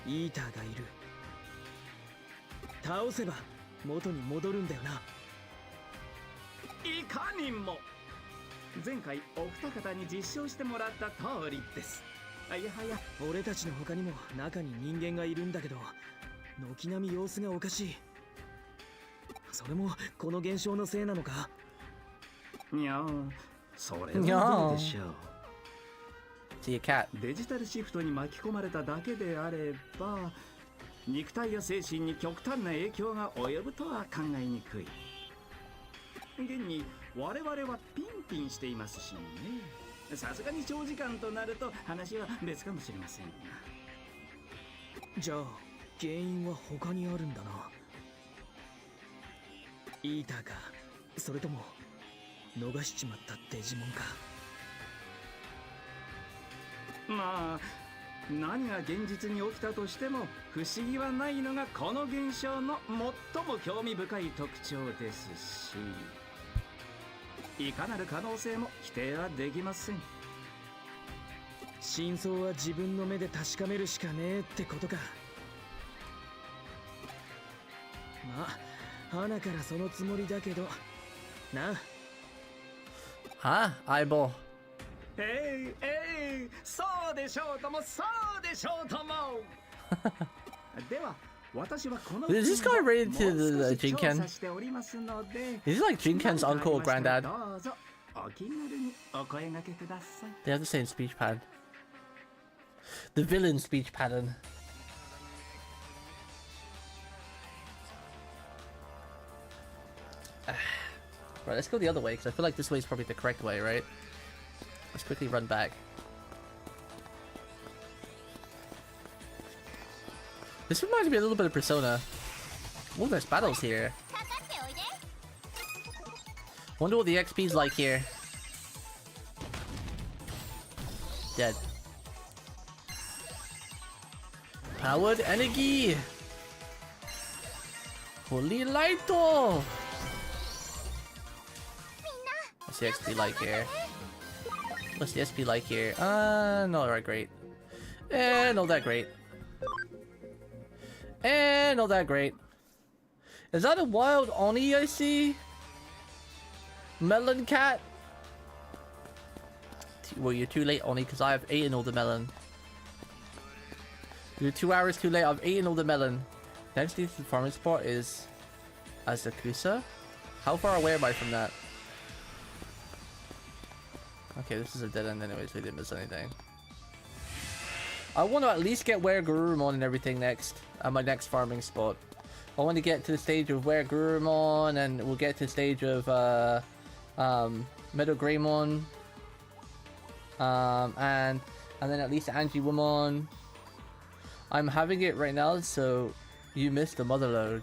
イーターがいる。倒せば元に戻るんだよな。いかにも。前回お二方に実証してもらった通りです。いやはや、俺たちの他にも中に人間がいるんだけど、軒並み様子がおかしい。それもこの現象のせいなのか？ にゃー、それはどうでしょう。デジタルシフトに巻き込まれただけであれば、肉体や精神に極端な影響が及ぶとは考えにくい。現に我々はピンピンしていますしね。さすがに長時間となると話は別かもしれませんが。じゃあ原因は他にあるんだな。イーターか、それとも 逃しちまったデジモンか。まあ何が現実に起きたとしても不思議はないのがこの現象の最も興味深い特徴ですし、いかなる可能性も否定はできません。真相は自分の目で確かめるしかねえってことか。まあ花からそのつもりだけどな。 Ah, eyeball. そうでしょうともそうでしょうとも。では私はこの Is this guy related to the Jinken? Is he like Jinken's uncle or granddad? どうぞお気軽にお声掛けください。 They have the same speech pattern. The villain speech pattern. Right, let's go the other way, because I feel like this way is probably the correct way, right? Let's quickly run back. This reminds me a little bit of Persona. Oh, there's battles here. Wonder what the XP's like here. Dead. Powered energy! Holy lighto! What's the XP like here? What's the XP like here? Not that great. Not that great. Not that great. Is that a wild Oni I see? Melon cat? Well, you're too late, Oni, because I have eaten all the melon. You're 2 hours too late, I've eaten all the melon. Next to the farming spot is Asakusa. How far away am I from that? Okay, this is a dead end anyway, so we didn't miss anything. I want to at least get Where Gurumon and everything next. At my next farming spot. I want to get to the stage of Where Gurumon, and we'll get to the stage of Meadow Greymon. And then at least Angiwomon. I'm having it right now, so you missed the mother load.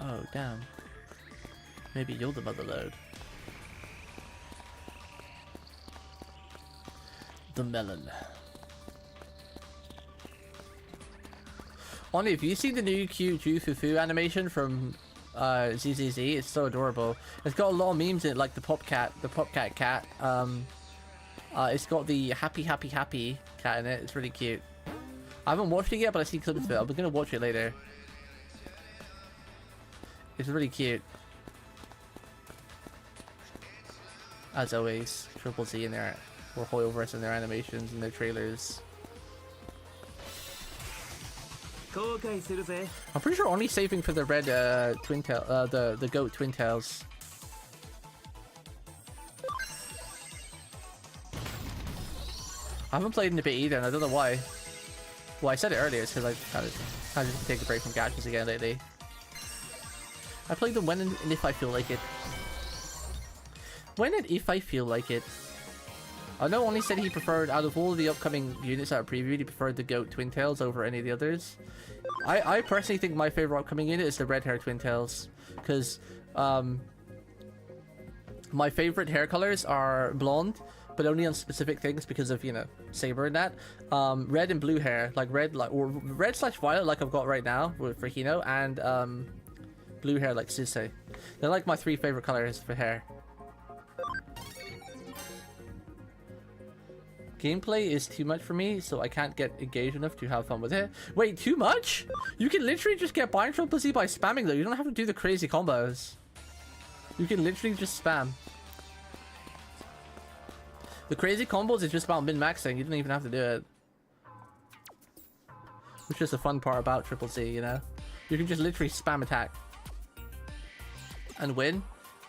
Oh, damn. Maybe you're the mother load. The melon. Only if you see the new cute Jufufu animation from ZZZ, it's so adorable. It's got a lot of memes in it, like the Popcat cat. It's got the happy cat in it. It's really cute. I haven't watched it yet, but I see clips of it. I'm gonna watch it later. It's really cute. As always, Triple Z in there, or Hoyoverse in their animations and their trailers. I'm pretty sure only saving for the red twin tail, the goat twin tails. I haven't played in a bit either, and I don't know why. Well, I said it earlier, it's because I kind of just take a break from gachas again lately. I played them when and if I feel like it. When and if I feel like it. I know Only said he preferred, out of all the upcoming units that are previewed, he preferred the goat twin tails over any of the others. I personally think my favorite upcoming unit is the red hair twin tails, because my favorite hair colors are blonde, but only on specific things because of, you know, Saber and that. Red and blue hair, like red, like, or red/violet, like I've got right now for Hino, and blue hair like Susei. They're like my 3 favorite colors for hair. Gameplay is too much for me, so I can't get engaged enough to have fun with it. Wait, too much? You can literally just get Bind Triple Z by spamming though. You don't have to do the crazy combos. You can literally just spam. The crazy combos is just about min-maxing. You don't even have to do it. Which is the fun part about Triple Z, you know? You can just literally spam attack. And win.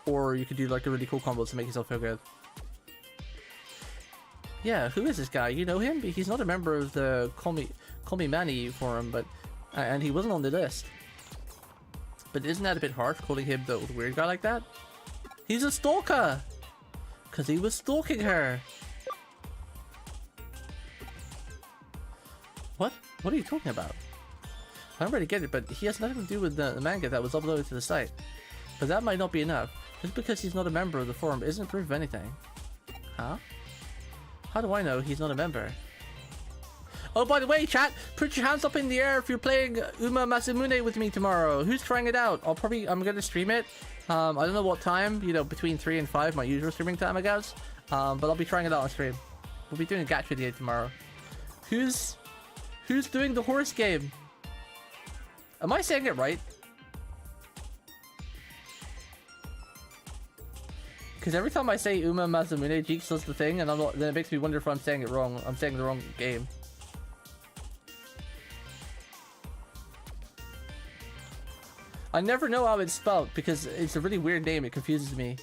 Or you could do like a really cool combo to make yourself feel good. Yeah, who is this guy? You know him? He's not a member of the Call Me Manny forum, but and he wasn't on the list. But isn't that a bit harsh, calling him the weird guy like that? He's a stalker! Because he was stalking her. What? What are you talking about? I don't really get it, but he has nothing to do with the manga that was uploaded to the site. But that might not be enough. Just because he's not a member of the forum isn't proof of anything. Huh? How do I know he's not a member? Oh, by the way, chat, put your hands up in the air if you're playing Uma Masamune with me tomorrow. Who's trying it out? I'm gonna stream it. I don't know what time, you know, between 3 and 5, my usual streaming time, I guess. But I'll be trying it out on stream. We'll be doing a gacha video tomorrow. Who's doing the horse game? Am I saying it right? Because every time I say Uma Masamune, Jeeks does the thing, and then it makes me wonder if I'm saying it wrong. I'm saying the wrong game. I never know how it's spelled because it's a really weird name. It confuses me.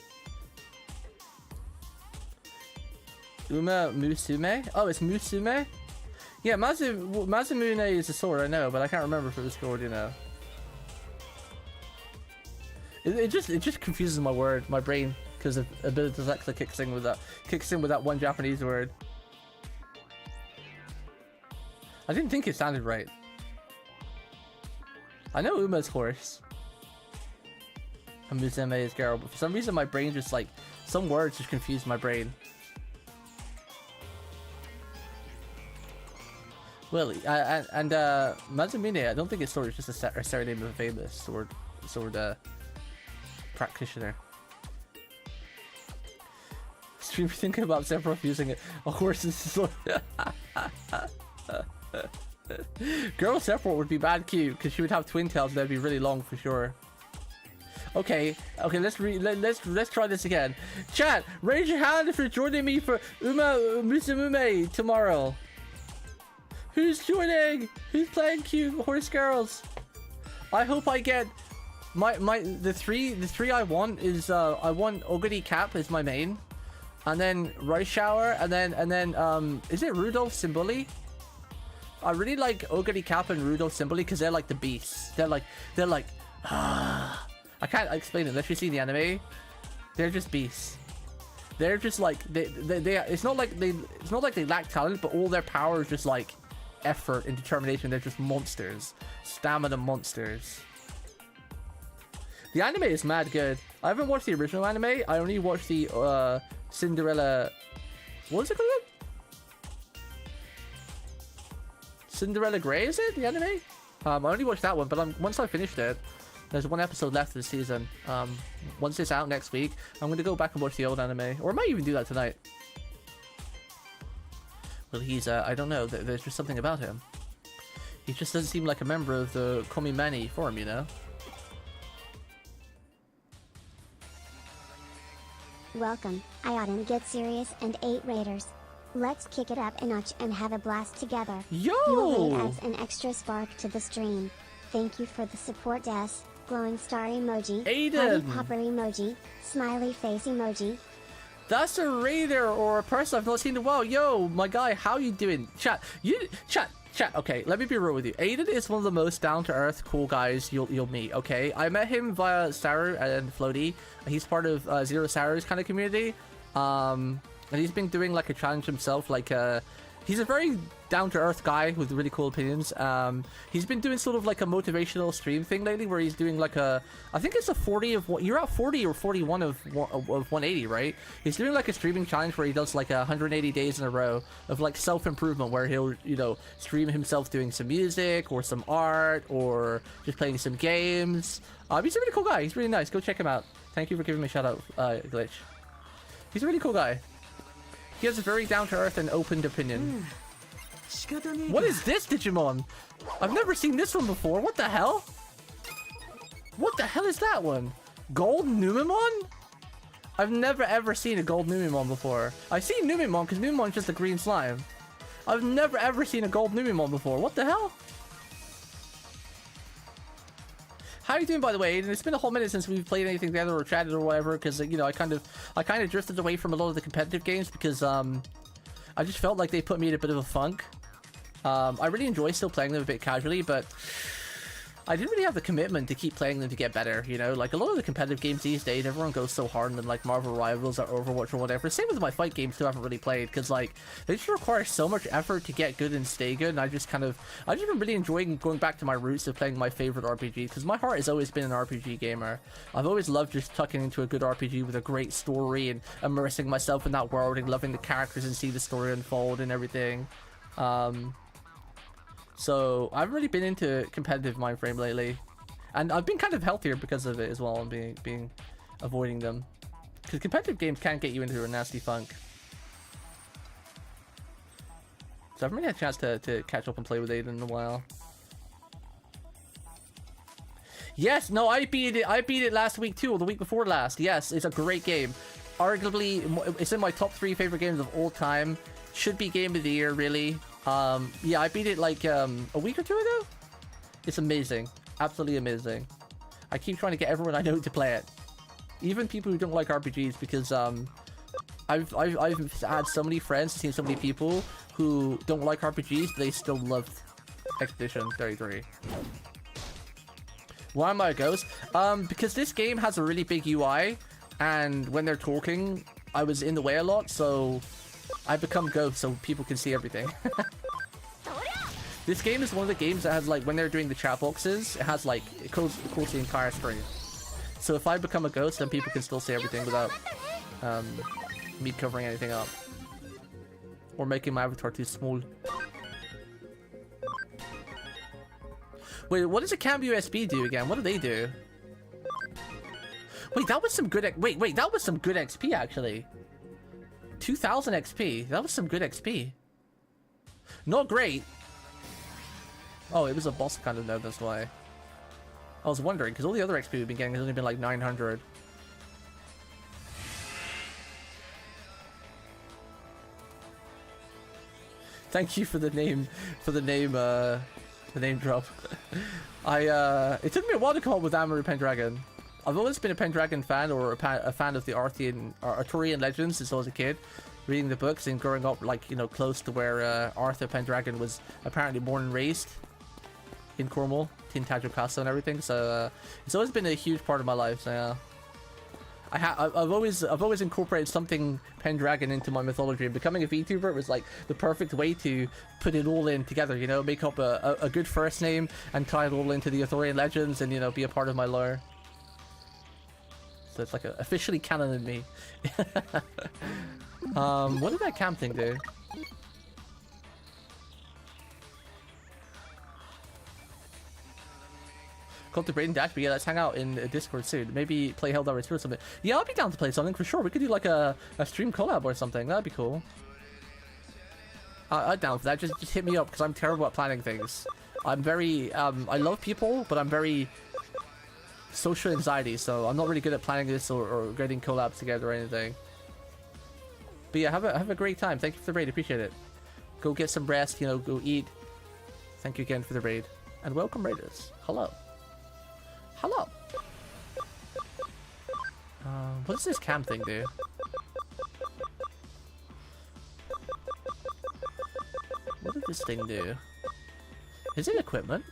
Uma Musume? Oh, it's Musume? Yeah, Masamune is a sword, I know, but I can't remember if it was sword, you know. It just confuses my brain. Because a bit of dyslexia kicks in with that one Japanese word. I didn't think it sounded right. I know Uma's horse. And Musume is girl, but for some reason my brain just like some words just confuse my brain. Well, and Masamune, I don't think it's sword. It's just a surname of a famous sword practitioner. Stream thinking about Sephiroth using a horse's sword. Girl Sephiroth would be bad cute because she would have twin tails and they'd be really long for sure. Okay, let's try this again. Chat, raise your hand if you're joining me for Uma Musume tomorrow. Who's joining? Who's playing cute horse girls? I hope I get the three I want is I want Oguri Cap is my main, and then Rice Shower, and then is it Rudolph Simboli? I really like Oguri Cap and Rudolph Simboli because they're like the beasts. They're like I can't explain it unless you see the anime. They're just beasts. They're just like they it's not like they lack talent, but all their power is just like effort and determination. They're just monsters, stamina monsters. The anime is mad good. I haven't watched the original anime. I only watched the Cinderella. What is it called? Cinderella Grey, is it the anime? I only watched that one, but once I finished it, there's one episode left of the season. Once it's out next week, I'm going to go back and watch the old anime. Or I might even do that tonight. Well, he's, I don't know. There's just something about him. He just doesn't seem like a member of the Komimani form, you know? Welcome, Iodin Get Serious and 8 Raiders. Let's kick it up a notch and have a blast together. Yo! Your raid adds an extra spark to the stream. Thank you for the support, Des. Glowing star emoji. Aiden! Party popper emoji. Smiley face emoji. That's a raider or a person I've not seen in a while. Yo, my guy, how you doing? Chat. Okay, let me be real with you. Aiden is one of the most down-to-earth, cool guys you'll meet, okay? I met him via Saru and Floaty. He's part of Zero Saru's kind of community. And he's been doing like a challenge himself, like he's a very down-to-earth guy with really cool opinions. He's been doing sort of like a motivational stream thing lately where he's doing like a, I think it's a 40 of what, you're at 40 or 41 of 180, right? He's doing like a streaming challenge where he does like 180 days in a row of like self-improvement where he'll, you know, stream himself doing some music or some art or just playing some games. He's a really cool guy. He's really nice. Go check him out. Thank you for giving me a shout out, Glitch. He's a really cool guy. He has a very down-to-earth and open opinion. What is this Digimon? I've never seen this one before. What the hell? What the hell is that one? Gold Numemon? I've never ever seen a gold Numemon before. I've seen Numemon because Numemon's just a green slime. I've never ever seen a gold Numemon before. What the hell? How are you doing, by the way? And it's been a whole minute since we've played anything together or chatted or whatever, because you know I kind of drifted away from a lot of the competitive games because I just felt like they put me in a bit of a funk. I really enjoy still playing them a bit casually, but I didn't really have the commitment to keep playing them to get better, you know? Like, a lot of the competitive games these days, everyone goes so hard on them, like Marvel Rivals or Overwatch or whatever. Same with my fight games, too, I haven't really played, because, like, they just require so much effort to get good and stay good, and I've just been really enjoying going back to my roots of playing my favorite RPG, because my heart has always been an RPG gamer. I've always loved just tucking into a good RPG with a great story and immersing myself in that world and loving the characters and see the story unfold and everything. So I've really been into competitive Mindframe lately, and I've been kind of healthier because of it as well, and being avoiding them, because competitive games can get you into a nasty funk. So I haven't really had a chance to catch up and play with Aiden in a while. Yes, no, I beat it last week too, or the week before last. Yes, it's a great game. Arguably, it's in my top 3 favorite games of all time. Should be game of the year, really. Yeah, I beat it like a week or 2 ago. It's amazing, absolutely amazing. I keep trying to get everyone I know to play it, even people who don't like RPGs, because I've had so many friends, seen so many people who don't like RPGs, but they still loved Expedition 33. Why am I a ghost? Because this game has a really big UI, and when they're talking, I was in the way a lot, so I become ghost so people can see everything. This game is one of the games that has, like, when they're doing the chat boxes, it has, like, it goes the entire screen. So if I become a ghost, then people can still see everything without me covering anything up or making my avatar too small. Wait, what does a Cam USB do again? What do they do? Wait, that was some good. Wait, that was some good XP actually. 2000 XP. That was some good XP. Not great. Oh, it was a boss kind of node, that's why. I was wondering, because all the other XP we've been getting has only been like 900. Thank you for the name, The name drop. It took me a while to come up with Amaru Pendragon. I've always been a Pendragon fan, or a fan of the Arthurian legends since I was a kid, reading the books and growing up, like, you know, close to where Arthur Pendragon was apparently born and raised in Cornwall, Tintagel Castle and everything. So it's always been a huge part of my life. So yeah. I've always incorporated something Pendragon into my mythology, and becoming a VTuber was like the perfect way to put it all in together, you know, make up a good first name and tie it all into the Arthurian legends and, you know, be a part of my lore. So it's like officially canon in me. What did that camp thing do? Call to Braden Dash, but yeah, let's hang out in Discord soon. Maybe play Hell Divers 2 or something. Yeah, I'll be down to play something for sure. We could do like a stream collab or something. That'd be cool. I'm down for that. Just hit me up, because I'm terrible at planning things. I'm very, I love people, but I'm very social anxiety, so I'm not really good at planning this or getting collabs together or anything. But yeah, have a great time. Thank you for the raid. Appreciate it. Go get some rest, you know, go eat. Thank you again for the raid. And welcome, raiders. Hello. Hello. What does this cam thing do? What did this thing do? Is it equipment?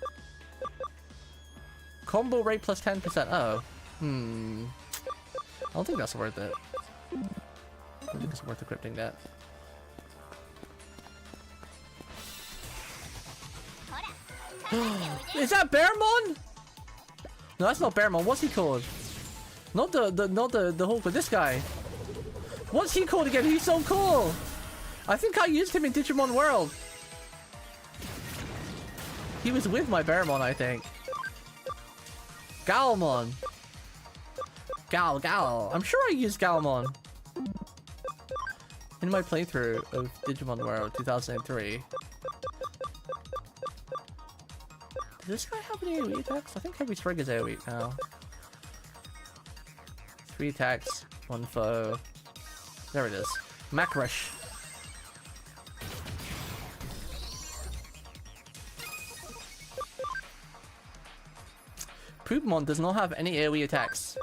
Combo rate plus 10%. Oh. I don't think that's worth it. I don't think it's worth equipping that. Is that Bearmon? No, that's not Bearmon. What's he called? Not the Hulk, but this guy. What's he called again? He's so cool. I think I used him in Digimon World. He was with my Bearmon, I think. Galmon. Gal. I'm sure I used Galmon in my playthrough of Digimon World 2003. Does this guy have any AoE attacks? I think Heavy Strike is AoE now. 3 attacks, 1 foe. There it is. Macrush. Poopmon does not have any AoE attacks.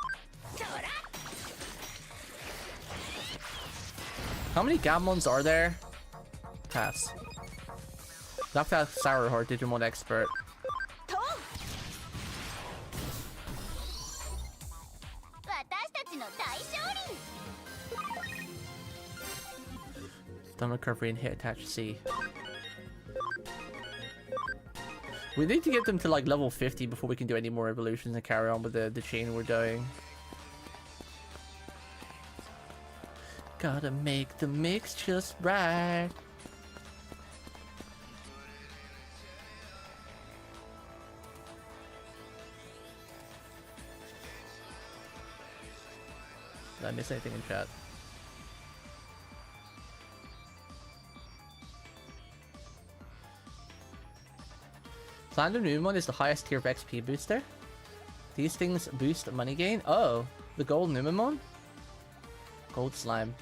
How many Gammons are there? Pass. You have to ask Sourheart, Digimon expert. Stun recovery and hit attach C. We need to get them to like level 50 before we can do any more evolutions and carry on with the chain we're doing. Gotta make the mix just right. Did I miss anything in chat? Platinum Numemon is the highest tier of XP booster. These things boost money gain. Oh, the gold Numemon? Gold slime.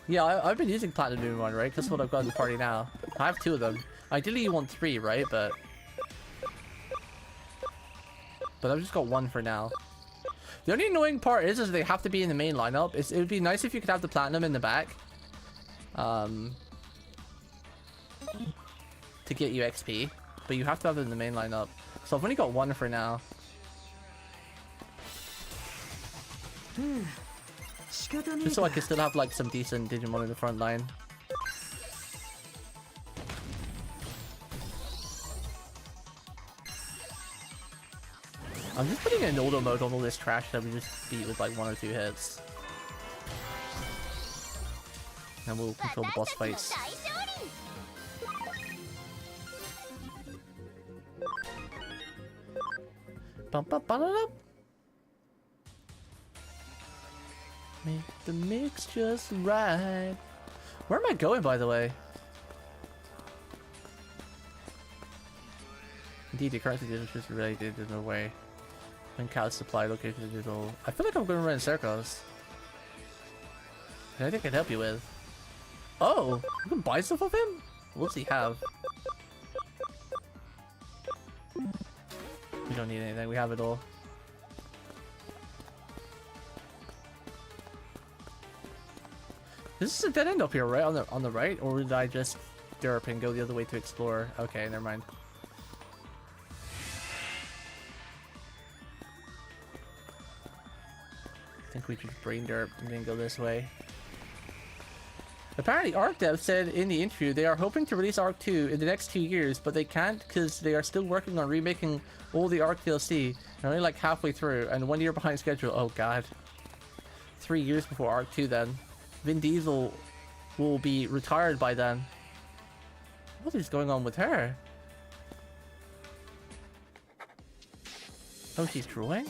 Yeah, I've been using Platinum Numemon, right? That's what I've got in the party now. I have 2 of them. Ideally you want 3, right? But I've just got 1 for now. The only annoying part is they have to be in the main lineup. It would be nice if you could have the platinum in the back. To get you XP. But you have to have it in the main lineup. So I've only got 1 for now. Just so I can still have like some decent Digimon in the front line. I'm just putting an auto mode on all this trash that we just beat with like 1 or 2 hits. And we'll control the boss fights. Make the mix just right. Where am I going, by the way? Indeed, the currency is just related in a way. When cows supply located digital. I feel like I'm going around in circles. Anything I can help you with? Oh, you can buy stuff of him? What does he have? We don't need anything. We have it all. This is a dead end up here, right? On the right, or did I just derp and go the other way to explore? Okay, never mind. I think we should brain derp and then go this way. Apparently, Arc Dev said in the interview they are hoping to release Arc 2 in the next 2 years, but they can't because they are still working on remaking all the Arc DLC. They're only like halfway through and 1 year behind schedule. Oh god. 3 years before Arc 2 then. Vin Diesel will be retired by then. What is going on with her? Oh, she's drawing?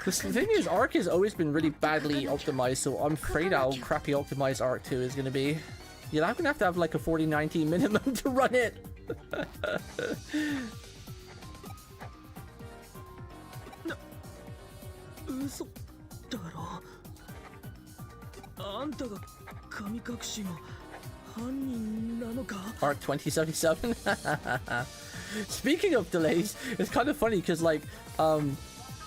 The thing is, Arc has always been really badly optimized, so I'm afraid how crappy optimized Arc 2 is going to be. Yeah, I'm going to have like a 4090 minimum to run it. Arc 2077? Speaking of delays, it's kind of funny because like,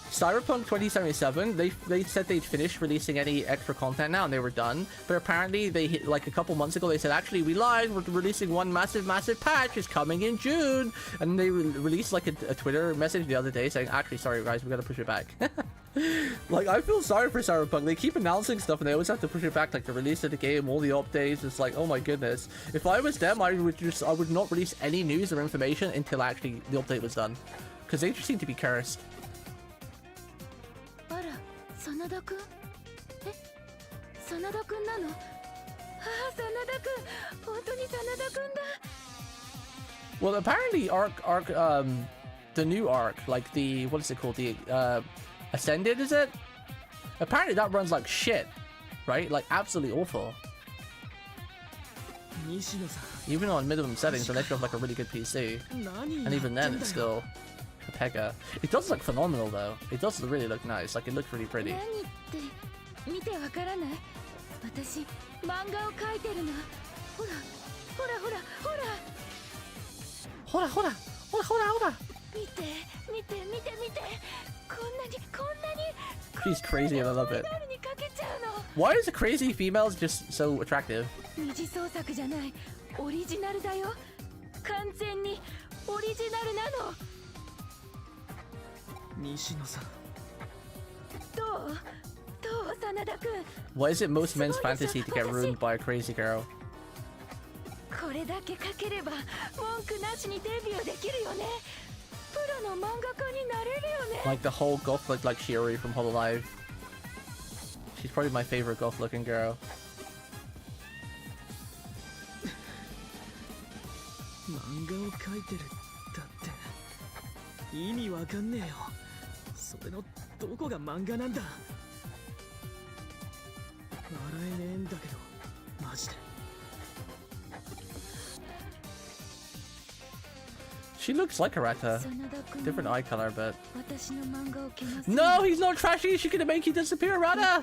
Cyberpunk 2077, they said they'd finished releasing any extra content now and they were done, but apparently they hit, like a couple months ago they said actually we lied, we're releasing one massive patch, it's coming in June, and they released like a Twitter message the other day saying actually sorry guys, we gotta push it back. Like I feel sorry for Cyberpunk, they keep announcing stuff and they always have to push it back, like the release of the game, all the updates. It's like, oh my goodness, if I was them I would not release any news or information until actually the update was done, because they just seem to be cursed. 真田くん？え？真田くんなの？ああ、真田くん、本当に真田くんだ。Well, apparently the new Arc, like the, what is it called? The Ascended, is it? Apparently that runs like shit, right? Like absolutely awful. Even on minimum settings, unless you have like a really good PC, and even then it's still a Pega. It does look phenomenal though. It does really look nice. Like it looks really pretty. She's crazy and I love it. Why is the crazy females just so attractive? Why is it most men's fantasy to get ruined by a crazy girl? Like the whole goth look like Shiori from Hololive. She's probably my favorite goth looking girl. She looks like Arata. Different eye color, but... No, he's not trashy! She's gonna make you disappear, Arata!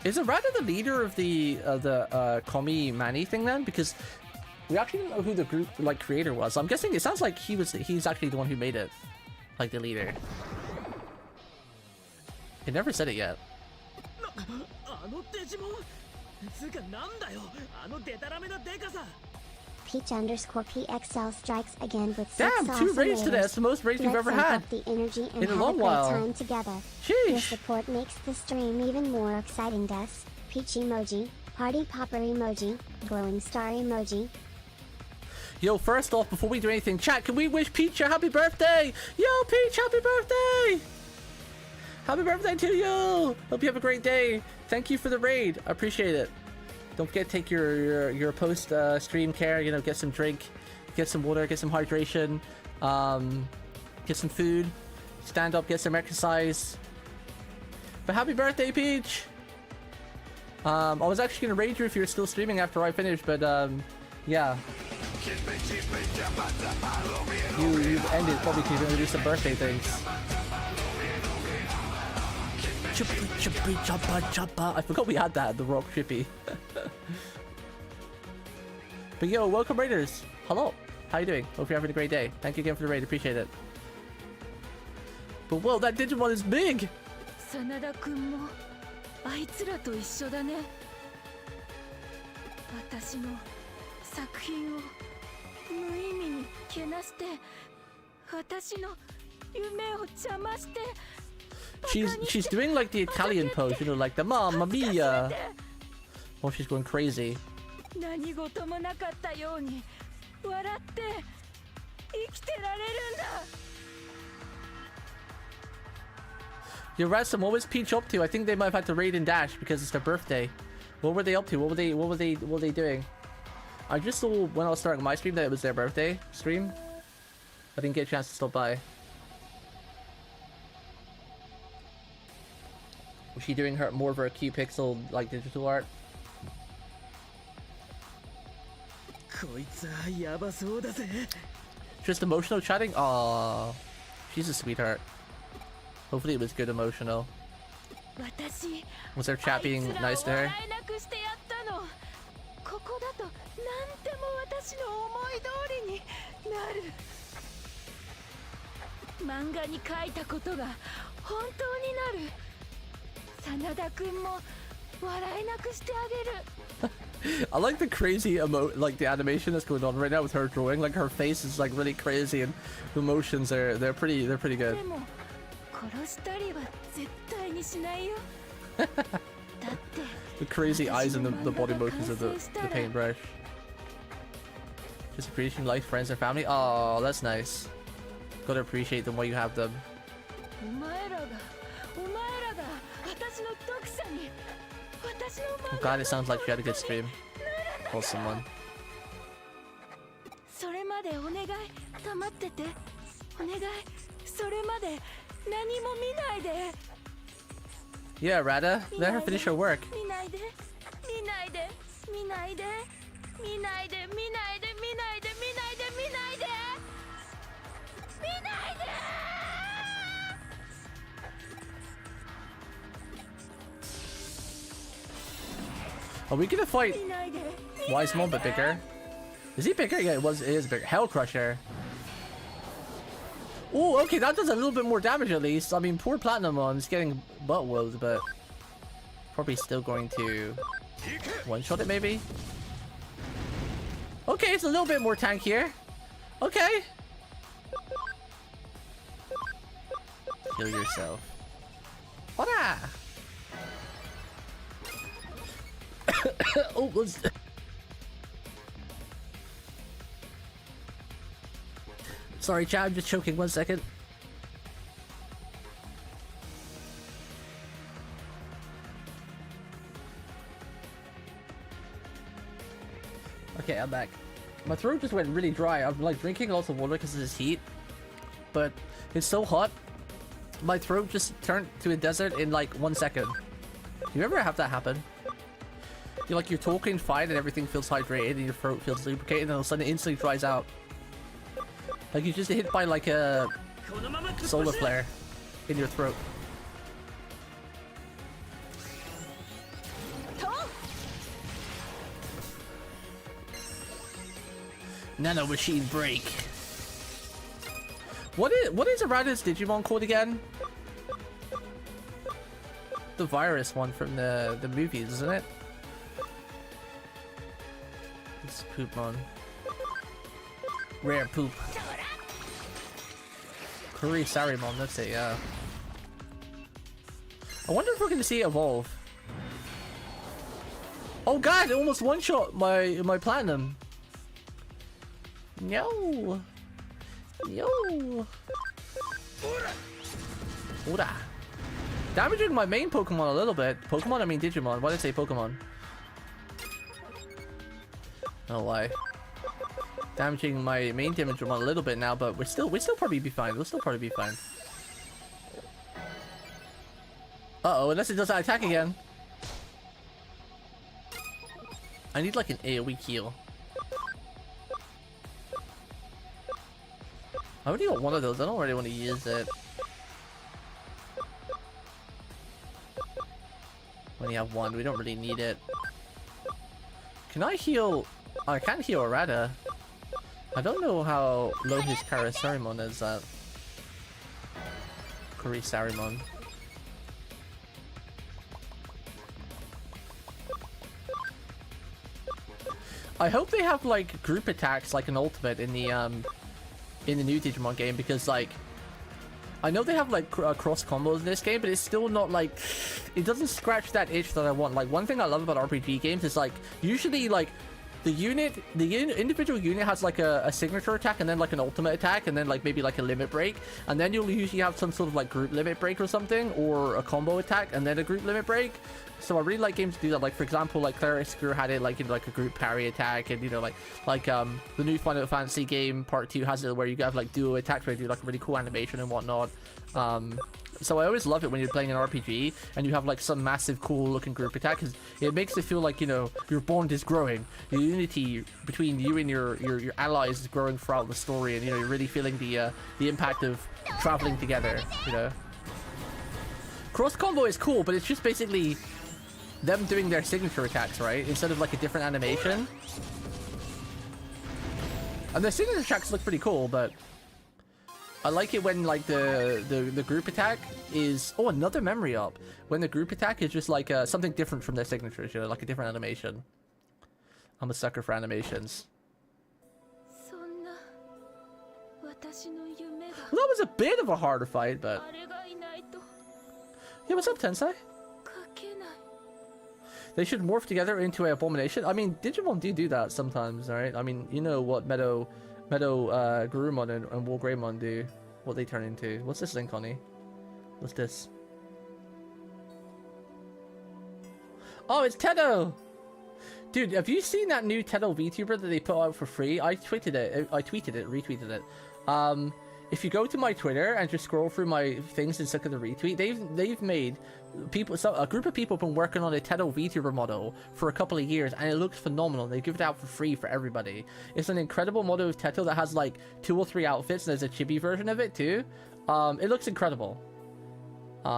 Is Arata the leader of the Komi Mani thing then? Because we actually don't know who the group like creator was. I'm guessing it sounds like he's actually the one who made it. Like the leader. He never said it yet. Peach_PXL strikes again with 6 Damn, 2 raids today. That's the most raids we've ever had the energy and in a long while. Time together. Sheesh. Your support makes the stream even more exciting. Des. Peach emoji, party popper emoji, glowing star emoji. Yo, first off, before we do anything, chat, can we wish Peach a happy birthday? Yo, Peach, happy birthday! Happy birthday to you! Hope you have a great day. Thank you for the raid. I appreciate it. Don't forget to take your post stream care. You know, get some drink, get some water, get some hydration, get some food, stand up, get some exercise. But happy birthday, Peach! I was actually gonna raid you if you were still streaming after I finished, but yeah. You ended probably because you're gonna do some birthday things. I forgot we had that, the rock chippy. But yo, welcome raiders. Hello. How you doing? Hope you're having a great day. Thank you again for the raid, appreciate it. But whoa, that Digimon is big! 真田君もあいつらと一緒だね。私の作品を無意味にけなして、私の夢を邪魔して。She's doing like the Italian pose, you know, like the Mamma Mia. Oh, she's going crazy. 何事もなかったように笑って生きてられるんだ。Yo, Ransom, what was Peach up to? I think they might have had to raid and dash because it's their birthday. What were they up to? What were they doing? I just saw when I was starting my stream that it was their birthday stream. I didn't get a chance to stop by. Was she doing her more of her cute pixel like digital art? Just emotional chatting? Aww. She's a sweetheart. Hopefully it was good emotional. Was their chat being nice to her? ここだとなんでも私の思い通りになる。漫画に書いたことが本当になる。真田君も笑えなくしてあげる。I like the crazy like the animation that's going on right now with her drawing. Like her face is like really crazy, and the emotions they're pretty good. でも殺したりは絶対にしないよ。だって The crazy eyes and the body motions of the paintbrush. Just appreciating life, friends, and family. Oh, that's nice. Gotta appreciate them while you have them. Oh god, it sounds like she had a good stream. Call someone. それまでお願い、黙ってて。お願い、それまで何も見ないで。Yeah, Rada, let her finish her work. 見ないで、見ないで、見ないで、見ないで、見ないで、見ないで、見ないで、見ないで、見ないで。Are we gonna fight Wisemon but bigger? Is he bigger? Yeah, it is bigger. Hell Crusher. Oh, okay, that does a little bit more damage at least. I mean, poor Platinumon's getting butt whooped, but probably still going to one-shot it maybe. Okay, it's a little bit more tankier. Okay. Kill yourself. Hola! Oh, let's... Sorry, chat, I'm just choking. 1 second. Okay, I'm back. My throat just went really dry. I'm like drinking lots of water because of this heat, but it's so hot. My throat just turned to a desert in like 1 second. Do you ever have that happen? You're talking fine and everything feels hydrated and your throat feels lubricated, and all of a sudden it instantly dries out. Like you just hit by like a solar flare in your throat. Nano machine break. What is Arata's Digimon called again? The virus one from the movies, isn't it? It's Poopmon. Rare poop. Kurisarimon, that's it, yeah. I wonder if we're gonna see it evolve. Oh god, it almost one-shot my platinum. No. Yo. Ora. Damaging my main Pokemon a little bit. Pokemon, I mean Digimon. Why did I say Pokemon? Oh, why? Damaging my main Digimon a little bit now, but we'll still probably be fine. We'll still probably be fine. Uh-oh, unless it does that attack again. I need like an AoE heal. I already got one of those. I don't really want to use it. When you have one, we don't really need it. Can I heal? Oh, I can't heal Arata. I don't know how low his Karasarimon is at. Kurisarimon. I hope they have like group attacks like an ultimate in the new Digimon game, because like I know they have like cross combos in this game, but it's still not like, it doesn't scratch that itch that I want. Like one thing I love about RPG games is like usually like the individual unit has like a signature attack and then like an ultimate attack and then like maybe like a limit break, and then you'll usually have some sort of like group limit break or something, or a combo attack and then a group limit break. So I really like games to do that. Like for example, like Cleric Screw had it like in like a group parry attack, and you know like the new Final Fantasy game Part 2 has it where you have like duo attacks where you do like a really cool animation and whatnot. So I always love it when you're playing an RPG and you have like some massive cool looking group attack, because it makes it feel like, you know, your bond is growing. The unity between you and your allies is growing throughout the story, and you know you're really feeling the impact of traveling together, you know. Cross combo is cool, but it's just basically them doing their signature attacks, right? Instead of like a different animation. And their signature attacks look pretty cool, but I like it when like the group attack is, oh, another memory up. When the group attack is just like something different from their signatures, you know, like a different animation. I'm a sucker for animations. Well, that was a bit of a harder fight, but yeah, what's up, Tensei? They should morph together into an abomination. I mean, Digimon do that sometimes, right? I mean, you know what Meadow Garurumon and Wool Greymon do, what they turn into. What's this thing, Connie? What's this? Oh, it's Tedo! Dude, have you seen that new Tedo VTuber that they put out for free? I tweeted it, retweeted it. If you go to my Twitter and just scroll through my things and look at the retweet, they've made people, so a group of people have been working on a Tedo VTuber model for a couple of years, and it looks phenomenal. They give it out for free for everybody. It's an incredible model of Teto that has like 2 or 3 outfits, and there's a chibi version of it too. It looks incredible.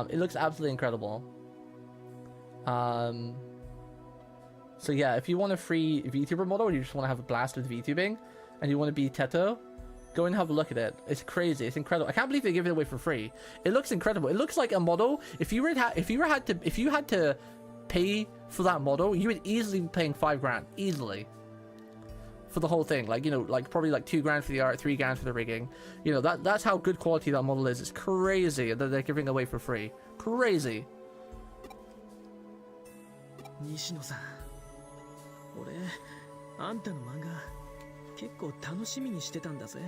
It looks absolutely incredible. So yeah, if you want a free VTuber model and you just want to have a blast with VTubing and you want to be Teto, go and have a look at it. It's crazy. It's incredible. I can't believe they give it away for free. It looks incredible. It looks like a model. If you had to pay for that model, you would easily be paying $5 easily for the whole thing. Like, you know, like probably like $2 for the art, $3 for the rigging. You know, that's how good quality that model is. It's crazy that they're giving away for free. Crazy. 西野さん、俺あんたの漫画結構楽しみにしてたんだぜ。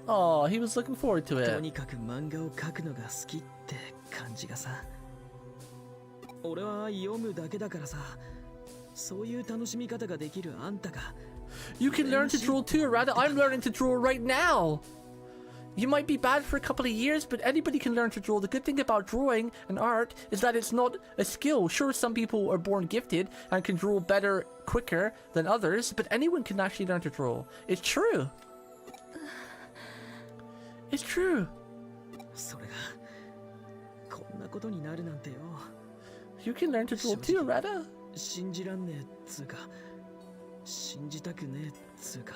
Oh, he was looking forward to it. とにかく漫画を描くのが好きって感じがさ。俺は読むだけだからさ、そういう楽しみ方ができるあんたが。You can learn to draw too, Arata. I'm learning to draw right now. You might be bad for a couple of years, but anybody can learn to draw. The good thing about drawing and art is that it's not a skill. Sure, some people are born gifted and can draw better, quicker than others, but anyone can actually learn to draw. It's true. It's true. それがこんなことになるなんてよ。You can learn to draw too, Arata. 信じらんねえっつうか、信じたくねえっつうか、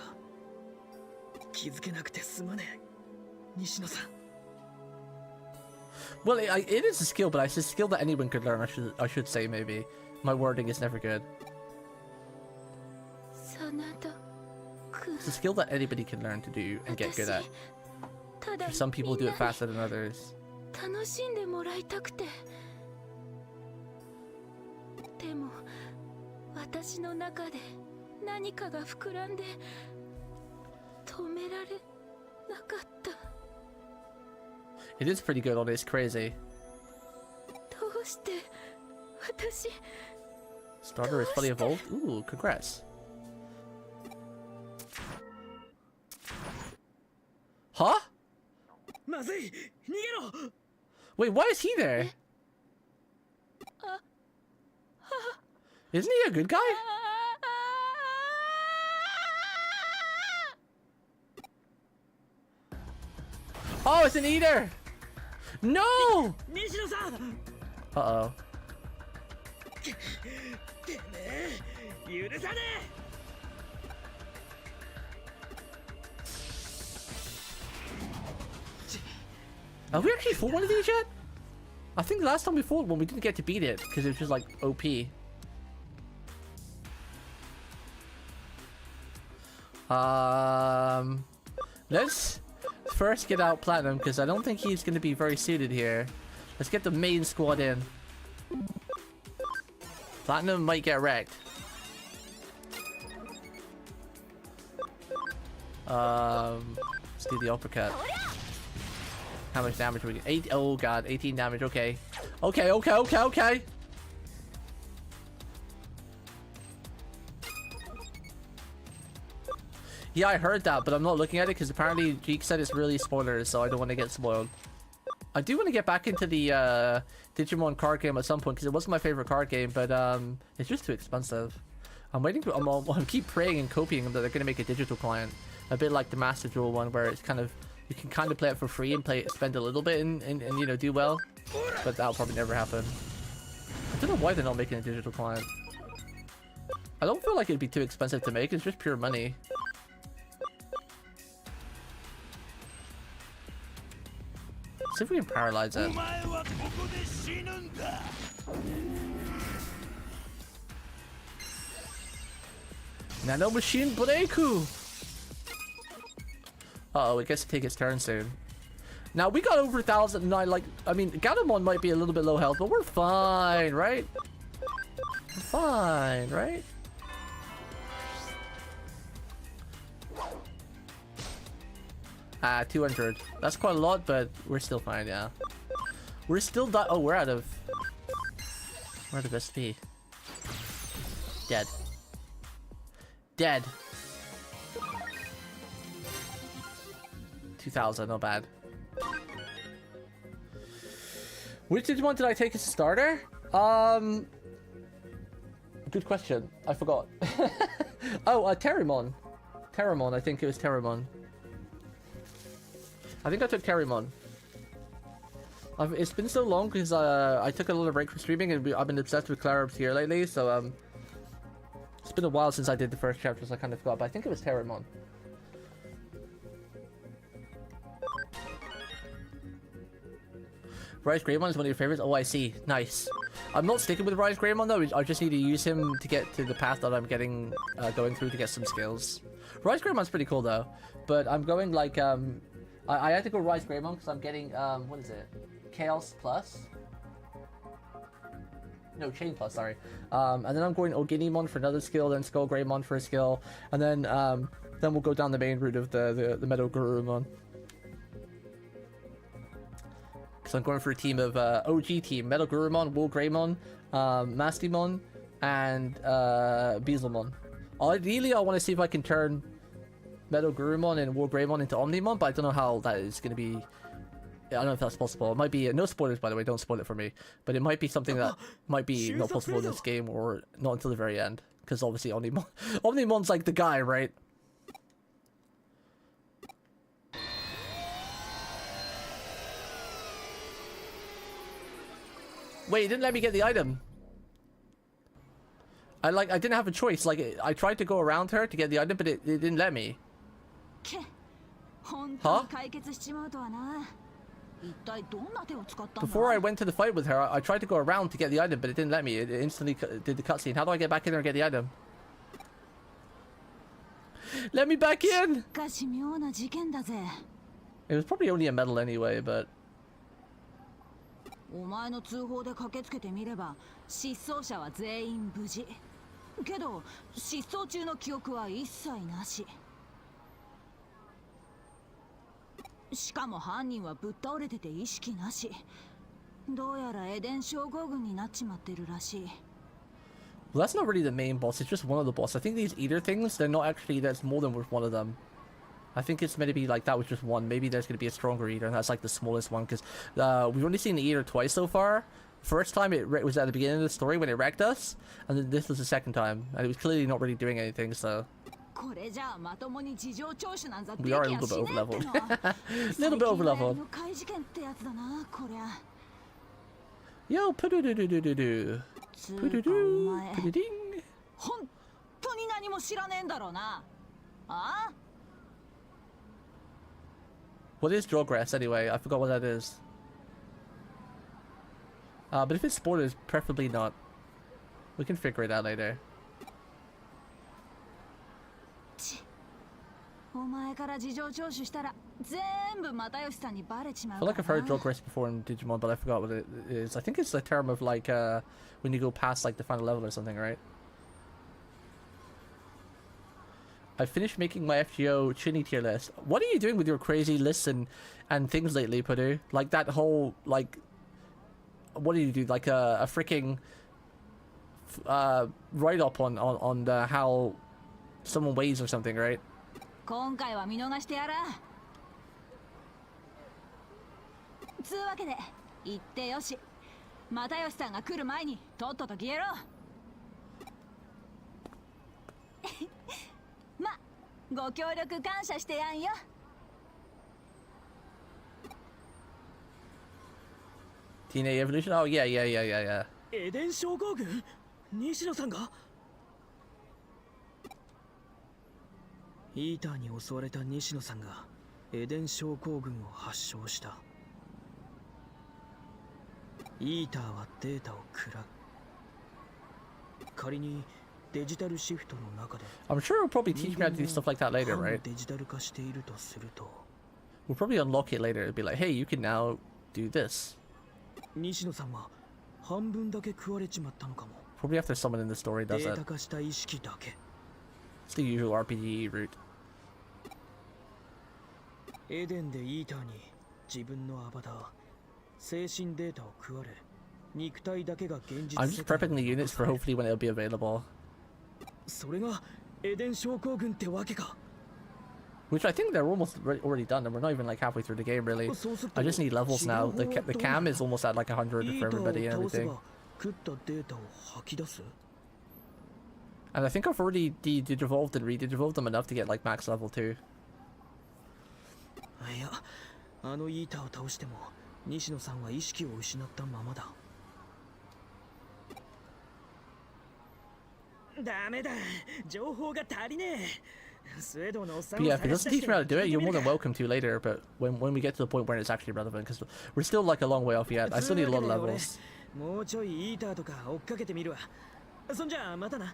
気づけなくてすまねえ。 Well, it is a skill, but it's a skill that anyone could learn. I should say, maybe my wording is never good. It's a skill that anybody can learn to do and get good at. Some people do it faster than others. でも私の中で何かが膨らんで止められなかった。 It is pretty good on it. It's crazy. Starter is fully evolved. Ooh, congrats. Huh? Wait, why is he there? Isn't he a good guy? Oh, it's an eater! No! Uh-oh. Have we actually fought one of these yet? I think the last time we fought one, we didn't get to beat it because it was just like OP. Let's first get out Platinum because I don't think he's going to be very suited here. Let's get the main squad in. Platinum might get wrecked. Let's do the uppercut. How much damage we get? 8. Oh god, 18 damage. Okay. Okay. Yeah, I heard that, but I'm not looking at it because apparently Geek said it's really spoilers, so I don't want to get spoiled. I do want to get back into the Digimon card game at some point because it was my favorite card game, but it's just too expensive. I'm waiting for. I'm keep praying and copying that they're gonna make a digital client, a bit like the Master Duel one, where it's kind of you can kind of play it for free and spend a little bit and you know do well, but that'll probably never happen. I don't know why they're not making a digital client. I don't feel like it'd be too expensive to make. It's just pure money. See if we can paralyze it. Nano Machine Breaku! Uh-oh, it gets to take its turn soon. Now, we got over 1,000, I mean, Gatomon might be a little bit low health, but we're fine, right? We're fine, right? Ah, 200. That's quite a lot, but we're still fine, yeah. We're still oh, we're out of SP. Dead. Dead. 2,000, not bad. Which Digimon did I take as a starter? Good question. I forgot. Oh, Terramon. Terramon, I think it was Terramon. I think I took Terramon. It's been so long because I took a little break from streaming and I've been obsessed with Clara Obscure lately, so it's been a while since I did the first chapter, so I kind of forgot, but I think it was Terramon. Rise Greymon is one of your favorites? Oh, I see. Nice. I'm not sticking with Rise Greymon though, I just need to use him to get to the path that I'm getting, going through to get some skills. Rise Greymon's pretty cool though, but I'm going like, I had to go Rise Greymon because I'm getting, what is it? Chaos Plus? No, Chain Plus, sorry. And then I'm going Oginimon for another skill, then Skull Greymon for a skill, and then we'll go down the main route of the Metal Gurumon. So I'm going for a team of, OG team, Metal Gurumon, Wool Greymon, Mastimon, and Beelzemon. Ideally, I want to see if I can turn Metal Gurumon and Wool Greymon into Omnimon, but I don't know how that is going to be. I don't know if that's possible. It might be no spoilers, by the way. Don't spoil it for me. But it might be something that might be not possible in this game, or not until the very end, because obviously Omnimon's like the guy, right? Wait, it didn't let me get the item. I didn't have a choice. Like I tried to go around her to get the item, but it didn't let me. Huh? Before I went to the fight with her, I tried to go around to get the item, but it didn't let me. It instantly did the cutscene. How do I get back in there and get the item? Let me back in! It was probably only a medal anyway, but... お前の通報で駆けつけてみれば失踪者は全員無事けど失踪中の記憶は一切なししかも犯人はぶっ倒れてて意識なしどうやらエデン症候群になっちまってるらしい Well, that's not really the main boss, it's just one of the boss. I think these eater things, they're not actually, there's more than one of them. I think it's meant to be like that was just one. Maybe there's going to be a stronger eater, and that's like the smallest one, because we've only seen the eater twice so far. First time it was at the beginning of the story when it wrecked us, and then this was the second time, and it was clearly not really doing anything, so... これじゃあまともに事情聴取なんざで We き are や a し little ね bit えっての overleveled. は Little bit 最近流行 overleveled. りの怪事件ってやつだなこりゃ。 Yo, poo-doo-doo-doo-doo-doo. つうかお Poo-doo-doo. 前 Poo-doo-ding. 本当に何も知らねえんだろうな。ああ What is Drogress anyway? I forgot what that is. But if it's spoilers, preferably not. We can figure it out later. お前から事情聴取したら全部又吉さんにバレちま I う feel か like I've ら heard な。 Drogress before in Digimon, but I forgot what it is. I think it's the term of like when you go past like the final level or something, right? I finished making my FGO Chinny tier list. What are you doing with your crazy lists and things lately, Padu? Like that whole like, what do you do? Like a freaking write up on the how someone weighs or something, right? 今回は見逃してやら。つうわけで言ってよし。又吉さんが来る前にとっとと消えろ。ま、ご協力感謝してやんよ。Teenage Evolution? Oh yeah, yeah, yeah, yeah, yeah. エデン症候群？西野さんが？イーターに襲われた西野さんがエデン症候群を発症した。イーターはデータを食らう。仮にデジタルシフトの中で I'm sure it'll probably teach me how to do stuff like that later, right? デジタル化しているとすると We'll probably unlock it later. It'll be like, hey, you can now do this. 西野さんは半分だけ食われちまったのかも。 Probably after someone in the story デ does ー it. タ化した意識だけ。 It's the usual RPG route. エデンでイーターに自分のアバター、精神データを食われ、肉体だけが現実 I'm just 世界 prepping the units for hopefully when it'll be available. それがエデン症候群ってわけか。 Which I think they're almost already done, and we're not even like halfway through the game, really. I just need levels now. The cam is almost at like 100 for everybody and everything. 食ったデータを吐き出す。 And I think I've already digivolved and redigivolved them enough to get like max level 2. いや、あのイーターを倒しても西野さんは意識を失ったままだ。ダメだ、情報が足りねえ。 But yeah, if it doesn't teach me how to do it, you're more than welcome to later. But when we get to the point where it's actually relevant, because we're still like a long way off yet. I still need a lot of levels. もうちょいイーターとか追っかけてみるわ。そんじゃまたな。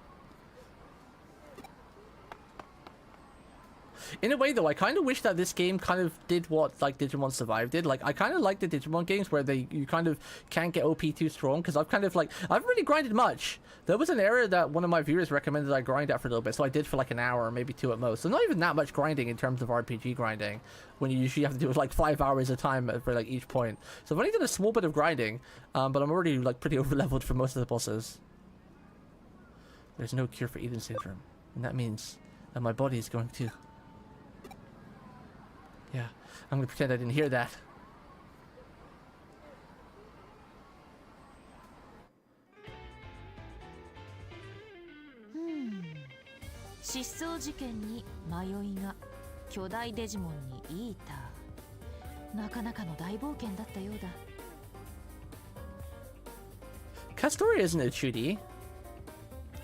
In a way, though, I kind of wish that this game kind of did what like Digimon Survive did. Like, I kind of like the Digimon games where you kind of can't get OP too strong, because I've kind of like I've really grinded much. There was an area that one of my viewers recommended I grind at for a little bit, so I did for like an hour or maybe 2 at most. So not even that much grinding in terms of RPG grinding, when you usually have to do it like 5 hours a time for like each point. So I've only done a small bit of grinding, but I'm already like pretty over leveled for most of the bosses. There's no cure for Eden syndrome, and that means that my body is going to. Yeah, I'm gonna pretend I didn't hear that. 失踪事件に迷いが、巨大デジモンにイーター。なかなかの大冒険だったようだ。Kastoria isn't a Chudi.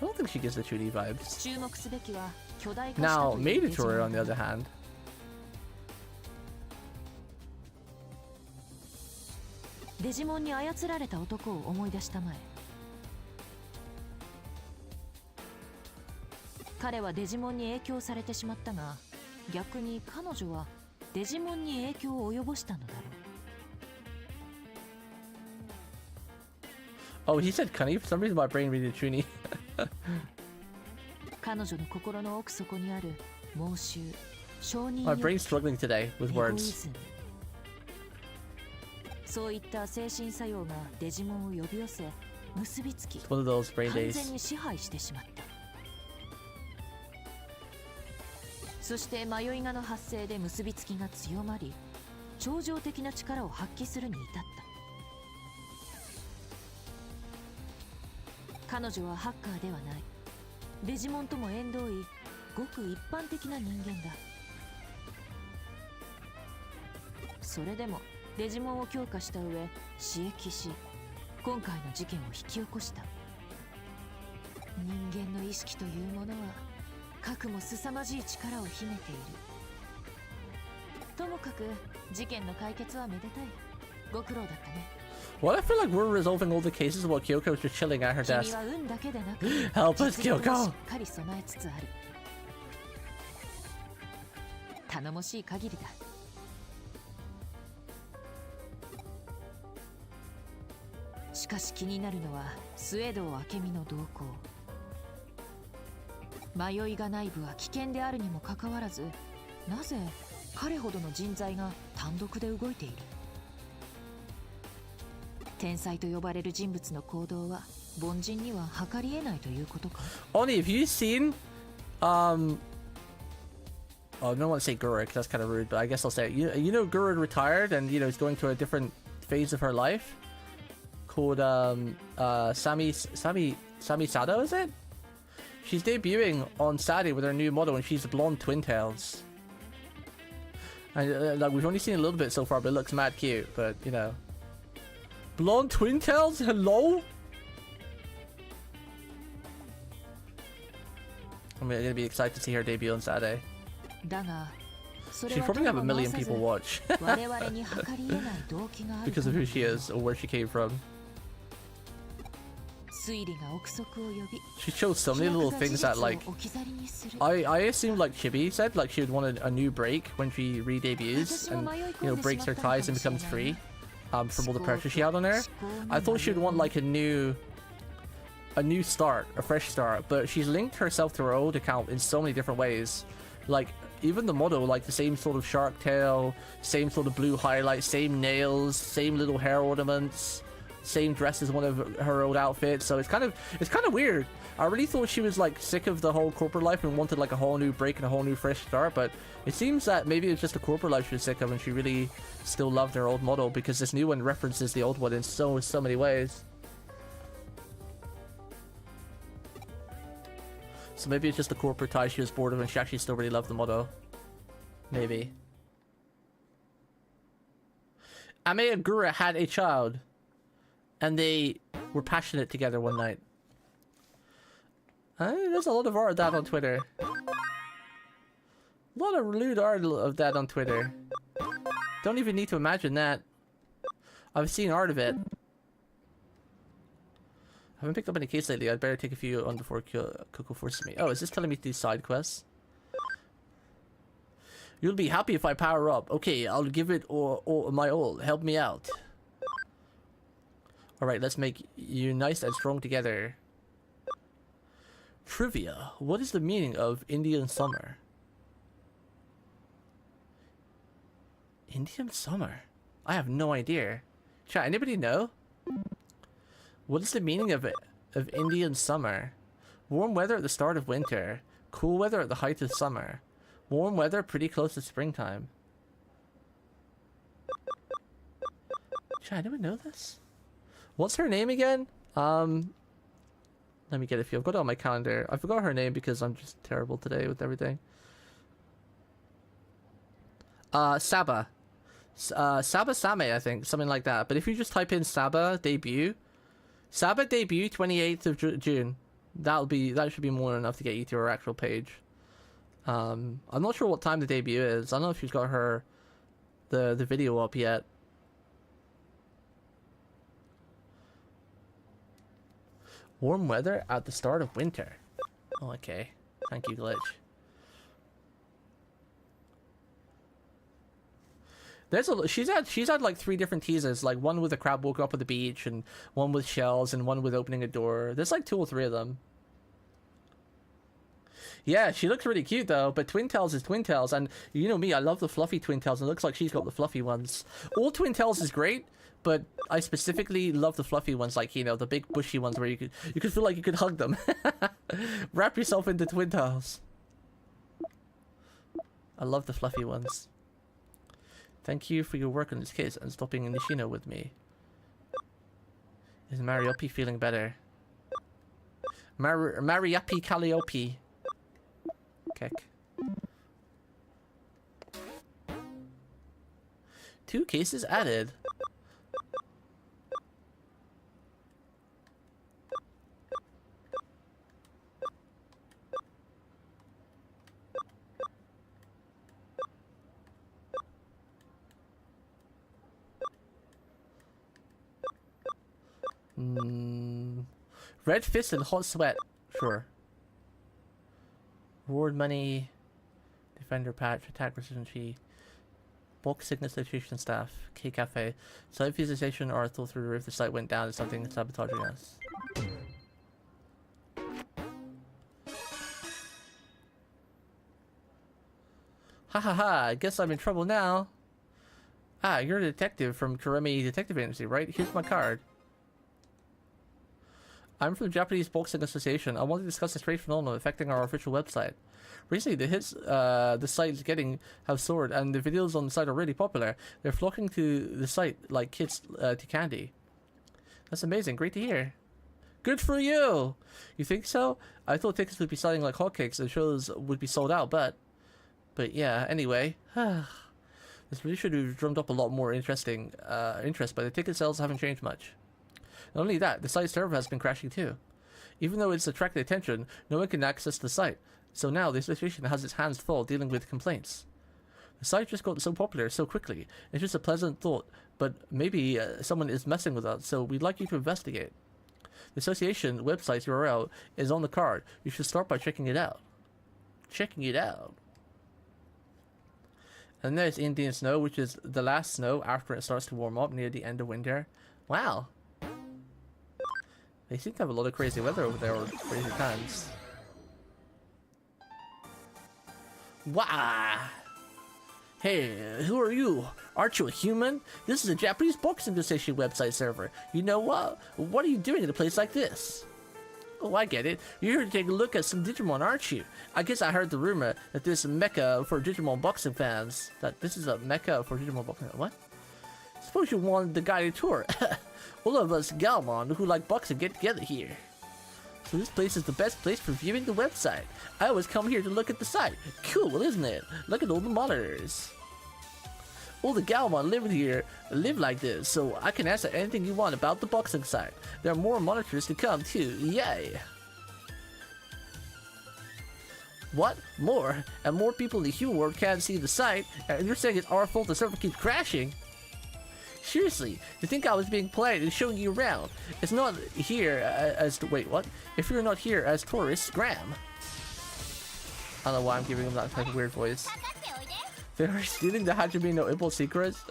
I don't think she gives the Chudi vibes. 注目すべきは巨大化した Now, というデジモ Hinotori ン on the other hand. デジモンに操られた男を思い出したまえ。彼はデジモンに影響されてしまったが、逆に彼女はデジモンに影響を及ぼしたのだろう。 Oh, he said Cunny. For some reason, my brain read Chuni. 彼女の心の奥底にある妄執、承認 My 欲 brain's struggling today with エゴイ words. ズム。そういった精神作用がデジモンを呼び寄せ、結びつき、 It's one of those brain 完 days. 全に支配してしまった。そして迷いがの発生で結びつきが強まり、超常的な力を発揮するに至った。彼女はハッカーではない。デジモンとも縁遠いごく一般的な人間だ。それでもデジモンを強化した上刺激し、今回の事件を引き起こした。人間の意識というものはかくも凄まじい力を秘めている。ともかく事件の解決はめでたい。ご苦労だったね。Well, I feel like we're resolving all the cases while Kyoko is just chilling at her 君 desk. は運だけでなく Help us, 実力も Kyoko! しっかり備えつつある。頼もしい限りだ。しかし気になるのはスウェード明美の動向。迷いがない部は危険であるにもかかわらず、なぜ彼ほどの人材が単独で動いている。天才と呼ばれる人物の行動は凡人には計り得ないということか。Only have you seen oh, I don't want to say Gurra because that's kind of rude, but I guess I'll say it. You know Gurra retired and is going through a different phase of her life called Sami Sado, is it? She's debuting on Saturday with her new model and she's blonde twin tails. And like we've only seen a little bit so far, but it looks mad cute. But blonde twin tails? Hello? I'm gonna be excited to see her debut on Saturday. She's probably gonna have a million people watch because of who she is or where she came from. She chose so many little things that like I assumed like Chibi said like she would want a new break when she re-debuts and breaks her ties and becomes free from all the pressure she had on her. I thought she would want like a new start, a fresh start, but she's linked herself to her old account in so many different ways. Like even the model, like the same sort of shark tail, same sort of blue highlights, same nails, same little hair ornaments, same dress as one of her old outfits. So it's kind of weird. I really thought she was like sick of the whole corporate life and wanted like a whole new break and a whole new fresh start, but it seems that maybe it's just the corporate life she was sick of and she really still loved her old model because this new one references the old one in so many ways. So maybe it's just the corporate tie she was bored of and she actually still really loved the model. Maybe. Ame and Gura had a child. And they were passionate together one night. There's a lot of art of that on Twitter. A lot of lewd art of that on Twitter. Don't even need to imagine that. I've seen art of it. I haven't picked up any case lately. I'd better take a few on before Coco forces me. Oh, is this telling me to do side quests? You'll be happy if I power up. Okay, I'll give it my all. Help me out. Alright, let's make you nice and strong together. Trivia. What is the meaning of Indian summer? Indian summer? I have no idea. Chat, anybody know? What is the meaning of Indian summer? Warm weather at the start of winter. Cool weather at the height of summer. Warm weather pretty close to springtime. Chat, anyone know this? What's her name again? Let me get a few. I've got it on my calendar. I forgot her name because I'm just terrible today with everything. Saba. Saba Same, I think. Something like that. But if you just type in Saba debut 28th of June. That should be more than enough to get you to her actual page. I'm not sure what time the debut is. I don't know if she's got the video up yet. Warm weather at the start of winter. Oh, okay. Thank you, Glitch. She's had like 3 different teasers, like one with a crab woke up at the beach, and one with shells, and one with opening a door. There's like 2 or 3 of them. Yeah, she looks really cute though, but Twin Tails is Twin Tails, and you know me, I love the fluffy Twin Tails, and it looks like she's got the fluffy ones. All Twin Tails is great, but I specifically love the fluffy ones, like, the big bushy ones where you could feel like you could hug them. Wrap yourself into Twin Tails. I love the fluffy ones. Thank you for your work on this case and stopping in Nishino with me. Is Mariopi feeling better? Mariopi Calliope. Keck. 2 cases added. Red fist and hot sweat. Sure. Reward money. Defender patch. Attack precision fee. Bulk sickness situation staff. K cafe. Site visitation or through the roof. The site went down. Is something sabotaging us. Ha ha ha. I guess I'm in trouble now. Ah, you're a detective from Kuremi Detective Agency, right? Here's my card. I'm from the Japanese Boxing Association. I want to discuss a strange phenomenon affecting our official website. Recently, the hits the site is getting have soared, and the videos on the site are really popular. They're flocking to the site like kids to candy. That's amazing. Great to hear. Good for you! You think so? I thought tickets would be selling like hotcakes and shows would be sold out, but yeah, anyway. This really should have drummed up a lot more interest, but the ticket sales haven't changed much. Not only that, the site server has been crashing too. Even though it's attracted attention, no one can access the site. So now the association has its hands full dealing with complaints. The site just got so popular so quickly. It's just a pleasant thought, but maybe someone is messing with us, so we'd like you to investigate. The association website's URL is on the card. You should start by checking it out. Checking it out. And there's Indian snow, which is the last snow after it starts to warm up near the end of winter. Wow. They seem to have a lot of crazy weather over there, or crazy times. Wow! Hey, who are you? Aren't you a human? This is a Japanese Boxing Association website server. You know what? What are you doing in a place like this? Oh, I get it. You're here to take a look at some Digimon, aren't you? I guess I heard the rumor that this is a mecca for Digimon boxing fans. That this is a mecca for Digimon boxing. What? Suppose you wanted the guided tour. All of us Galmon who like boxing get together here. So this place is the best place for viewing the website. I always come here to look at the site. Cool, isn't it? Look at all the monitors. All the Galmon live like this, so I can answer anything you want about the boxing site. There are more monitors to come too. Yay! What? More? And more people in the human world can't see the site? And you're saying it's our fault the server keeps crashing? Seriously, you think I was being polite and showing you around? It's not here as wait, what? If you're not here as tourists, scram. I don't know why I'm giving him that type of weird voice. They are stealing the Hajime no Ippo secrets?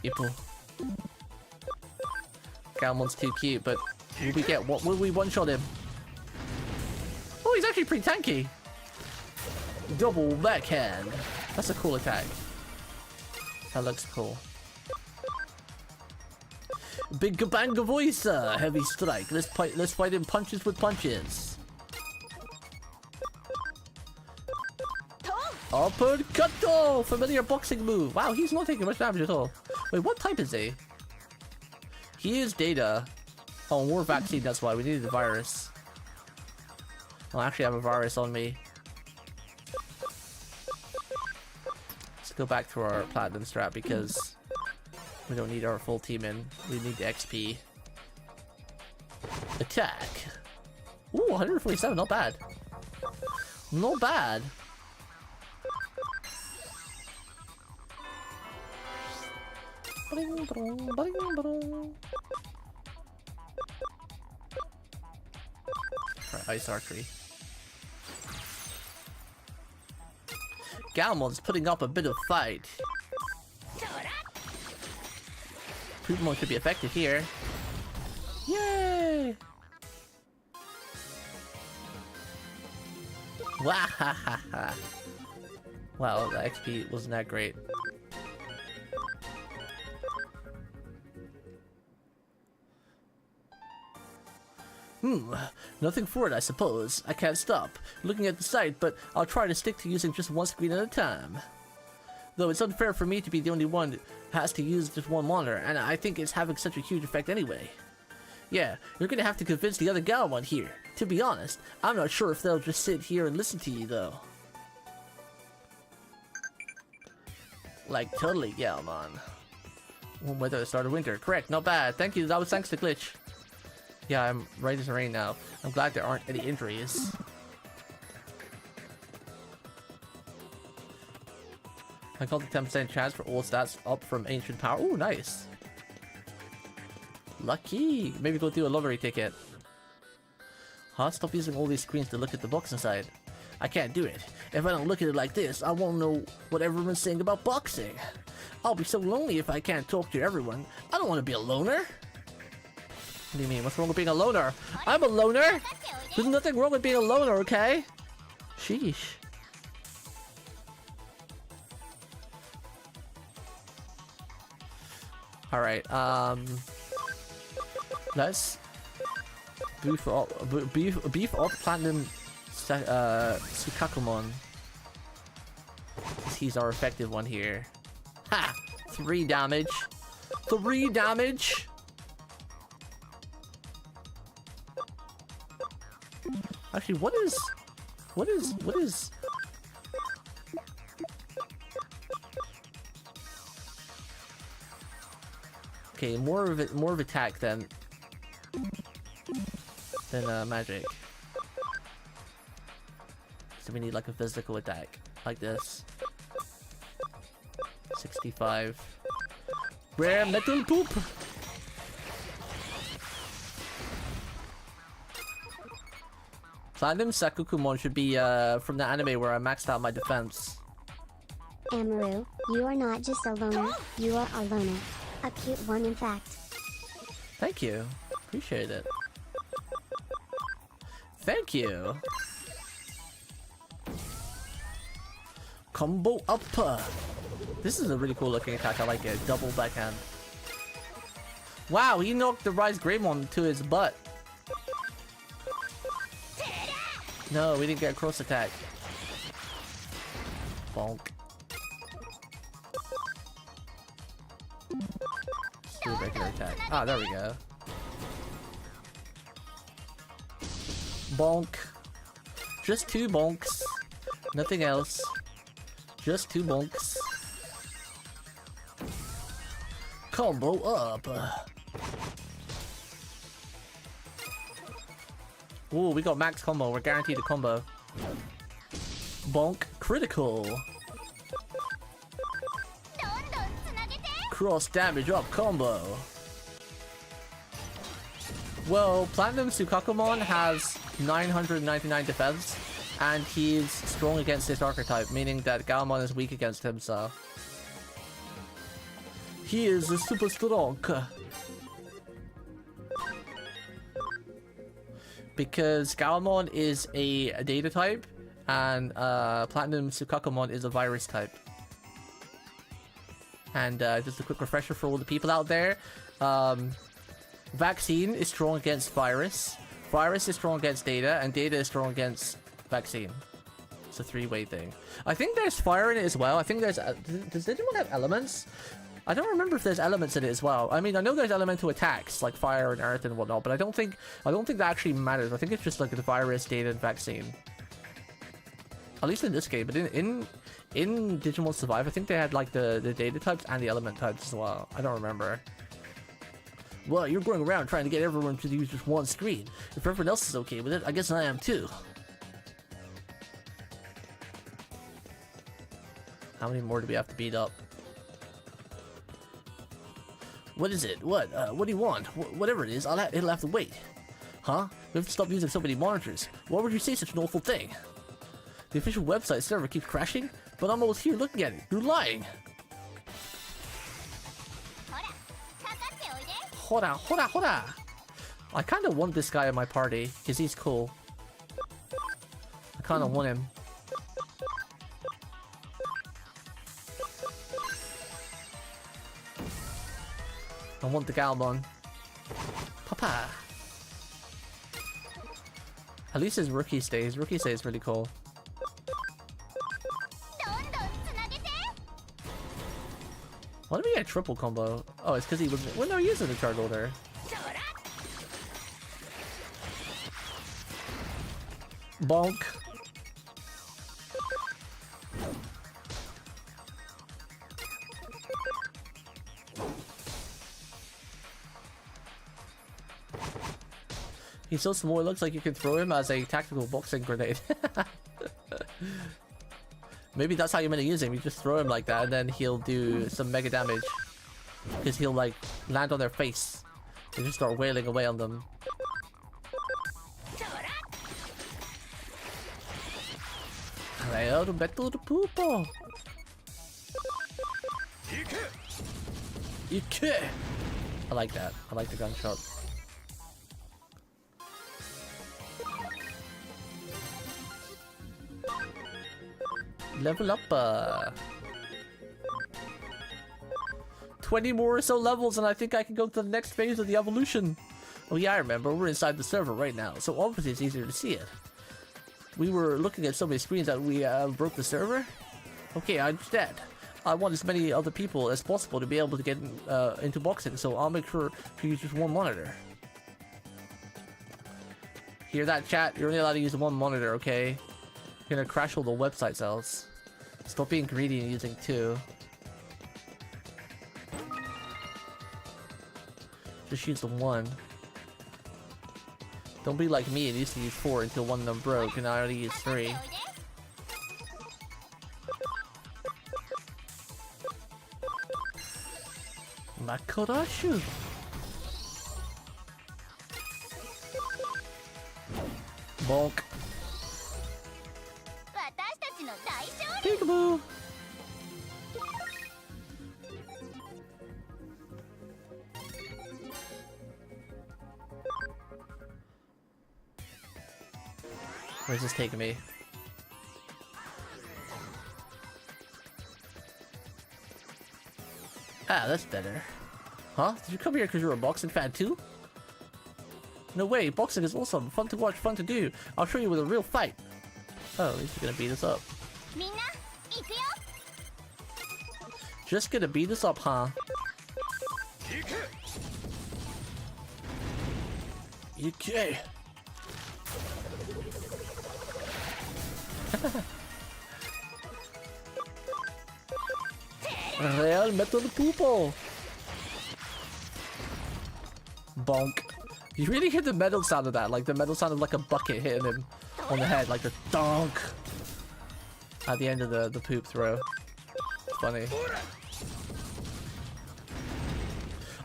Ippo. Galmon's too cute, but will we get what? Will we one-shot him? Oh, he's actually pretty tanky. Double backhand. That's a cool attack. That looks cool. Big Gabanga voice, heavy strike. Let's fight in punches with punches. Uppercut! Familiar boxing move. Wow, he's not taking much damage at all. Wait, what type is he? He is Data. Oh, more vaccine, that's why. We needed the virus. I'll actually have a virus on me. Let's go back to our platinum strat because we don't need our full team in. We need the XP. Attack. Ooh, 147, not bad. Not bad. Try ice archery. Galmon's putting up a bit of fight. Pokemon could be effective here. Yay! Wahahaha. Wow, the XP wasn't that great. Nothing for it, I suppose. I can't stop looking at the site, but I'll try to stick to using just one screen at a time. Though it's unfair for me to be the only one who has to use just one monitor, and I think it's having such a huge effect anyway. Yeah, you're gonna have to convince the other Galmon here. To be honest, I'm not sure if they'll just sit here and listen to you, though. Like, totally, yeah, man. Warm weather at the start of winter. Correct, not bad. Thank you, that was thanks to glitch. Yeah, I'm right as rain now. I'm glad there aren't any injuries. I got the 10% chance for all stats up from ancient power. Oh, nice. Lucky. Maybe go do a lottery ticket. Huh? Stop using all these screens to look at the box inside. I can't do it. If I don't look at it like this, I won't know what everyone's saying about boxing. I'll be so lonely if I can't talk to everyone. I don't want to be a loner. What do you mean? What's wrong with being a loner? I'm a loner! There's nothing wrong with being a loner, okay? Sheesh. Alright, let's beef up Platinum Sukakumon. He's our effective one here. Ha! 3 damage. 3 damage! Actually, what is... Okay, more of attack than magic. So we need like a physical attack, like this. 65. Rare metal poop. Platinum Sakukumon should be from the anime where I maxed out my defense. Amaru, you are not just a loner, you are a loner. A cute one, in fact. Thank you. Appreciate it. Thank you. Combo up. This is a really cool looking attack. I like it. Double backhand. Wow, he knocked the Rise Greymon to his butt. No, we didn't get a cross attack. Bonk. Let's do a regular attack. Ah, there we go. Bonk. Just 2 bonks. Nothing else. Just 2 bonks. Combo up. Ooh, we got max combo. We're guaranteed a combo. Bonk. Critical. Cross damage up combo. Well, Platinum Sukakumon has 999 defense, and he's strong against this archetype, meaning that Galmon is weak against him, so... He is super strong. Because Galmon is a data type, and Platinum Sukakumon is a virus type. And just a quick refresher for all the people out there. Vaccine is strong against virus. Virus is strong against data, and data is strong against vaccine. It's a 3-way thing. I think there's fire in it as well. I think there's... does Digimon have elements? I don't remember if there's elements in it as well. I mean, I know there's elemental attacks, like fire and earth and whatnot, but I don't think that actually matters. I think it's just like the virus, data, and vaccine. At least in this game, but in Digimon Survive, I think they had like the data types and the element types as well. I don't remember. Well, you're going around trying to get everyone to use just one screen. If everyone else is okay with it, I guess I am too. How many more do we have to beat up? What is it? What do you want? Whatever it is, it'll have to wait. Huh? We have to stop using so many monitors. Why would you say such an awful thing? The official website server keeps crashing, but I'm almost here looking at it. You're lying. Hora, hora, hora. I kind of want this guy in my party, because he's cool. I kind of want him. I want the Galmon. Papa. At least his rookie stay. His rookie stay is really cool. Why did we get a triple combo? Oh, it's because he was... Well, no, he is in the chart order. Bonk. He's so small, it looks like you can throw him as a tactical boxing grenade. Maybe that's how you're meant to use him. You just throw him like that and then he'll do some mega damage. Because he'll like land on their face and just start wailing away on them. Hello, metal the poopo. Ike! I like that. I like the gunshot. Level up, 20 more or so levels and I think I can go to the next phase of the evolution. Oh yeah, I remember. We're inside the server right now, so obviously it's easier to see it. We were looking at so many screens that we broke the server. Okay, I understand. I want as many other people as possible to be able to get into boxing, so I'll make sure to use just one monitor. Hear that, chat? You're only allowed to use one monitor, okay? You're gonna crash all the website cells. Stop being greedy and using two. Just use the one. Don't be like me and used to use 4 until one of them broke and I already used 3. Makorashu! Bonk. Peekaboo! Where's this taking me? Ah, that's better. Huh? Did you come here because you're a boxing fan too? No way, boxing is awesome. Fun to watch, fun to do. I'll show you with a real fight. Oh, he's gonna beat us up. Just gonna beat us up, huh? Okay. Real metal poopo. Bonk. You really hear the metal sound of that, like the metal sounded like a bucket hitting him on the head, like the donk at the end of the poop throw. Funny.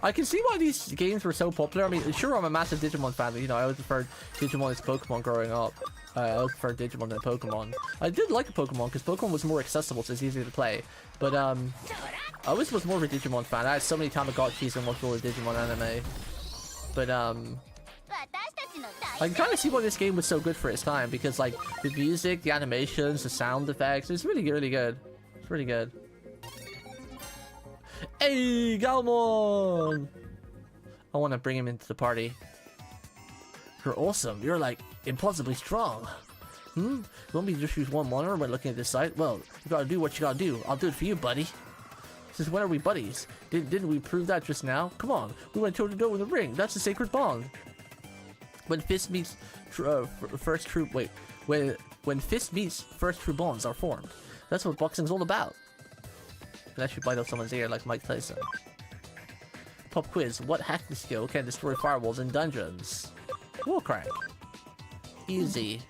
I can see why these games were so popular. I mean, sure, I'm a massive Digimon fan, but, you know, I always preferred Digimon to Pokemon growing up. I always preferred Digimon than Pokemon. I did like Pokemon, because Pokemon was more accessible, so it's easier to play. But, I always was more of a Digimon fan. I had so many Tamagotchis and watched all the Digimon anime. But, I can kind of see why this game was so good for its time, because, like, the music, the animations, the sound effects, it's really, really good. It's really good. Hey, Galmon! I want to bring him into the party. You're awesome. You're like impossibly strong. You want me to just use one monitor when looking at this site? Well, you gotta do what you gotta do. I'll do it for you, buddy. Since when are we buddies? Didn't we prove that just now? Come on, we went toe to toe in the ring. That's a sacred bond. When fist meets first true bonds are formed. That's what boxing's all about. I can actually bite off someone's ear like Mike Tyson. Pop quiz. What hacking skill can destroy firewalls in dungeons? Warcrank. Easy.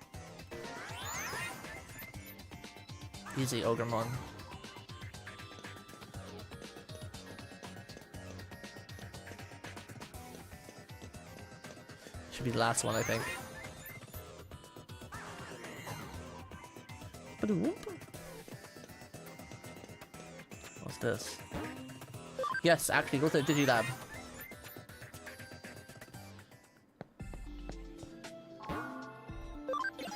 Easy, Ogremon. Should be the last one, I think. What's this? Yes, actually, go to the Digilab.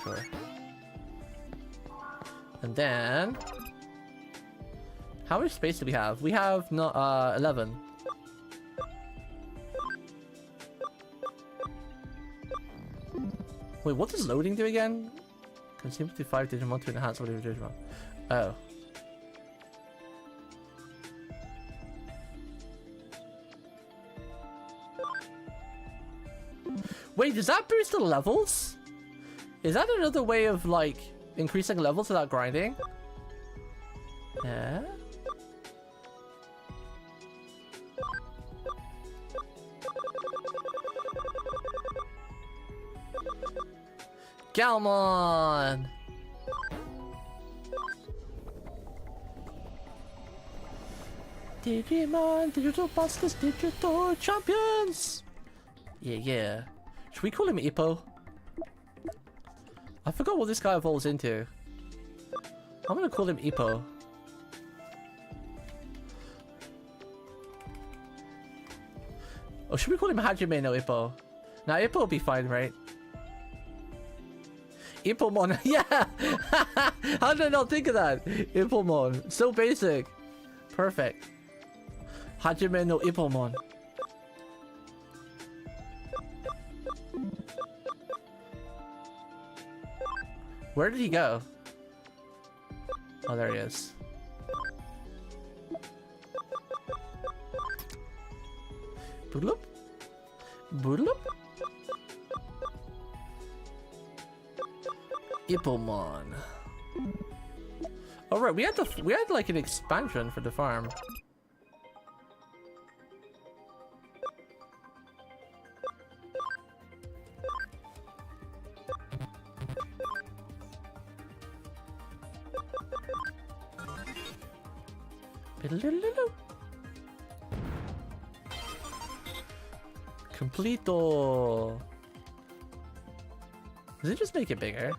Sure. And then... how much space do we have? We have no 11. Wait, what does loading do again? Consume 5 Digimon to enhance what Digimon. Oh. Wait, does that boost the levels? Is that another way of, like, increasing levels without grinding? Yeah? Galmon! Digimon, Digital Busters, Digital Champions! Yeah. Should we call him Ippo? I forgot what this guy evolves into. I'm gonna call him Ippo. Or should we call him Hajime no Ippo? Now Ippo will be fine, right? Ippomon, yeah! How did I not think of that? Ippomon, so basic. Perfect. Hajime no Ippomon. Where did he go? Oh, there he is. Boodloop. Boodloop. Ippomon. Oh right, we had like an expansion for the farm. Completo. Does it just make it bigger?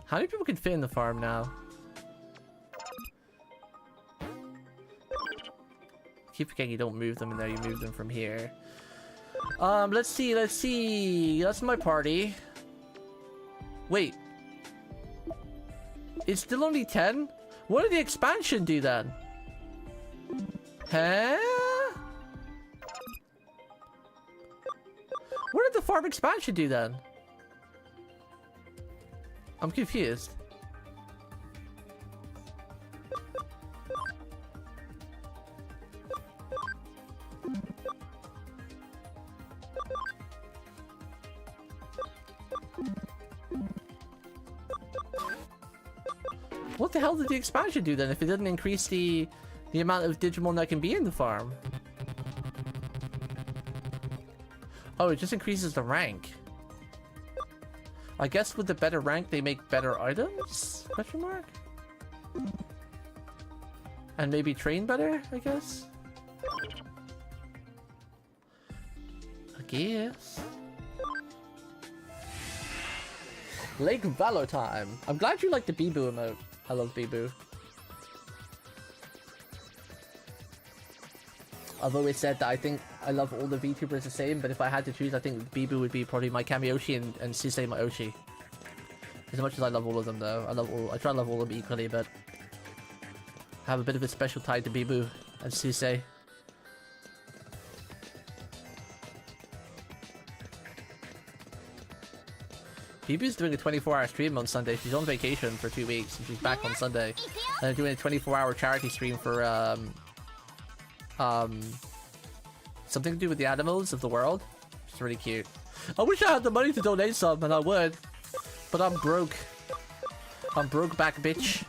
How many people can fit in the farm now? Keep forgetting you don't move them in there, you move them from here. Let's see. That's my party. Wait. It's still only 10? What did the expansion do then? Huh? What did the farm expansion do then? I'm confused. What the hell did the expansion do then if it didn't increase the amount of Digimon that can be in the farm? Oh, it just increases the rank. I guess with the better rank they make better items? Question mark? And maybe train better, I guess? I guess. Lake Valor time. I'm glad you like the Bibu emote. I love Bibu. I've always said that I think I love all the VTubers the same, but if I had to choose, I think Bibu would be probably my Kamiyoshi and Susei my Oshi. As much as I love all of them though, I try to love all of them equally, but I have a bit of a special tie to Bibu and Susei. Bibu's doing a 24-hour stream on Sunday. She's on vacation for 2 weeks and she's back on Sunday. And they're doing a 24-hour charity stream for something to do with the animals of the world. It's really cute. I wish I had the money to donate some, and I would, but I'm broke. I'm broke back, bitch.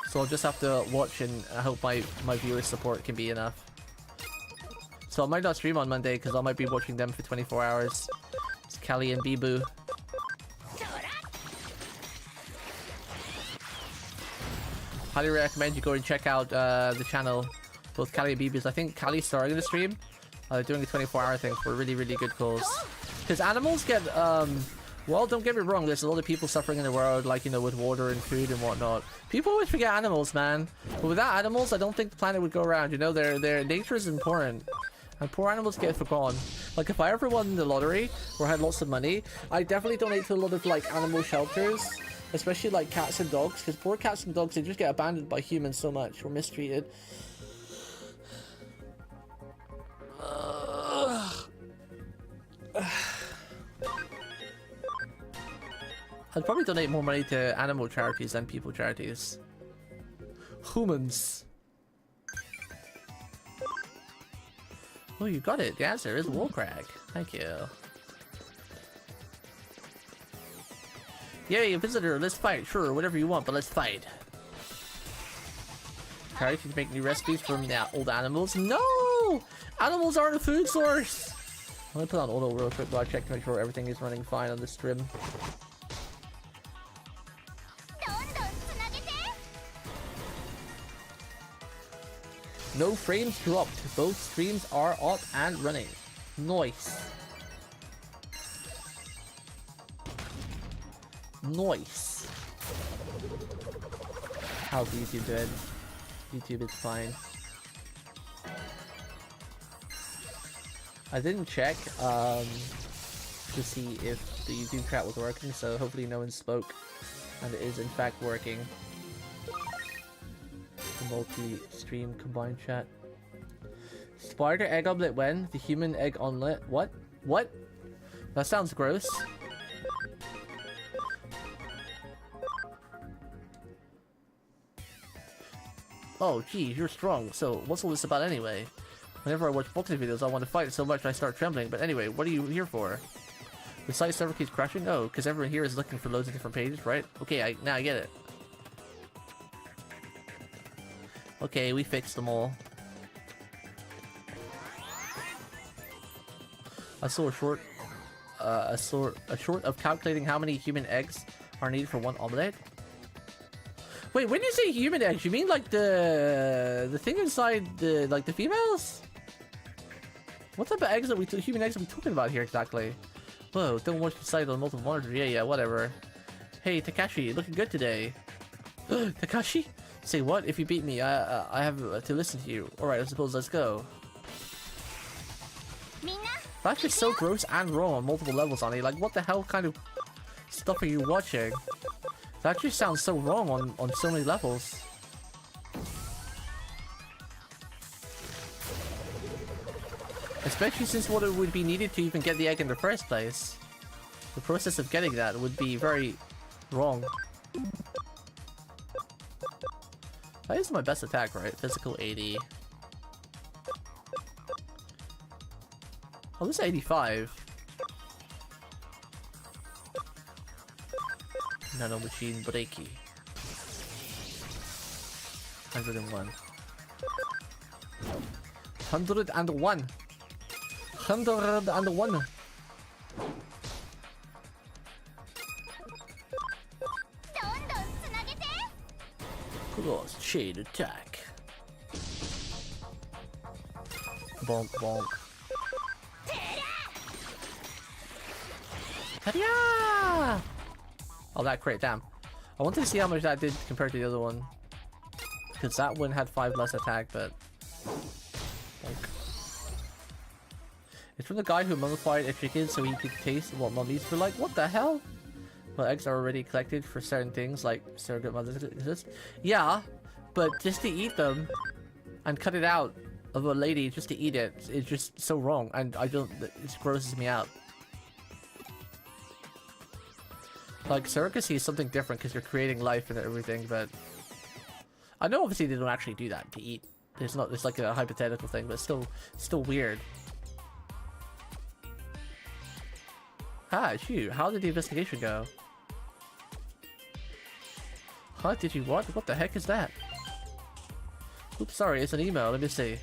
So I'll just have to watch, and I hope my viewers' support can be enough. So I might not stream on Monday because I might be watching them for 24 hours. It's Callie and Bibu. Highly recommend you go and check out the channel, both Callie and Bibu's. I think Callie's starting the stream. They're doing a 24-hour thing for really, really good cause. Because animals get, well, don't get me wrong, there's a lot of people suffering in the world, like, you know, with water and food and whatnot. People always forget animals, man. But without animals, I don't think the planet would go around, you know, their nature is important. And poor animals get forgotten. Like, if I ever won the lottery, or had lots of money, I'd definitely donate to a lot of, like, animal shelters. Especially, like, cats and dogs, because poor cats and dogs, they just get abandoned by humans so much, or mistreated. I'd probably donate more money to animal charities than people charities. Humans. Oh, you got it. The answer is Warcrack. Thank you. Yay, a visitor, let's fight. Sure, whatever you want, but let's fight. Carrie, can you make new recipes from the old animals? No! Animals aren't a food source! I'm gonna put on auto real quick while I check to make sure everything is running fine on this stream. No frames dropped. Both streams are up and running. Nice. Nice. How's YouTube doing? YouTube is fine. I didn't check to see if the YouTube chat was working, so hopefully no one spoke and it is in fact working. The multi-stream combined chat. Spider egg omelet when? The human egg omelet? What? What? That sounds gross. Oh, geez, you're strong. So, what's all this about anyway? Whenever I watch boxing videos, I want to fight so much I start trembling. But anyway, what are you here for? The site server keeps crashing? Oh, because everyone here is looking for loads of different pages, right? Okay, now I get it. Okay, we fixed them all. I saw a short of calculating how many human eggs are needed for one omelette. Wait, when you say human eggs, you mean like the thing inside the the females? What type of eggs are human eggs are we talking about here exactly? Whoa, don't watch the site on multiple monitors. Yeah, whatever. Hey, Takashi, looking good today. Takashi? Say what? If you beat me, I have to listen to you. Alright, I suppose let's go. That's just so gross and wrong on multiple levels, Ani. Like, what the hell kind of stuff are you watching? That just sounds so wrong on so many levels. Especially since what it would be needed to even get the egg in the first place. The process of getting that would be very wrong. That is my best attack, right? Physical 80. Oh, this is 85. Nano machine breaky. 101. 101. 101. Cross chain attack. Bonk bonk. Ta-da! Oh, that crit, damn. I wanted to see how much that did compared to the other one. Because that one had 5 less attack, but... Bonk. It's from the guy who mummified a chicken so he could taste what mummies were like. What the hell? Well, eggs are already collected for certain things, like surrogate mothers exist. Yeah, but just to eat them and cut it out of a lady just to eat it is just so wrong, and I don't. It grosses me out. Like, surrogacy is something different because you're creating life and everything, but I know obviously they don't actually do that to eat. It's not. It's like a hypothetical thing, but it's still weird. Ah, shoot. How did the investigation go? Huh? Did you what? What the heck is that? Oops, sorry, it's an email. Let me see.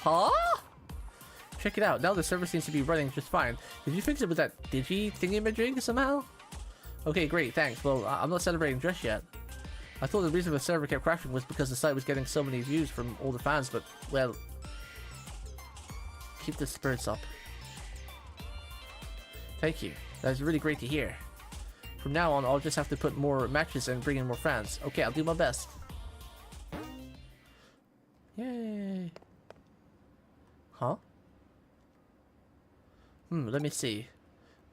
Huh? Check it out. Now the server seems to be running just fine. Did you fix it with that Digi thingy-majig somehow? Okay, great, thanks. Well, I'm not celebrating just yet. I thought the reason the server kept crashing was because the site was getting so many views from all the fans, but, well... Keep the spirits up. Thank you. That's really great to hear. From now on, I'll just have to put more matches and bring in more fans. Okay, I'll do my best. Yay. Huh? Let me see.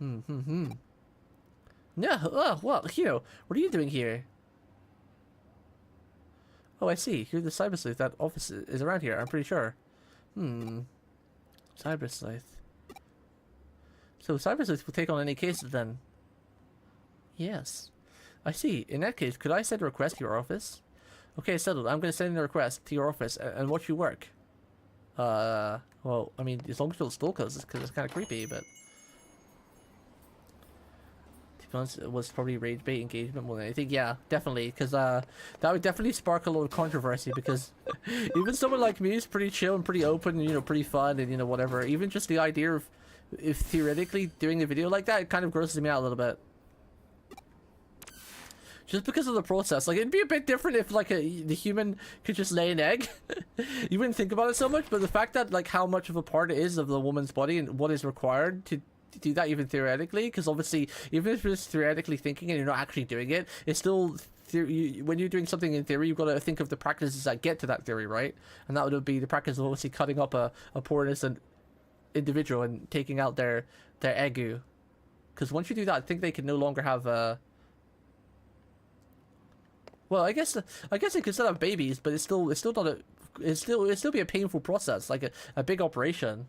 Yeah, well, Hiro, what are you doing here? Oh, I see. You're the Cyber Sleuth. That office is around here, I'm pretty sure. Cyber Sleuth. So Cyber Sleuth will take on any cases then? Yes. I see. In that case, could I send a request to your office? Okay, settled. I'm going to send a request to your office and watch you work. Well, I mean, as long as you'll stalk us, because it's kind of creepy, but... To be honest, it was probably rage bait engagement more than anything. Yeah, definitely, because that would definitely spark a lot of controversy, because even someone like me is pretty chill and pretty open, and, you know, pretty fun, and, you know, whatever. Even just the idea of, if theoretically doing a video like that, it kind of grosses me out a little bit. Just because of the process. Like, it'd be a bit different if, like, the human could just lay an egg. You wouldn't think about it so much, but the fact that, like, how much of a part it is of the woman's body and what is required to do that, even theoretically, because obviously, even if you're just theoretically thinking and you're not actually doing it, it's still, when you're doing something in theory, you've got to think of the practices that get to that theory, right? And that would be the practice of obviously cutting up a poor innocent individual and taking out their egu. Because once you do that, I think they can no longer have well, I guess they could still have babies, but it's still not a, it'd still be a painful process, like a big operation.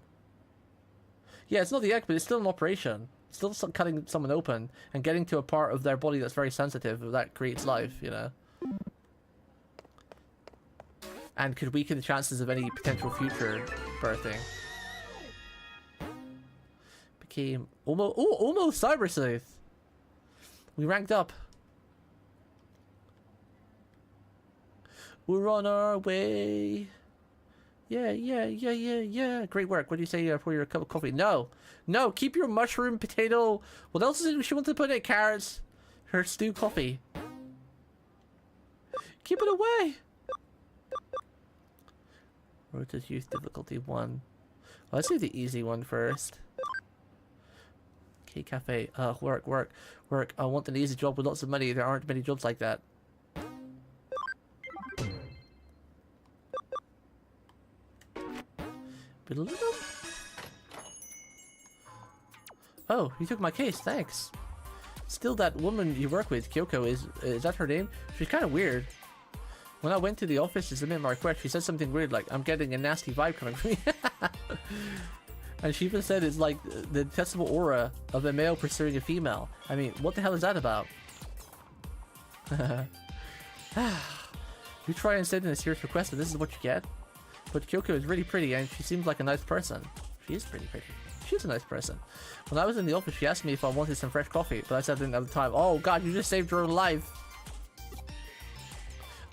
Yeah, it's not the egg, but it's still an operation. It's still cutting someone open and getting to a part of their body that's very sensitive, that creates life, you know. And could weaken the chances of any potential future birthing. Became almost Cyber Sleuth. We ranked up. We're on our way. Yeah. Great work. What do you say for your cup of coffee? No. Keep your mushroom, potato. What else is it she wants to put in it? Carrots. Her stew coffee. Keep it away. Road to Youth difficulty 1. Well, let's do the easy one first. Okay, cafe. Work. I want an easy job with lots of money. There aren't many jobs like that. Oh, you took my case, thanks. Still, that woman you work with, Kyoko, is that her name? She's kind of weird. When I went to the office to submit my request, she said something weird like, I'm getting a nasty vibe coming from me. And she even said it's like the detestable aura of a male pursuing a female. I mean, what the hell is that about? You try and send in a serious request and this is what you get? But Kyoko is really pretty and she seems like a nice person. She is pretty pretty. She's a nice person. When I was in the office, she asked me if I wanted some fresh coffee, but I said I didn't have the time. Oh god, you just saved your own life.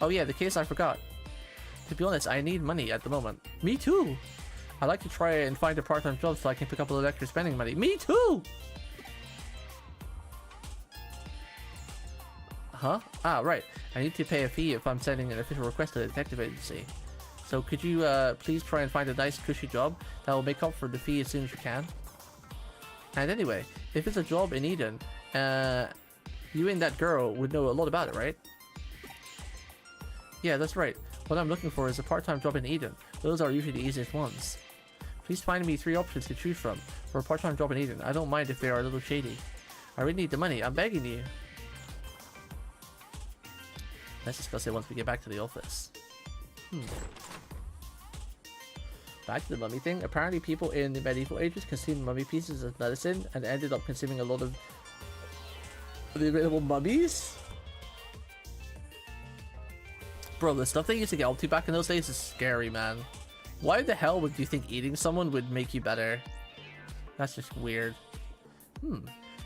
Oh yeah, the case I forgot. To be honest, I need money at the moment. Me too! I'd like to try and find a part-time job so I can pick up a little extra spending money. Me too! Huh? Ah, right. I need to pay a fee if I'm sending an official request to the detective agency. So could you please try and find a nice cushy job that will make up for the fee as soon as you can? And anyway, if it's a job in Eden, you and that girl would know a lot about it, right? Yeah, that's right. What I'm looking for is a part-time job in Eden. Those are usually the easiest ones. Please find me 3 options to choose from for a part-time job in Eden. I don't mind if they are a little shady. I really need the money. I'm begging you. Let's discuss it once we get back to the office. Back to the mummy thing. Apparently people in the medieval ages consumed mummy pieces as medicine and ended up consuming a lot of the available mummies. Bro, the stuff they used to get up to back in those days is scary, man. Why the hell would you think eating someone would make you better? That's just weird.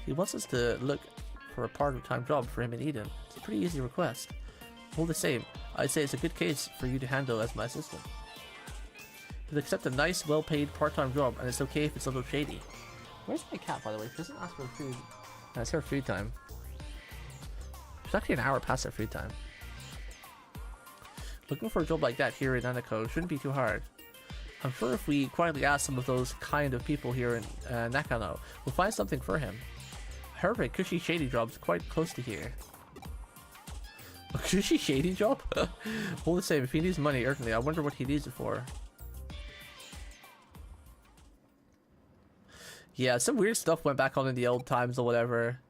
He wants us to look for a part-time job for him in Eden. It's a pretty easy request. All the same, I'd say it's a good case for you to handle as my assistant. You'll accept a nice, well-paid part-time job, and it's okay if it's a little shady. Where's my cat, by the way? She doesn't ask for food. No, it's her food time. It's actually an hour past her food time. Looking for a job like that here in Nanako shouldn't be too hard. I'm sure if we quietly ask some of those kind of people here in Nakano, we'll find something for him. I heard a cushy shady job's quite close to here. A cushy shady job? All the same, if he needs money urgently, I wonder what he needs it for. Yeah, some weird stuff went back on in the old times or whatever.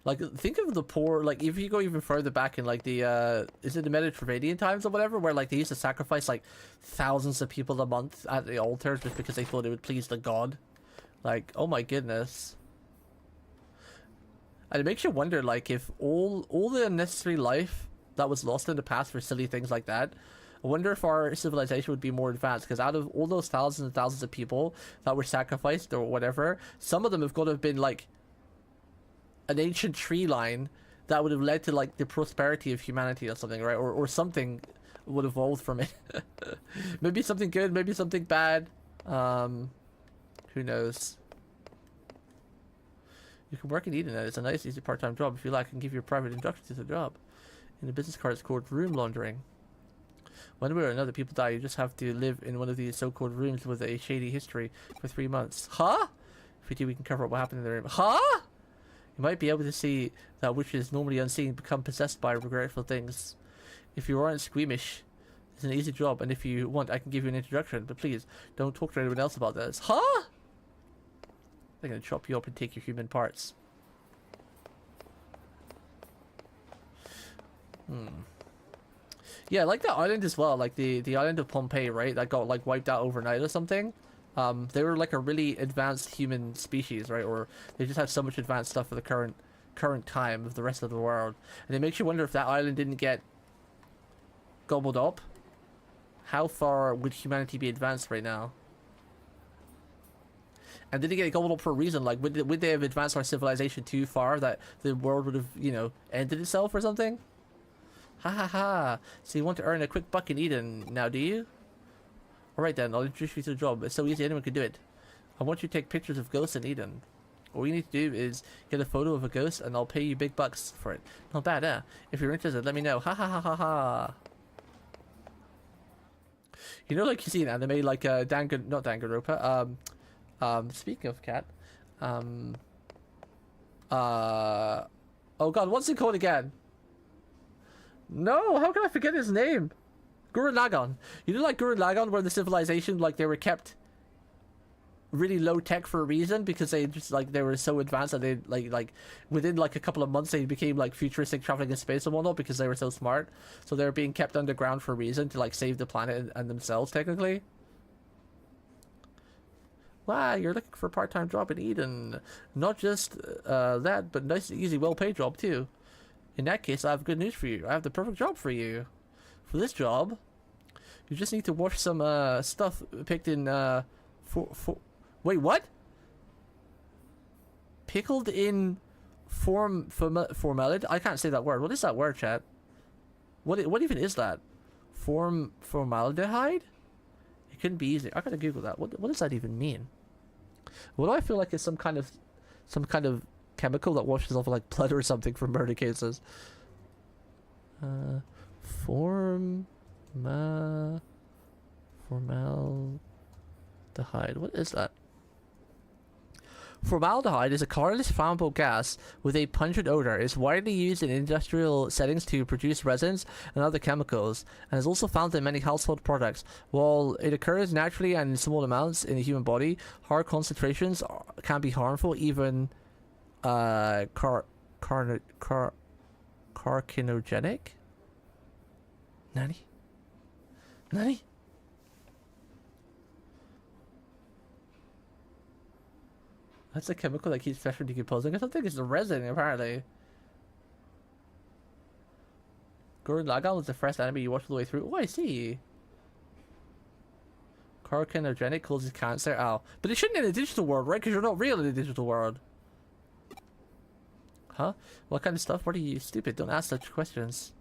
Like, think of the poor, like, if you go even further back in, like, the, is it the Mediterranean times or whatever, where, like, they used to sacrifice, like, thousands of people a month at the altar just because they thought it would please the god. Like, oh my goodness. And it makes you wonder, like, if all the unnecessary life that was lost in the past for silly things like that, I wonder if our civilization would be more advanced, because out of all those thousands and thousands of people that were sacrificed or whatever, some of them have got to have been, like, an ancient tree line that would have led to like the prosperity of humanity or something, right? Or something would evolve from it. Maybe something good, maybe something bad. Who knows? You can work in Eden. It's a nice, easy part-time job. If you like, I can give you a private introduction to the job. In the business card, it's called room laundering. One way or another, people die. You just have to live in one of these so-called rooms with a shady history for 3 months. Huh? If we do, we can cover up what happened in the room. Huh? You might be able to see that which is normally unseen become possessed by regretful things. If you aren't squeamish, it's an easy job, and if you want, I can give you an introduction. But please, don't talk to anyone else about this. Huh? They're gonna chop you up and take your human parts. Yeah, like the island as well, like the island of Pompeii, right? That got like wiped out overnight or something. They were like a really advanced human species, right? Or they just had so much advanced stuff for the current time of the rest of the world. And it makes you wonder if that island didn't get gobbled up. How far would humanity be advanced right now? And did it get gobbled up for a reason? Like, would they have advanced our civilization too far that the world would have, you know, ended itself or something? Ha ha ha. So you want to earn a quick buck in Eden now, do you? Alright then, I'll introduce you to the job. It's so easy, anyone can do it. I want you to take pictures of ghosts in Eden. All you need to do is get a photo of a ghost and I'll pay you big bucks for it. Not bad, eh? If you're interested, let me know. Ha ha ha ha ha. You know, like you see in anime, like not Danganronpa, speaking of cat, oh god, what's it called again? No, how can I forget his name? Gurren Lagann. You know, like Gurren Lagann, where the civilization, like, they were kept really low tech for a reason, because they just, like, they were so advanced that they, like within, like, a couple of months they became, like, futuristic, traveling in space and whatnot, because they were so smart. So they were being kept underground for a reason, to, like, save the planet and themselves, technically. Wow, you're looking for a part-time job in Eden. Not just that, but nice, easy, well-paid job, too. In that case, I have good news for you. I have the perfect job for you. For this job, you just need to wash some stuff picked in wait, what? Pickled in formaldehyde? I can't say that word. What is that word, chat? What even is that? Formaldehyde? It couldn't be easy. I gotta Google that. What does that even mean? What do I feel like is some kind of chemical that washes off like blood or something from murder cases? Formaldehyde. What is that? Formaldehyde is a colorless flammable gas with a pungent odor. It's widely used in industrial settings to produce resins and other chemicals, and is also found in many household products. While it occurs naturally and in small amounts in the human body, high concentrations can be harmful, even carcinogenic? Nani? That's a chemical that keeps flesh from decomposing or something? It's a resin, apparently. Gurren Lagann was the first anime you watched all the way through. Oh, I see. Carcinogenic causes cancer. Oh. But it shouldn't in the digital world, right? Because you're not real in the digital world. Huh? What kind of stuff? What are you? Stupid. Don't ask such questions.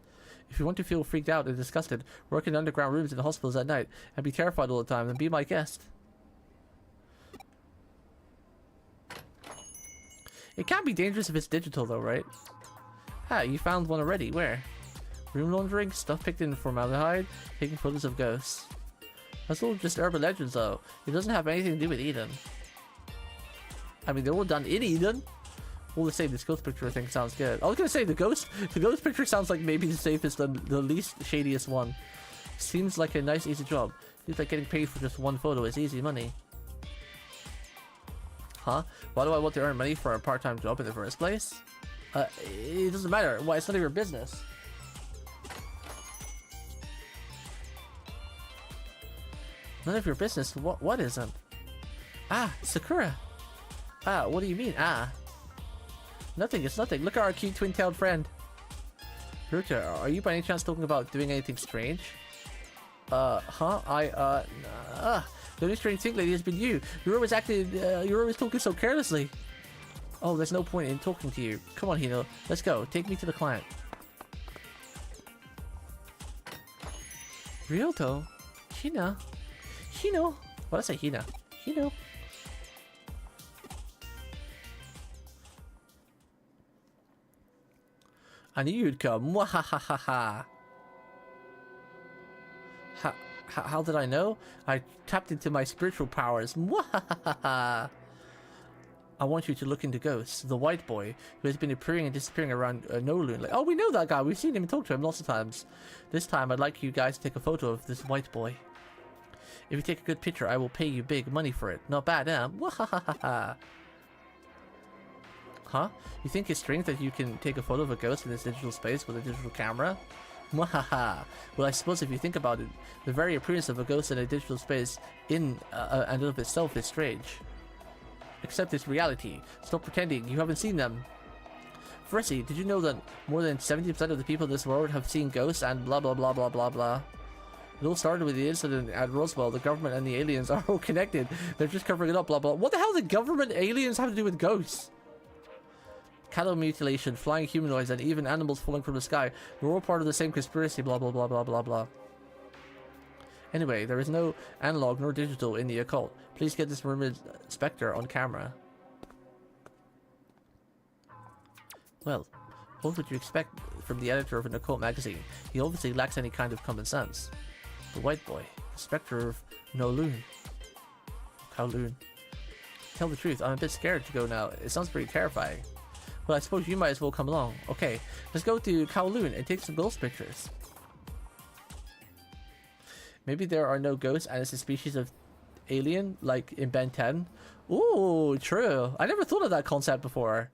If you want to feel freaked out and disgusted, work in underground rooms in the hospitals at night and be terrified all the time, then be my guest. It can't be dangerous if it's digital though, right? Ah, you found one already. Where? Room laundering, stuff picked in formaldehyde, taking photos of ghosts. That's all just urban legends though. It doesn't have anything to do with Eden. I mean, they're all done in Eden. All the same, this ghost picture thing sounds good. I was gonna say the ghost picture sounds like maybe the safest and the least shadiest one. Seems like a nice, easy job. Seems like getting paid for just one photo is easy money. Huh? Why do I want to earn money for a part-time job in the first place? It doesn't matter. Why? It's none of your business. None of your business? What isn't? Ah, Sakura. Ah, what do you mean? Ah. Nothing, it's nothing. Look at our cute twin-tailed friend. Ruta, are you by any chance talking about doing anything strange? Huh? The only strange thing, lady, has been you. You're always talking so carelessly. Oh, there's no point in talking to you. Come on, Hino. Let's go. Take me to the client. Ryoto? Hina? Hino? What did I say? Hina? Hino? I knew you'd come. Mwahahaha. How did I know? I tapped into my spiritual powers. Mwahahaha. I want you to look into Ghost, the white boy who has been appearing and disappearing around Nolun. Like, oh, we know that guy. We've seen him and talked to him lots of times. This time, I'd like you guys to take a photo of this white boy. If you take a good picture, I will pay you big money for it. Not bad, huh? Mwahahaha. Huh? You think it's strange that you can take a photo of a ghost in this digital space with a digital camera? Mwahaha. Well, I suppose if you think about it, the very appearance of a ghost in a digital space in and of itself is strange. Accept this reality. Stop pretending you haven't seen them. Firstly, did you know that more than 70% of the people in this world have seen ghosts and blah blah blah blah blah blah? It all started with the incident at Roswell. The government and the aliens are all connected. They're just covering it up, blah blah. What the hell do the government and aliens have to do with ghosts? Cattle mutilation, flying humanoids, and even animals falling from the sky. We're all part of the same conspiracy, blah blah blah blah blah blah. Anyway, there is no analog nor digital in the occult. Please get this rumored specter on camera. Well, what would you expect from the editor of an occult magazine? He obviously lacks any kind of common sense. The white boy, the specter of Nolun. Kowloon. Tell the truth, I'm a bit scared to go now. It sounds pretty terrifying. Well, I suppose you might as well come along. Okay, let's go to Kowloon and take some ghost pictures. Maybe there are no ghosts and it's a species of alien, like in Ben 10. Ooh, true. I never thought of that concept before.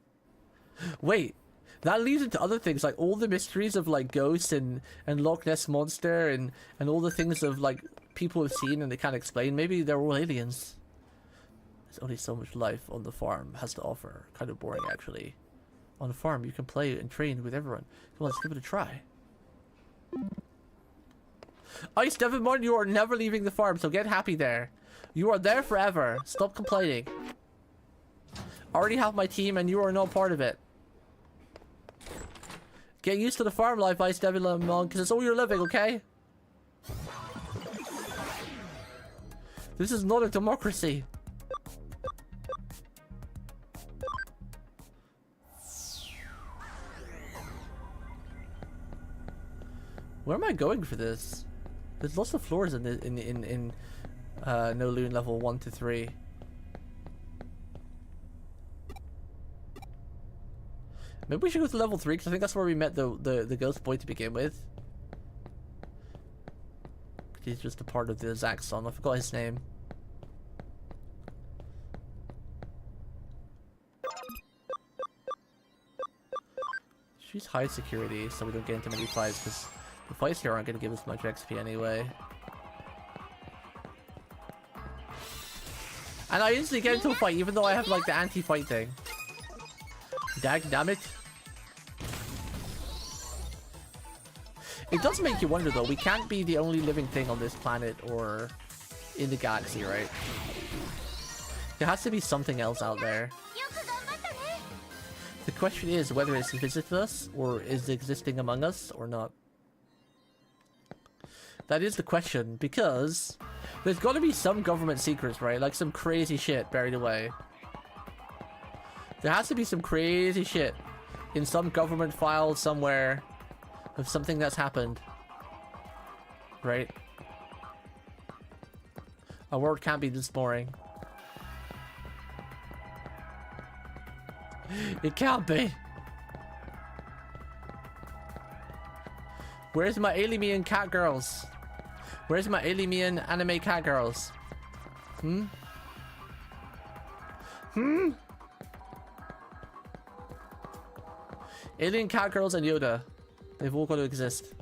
Wait, that leads into other things, like all the mysteries of like ghosts and Loch Ness Monster and all the things of like people have seen and they can't explain. Maybe they're all aliens. There's only so much life on the farm has to offer. Kind of boring, actually. On the farm, you can play and train with everyone. Come on, let's give it a try. Ice Devonmon, you are never leaving the farm, so get happy there. You are there forever. Stop complaining. I already have my team and you are not part of it. Get used to the farm life, Ice Devonmon, because it's all you're living, okay? This is not a democracy. Where am I going for this? There's lots of floors in Nolun level 1 to 3. Maybe we should go to level 3 because I think that's where we met the ghost boy to begin with. He's just a part of the Zaxxon. I forgot his name. She's high security, so we don't get into many fights because the fights here aren't going to give us much XP anyway. And I instantly get into a fight even though I have like the anti-fight thing. Dag damn it. It does make you wonder though, we can't be the only living thing on this planet or in the galaxy, right? There has to be something else out there. The question is whether it's visited us or is existing among us or not. That is the question, because there's got to be some government secrets, right? Like some crazy shit buried away. There has to be some crazy shit in some government file somewhere of something that's happened. Right? Our world can't be this boring. It can't be. Where's my alien cat girls? Where's my alien anime cat girls? Alien cat girls and Yoda. They've all got to exist.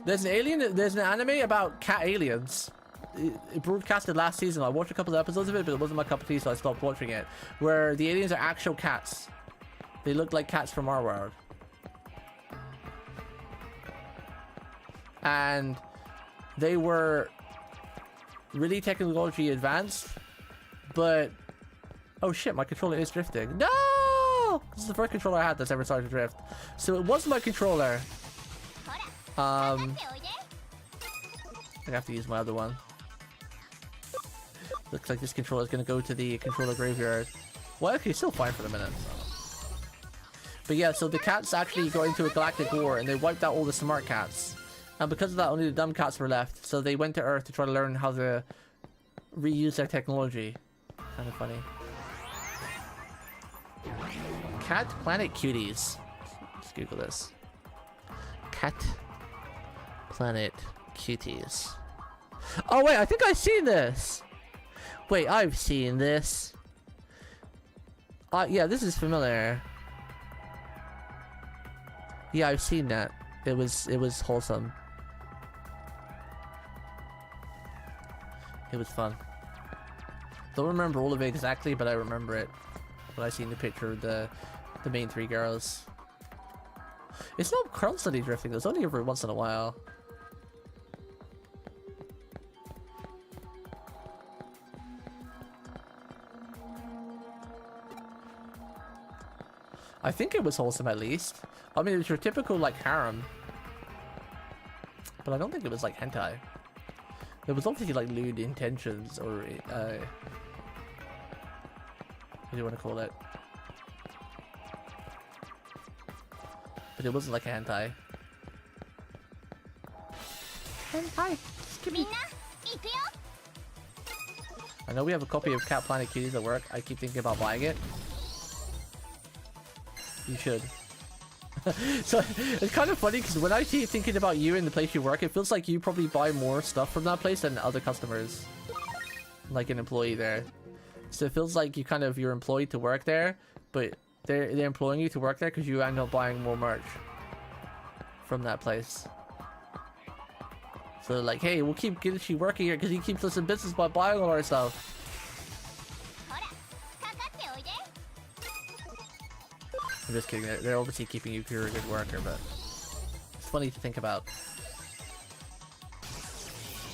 There's an anime about cat aliens. It broadcasted last season. I watched a couple of episodes of it, but it wasn't my cup of tea, so I stopped watching it. Where the aliens are actual cats. They look like cats from our world. And they were really technology advanced, but oh shit, my controller is drifting. No! This is the first controller I had that's ever started to drift. So it was my controller. I have to use my other one. Looks like this controller is going to go to the controller graveyard. Well, okay, still fine for the minute. But yeah, so the cats actually got into a galactic war and they wiped out all the smart cats. And because of that, only the dumb cats were left. So they went to Earth to try to learn how to reuse their technology. Kind of funny. Cat Planet Cuties. Let's Google this. Cat Planet Cuties. Oh wait, I think I've seen this. Wait, I've seen this. Yeah, this is familiar. Yeah, I've seen that. It was wholesome. It was fun. Don't remember all of it exactly, but I remember it. When I seen the picture of the main three girls. It's not constantly drifting, it's only every once in a while. I think it was wholesome at least. I mean, it was your typical like harem. But I don't think it was like hentai. There was obviously like lewd intentions or what do you want to call it? But it wasn't like a hentai. Hentai! I know we have a copy of Cat Planet Cuties at work. I keep thinking about buying it. You should. So it's kind of funny because when I keep thinking about you in the place you work, it feels like you probably buy more stuff from that place than other customers. Like an employee there. So it feels like you're employed to work there, but they're employing you to work there because you end up buying more merch from that place. So like, hey, we'll keep Ginichi working here because he keeps us in business by buying all our stuff. I'm just kidding, they're obviously keeping you if you're a good worker, but it's funny to think about.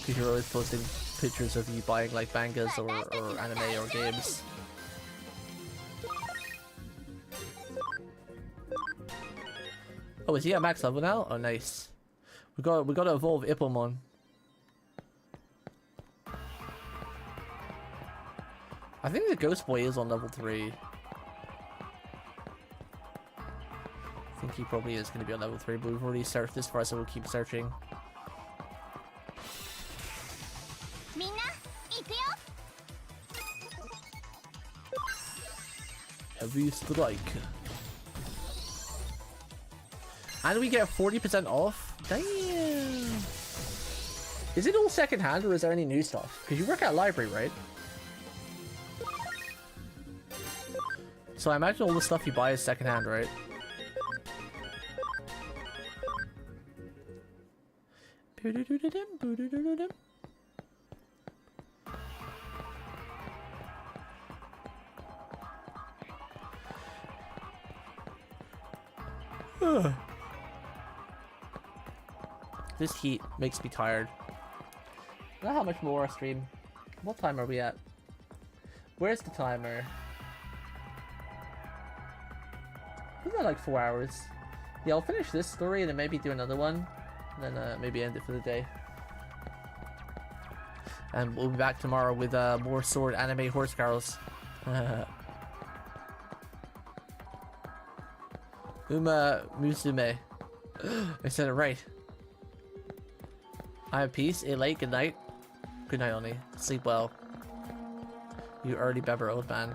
Because you're always posting pictures of you buying like mangas or anime or games. Oh, is he at max level now? Oh, nice. We got to evolve Ippomon. I think the Ghost Boy is on level 3. I think he probably is going to be on level 3, but we've already searched this far, so we'll keep searching. Heavy strike. And we get 40% off? Damn! Is it all second-hand or is there any new stuff? Because you work at a library, right? So I imagine all the stuff you buy is second-hand, right? This heat makes me tired. I don't know how much more I stream. What time are we at? Where's the timer? Isn't that like 4 hours? Yeah, I'll finish this story and then maybe do another one. And then maybe end it for the day. And we'll be back tomorrow with more sword anime horse girls. Uma Musume. I said it right. I have peace, a late, good night. Good night, Oni. Sleep well. You early beber, old man.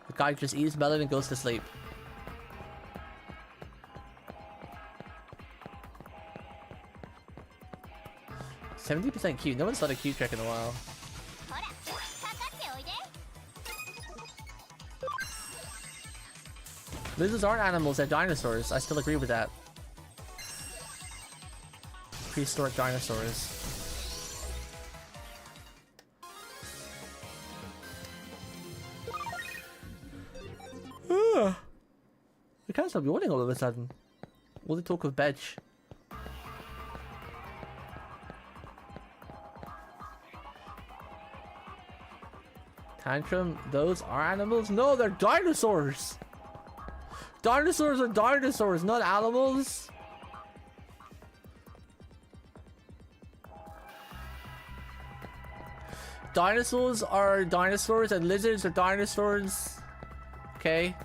The guy just eats melon and goes to sleep. %70 cute. No one's done a cute trick in a while. Lizards aren't animals, they're dinosaurs. I still agree with that. Prehistoric dinosaurs. I can't stop yawning all of a sudden. All the talk of veg. Tantrum, those are animals? No, they're dinosaurs! Dinosaurs are dinosaurs, not animals! Dinosaurs are dinosaurs and lizards are dinosaurs. Okay?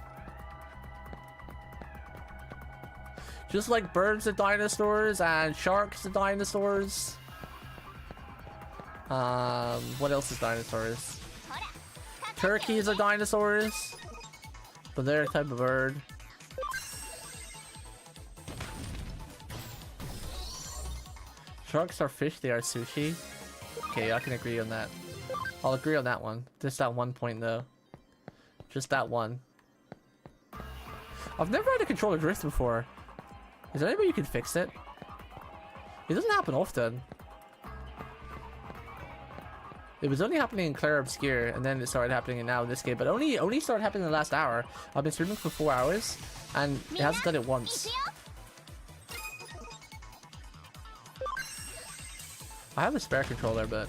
Just like birds are dinosaurs and sharks are dinosaurs. What else is dinosaurs? Turkeys are dinosaurs, but they're a type of bird. Sharks are fish, they are sushi. Okay, I can agree on that. I'll agree on that one. Just that one point though. Just that one. I've never had a controller drift before. Is there any way you can fix it? It doesn't happen often. It was only happening in Clair Obscure, and then it started happening now in this game, but only started happening in the last hour. I've been streaming for 4 hours, and it hasn't done it once. I have a spare controller, but...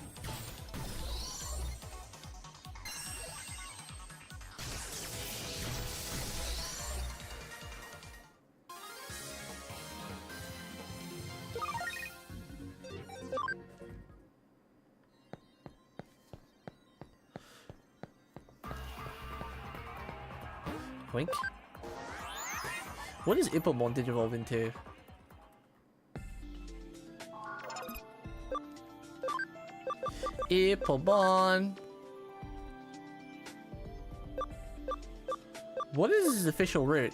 Wink. What does Ippomon digivolve into? Ippomon. What is his official route?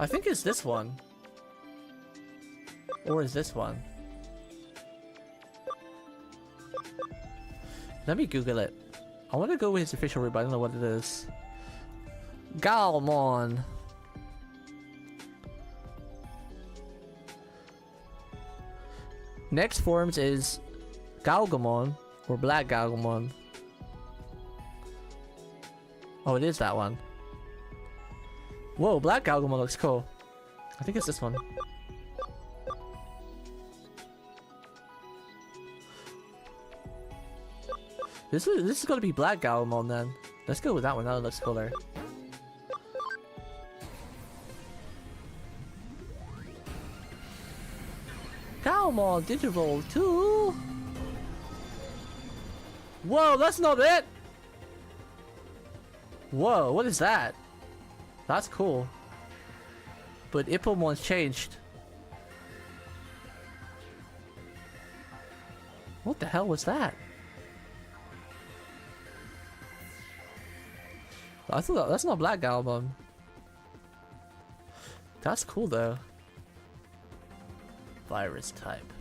I think it's this one. Or is this one? Let me Google it. I want to go with his official route, but I don't know what it is. Galmon. Next forms is Galgamon or Black Galgamon. Oh, it is that one. Whoa, Black Galgamon looks cool. I think it's this one. This is gonna be Black Galgamon then. Let's go with that one. That one looks cooler. Galmon Digivolve 2. Whoa, that's not it. Whoa, what is that? That's cool. But Ippomon's changed. What the hell was that? I thought that's not Black Galmon. That's cool though. Virus type.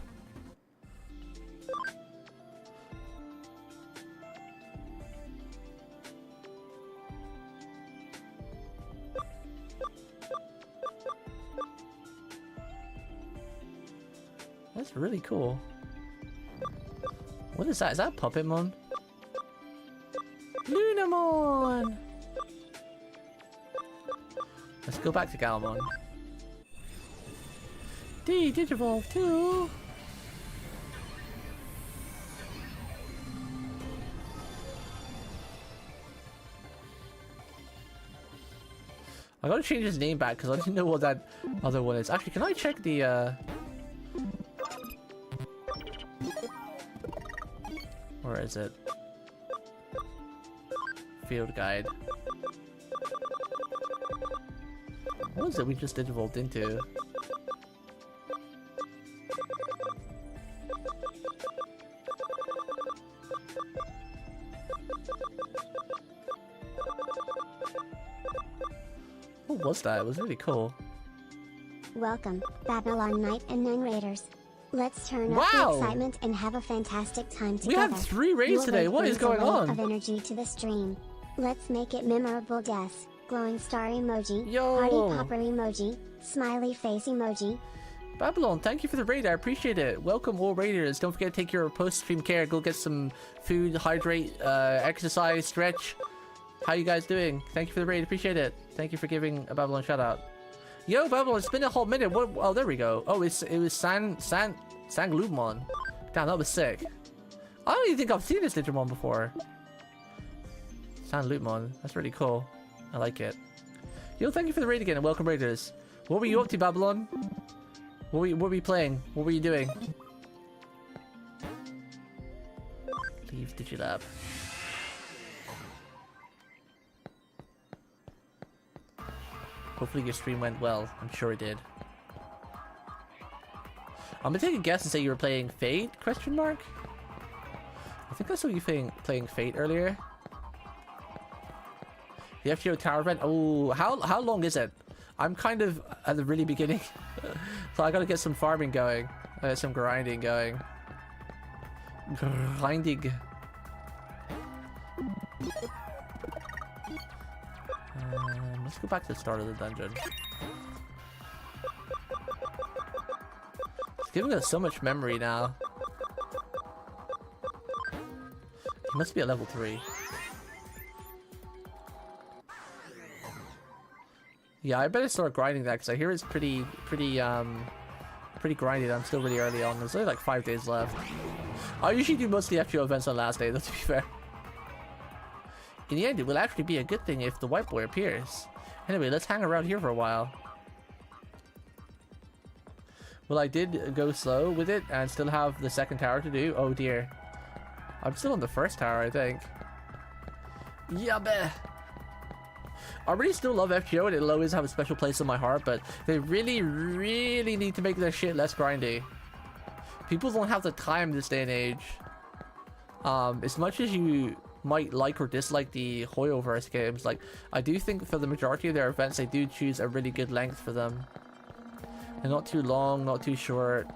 That's really cool. What is that? Is that Puppetmon? Lunamon! Let's go back to Galmon. Digivolve 2! I gotta change his name back because I didn't know what that other one is. Actually, can I check the where is it? Field guide. What was it we just digivolved into? What was that? It was really cool. Welcome, Babylon Knight and Nun Raiders. Let's turn up the excitement and have a fantastic time together. We have 3 raids today. What is going on? Of energy to the stream. Let's make it memorable. Des, glowing star emoji, Yo. party popper emoji, smiley face emoji. Babylon, thank you for the raid. I appreciate it. Welcome all raiders. Don't forget to take your post-stream care. Go get some food, hydrate, exercise, stretch. How you guys doing? Thank you for the raid. Appreciate it. Thank you for giving a Babylon shout out. Yo, Babylon, it's been a whole minute. What? Oh, there we go. Oh, it was Sanglumon. Damn, that was sick. I don't even think I've seen this Digimon before. Sanglumon. That's really cool. I like it. Yo, thank you for the raid again and welcome raiders. What were you up to, Babylon? What were you playing? What were you doing? Leave Digilab. Hopefully your stream went well. I'm sure it did. I'm gonna take a guess and say you were playing Fate? Question mark? I think I saw you playing Fate earlier. The FGO Tower event. Oh, how long is it? I'm kind of at the really beginning, so I gotta get some farming going, some grinding going. Grinding. Let's go back to the start of the dungeon. It's giving us so much memory now. He must be at level 3. Yeah, I better start grinding that because I hear it's pretty grinded. I'm still really early on. There's only like 5 days left. I usually do most of the FGO events on the last day, though, to be fair. In the end, it will actually be a good thing if the white boy appears. Anyway, let's hang around here for a while. Well, I did go slow with it and still have the second tower to do. Oh dear. I'm still on the first tower, I think. Yeah, bleh. I really still love FGO and it'll always have a special place in my heart, but they really need to make their shit less grindy. People don't have the time this day and age. As much as you might like or dislike the Hoyoverse games, like, I do think for the majority of their events, they do choose a really good length for them. And not too long, not too short.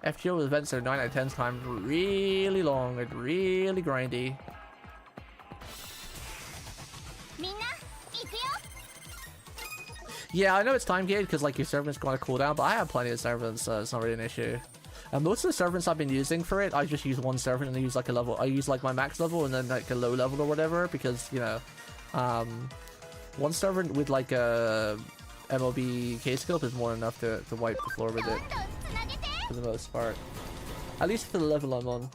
FGO events are 9 out of 10 times really long and really grindy. Yeah, I know it's time gated because like your servant's going to cool down, but I have plenty of servants, so it's not really an issue. And most of the servants I've been using for it, I just use one servant and I use like a level. I use like my max level and then like a low level or whatever because, you know, one servant with like a MLB K-scope is more than enough to wipe the floor with it for the most part. At least for the level I'm on.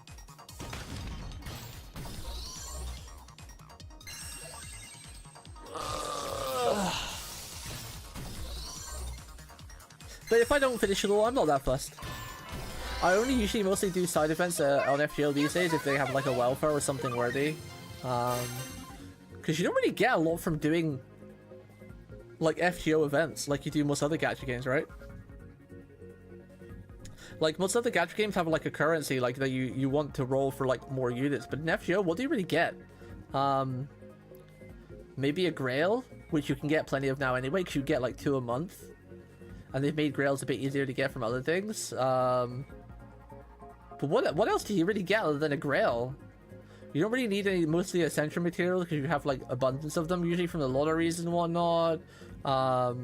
But if I don't finish it all, I'm not that fussed. I only usually mostly do side events on FGO these days if they have like a welfare or something worthy. Because you don't really get a lot from doing like FGO events like you do most other gacha games, right? Like most other gacha games have like a currency like that you want to roll for like more units, but in FGO, what do you really get? Maybe a grail, which you can get plenty of now anyway, because you get like 2 a month. And they've made grails a bit easier to get from other things. But what else do you really get other than a grail? You don't really need any mostly essential materials because you have like abundance of them, usually from the lotteries and whatnot. What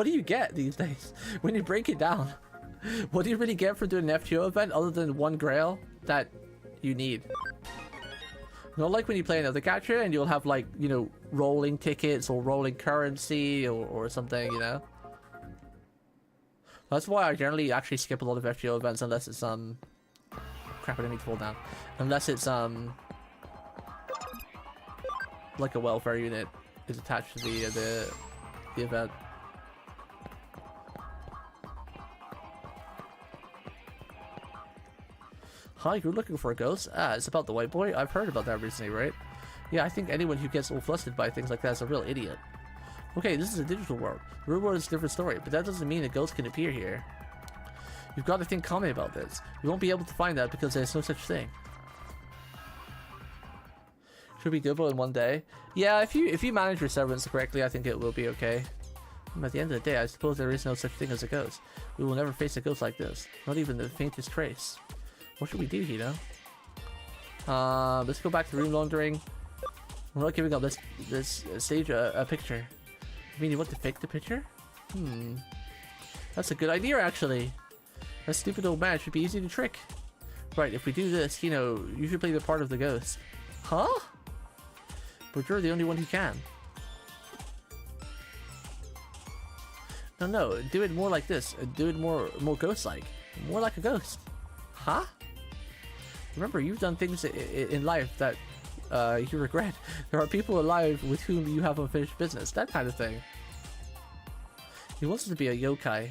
do you get these days? When you break it down, what do you really get for doing an FGO event other than one grail that you need? Not like when you play another gacha and you'll have like, you know, rolling tickets or rolling currency or something, you know? That's why I generally actually skip a lot of FGO events unless it's crap, I didn't mean to fall down. Unless it's like a welfare unit is attached to the event. Hi, you're looking for a ghost? Ah, it's about the white boy? I've heard about that recently, right? Yeah, I think anyone who gets all flustered by things like that is a real idiot. Okay, this is a digital world. The real world is a different story, but that doesn't mean a ghost can appear here. You've got to think calmly about this. You won't be able to find that because there's no such thing. Should we double in one day? Yeah, if you manage your servants correctly, I think it will be okay. At the end of the day, I suppose there is no such thing as a ghost. We will never face a ghost like this. Not even the faintest trace. What should we do, Hino? Let's go back to room laundering. We're not giving up this stage a picture. I mean, you want to fake the picture? That's a good idea, actually. That stupid old man should be easy to trick. Right, if we do this, you know, you should play the part of the ghost. Huh? But you're the only one who can. No, do it more like this. Do it more ghost-like. More like a ghost. Huh? Remember, you've done things in life that you regret. There are people alive with whom you have unfinished business. That kind of thing. He wants to be a yokai.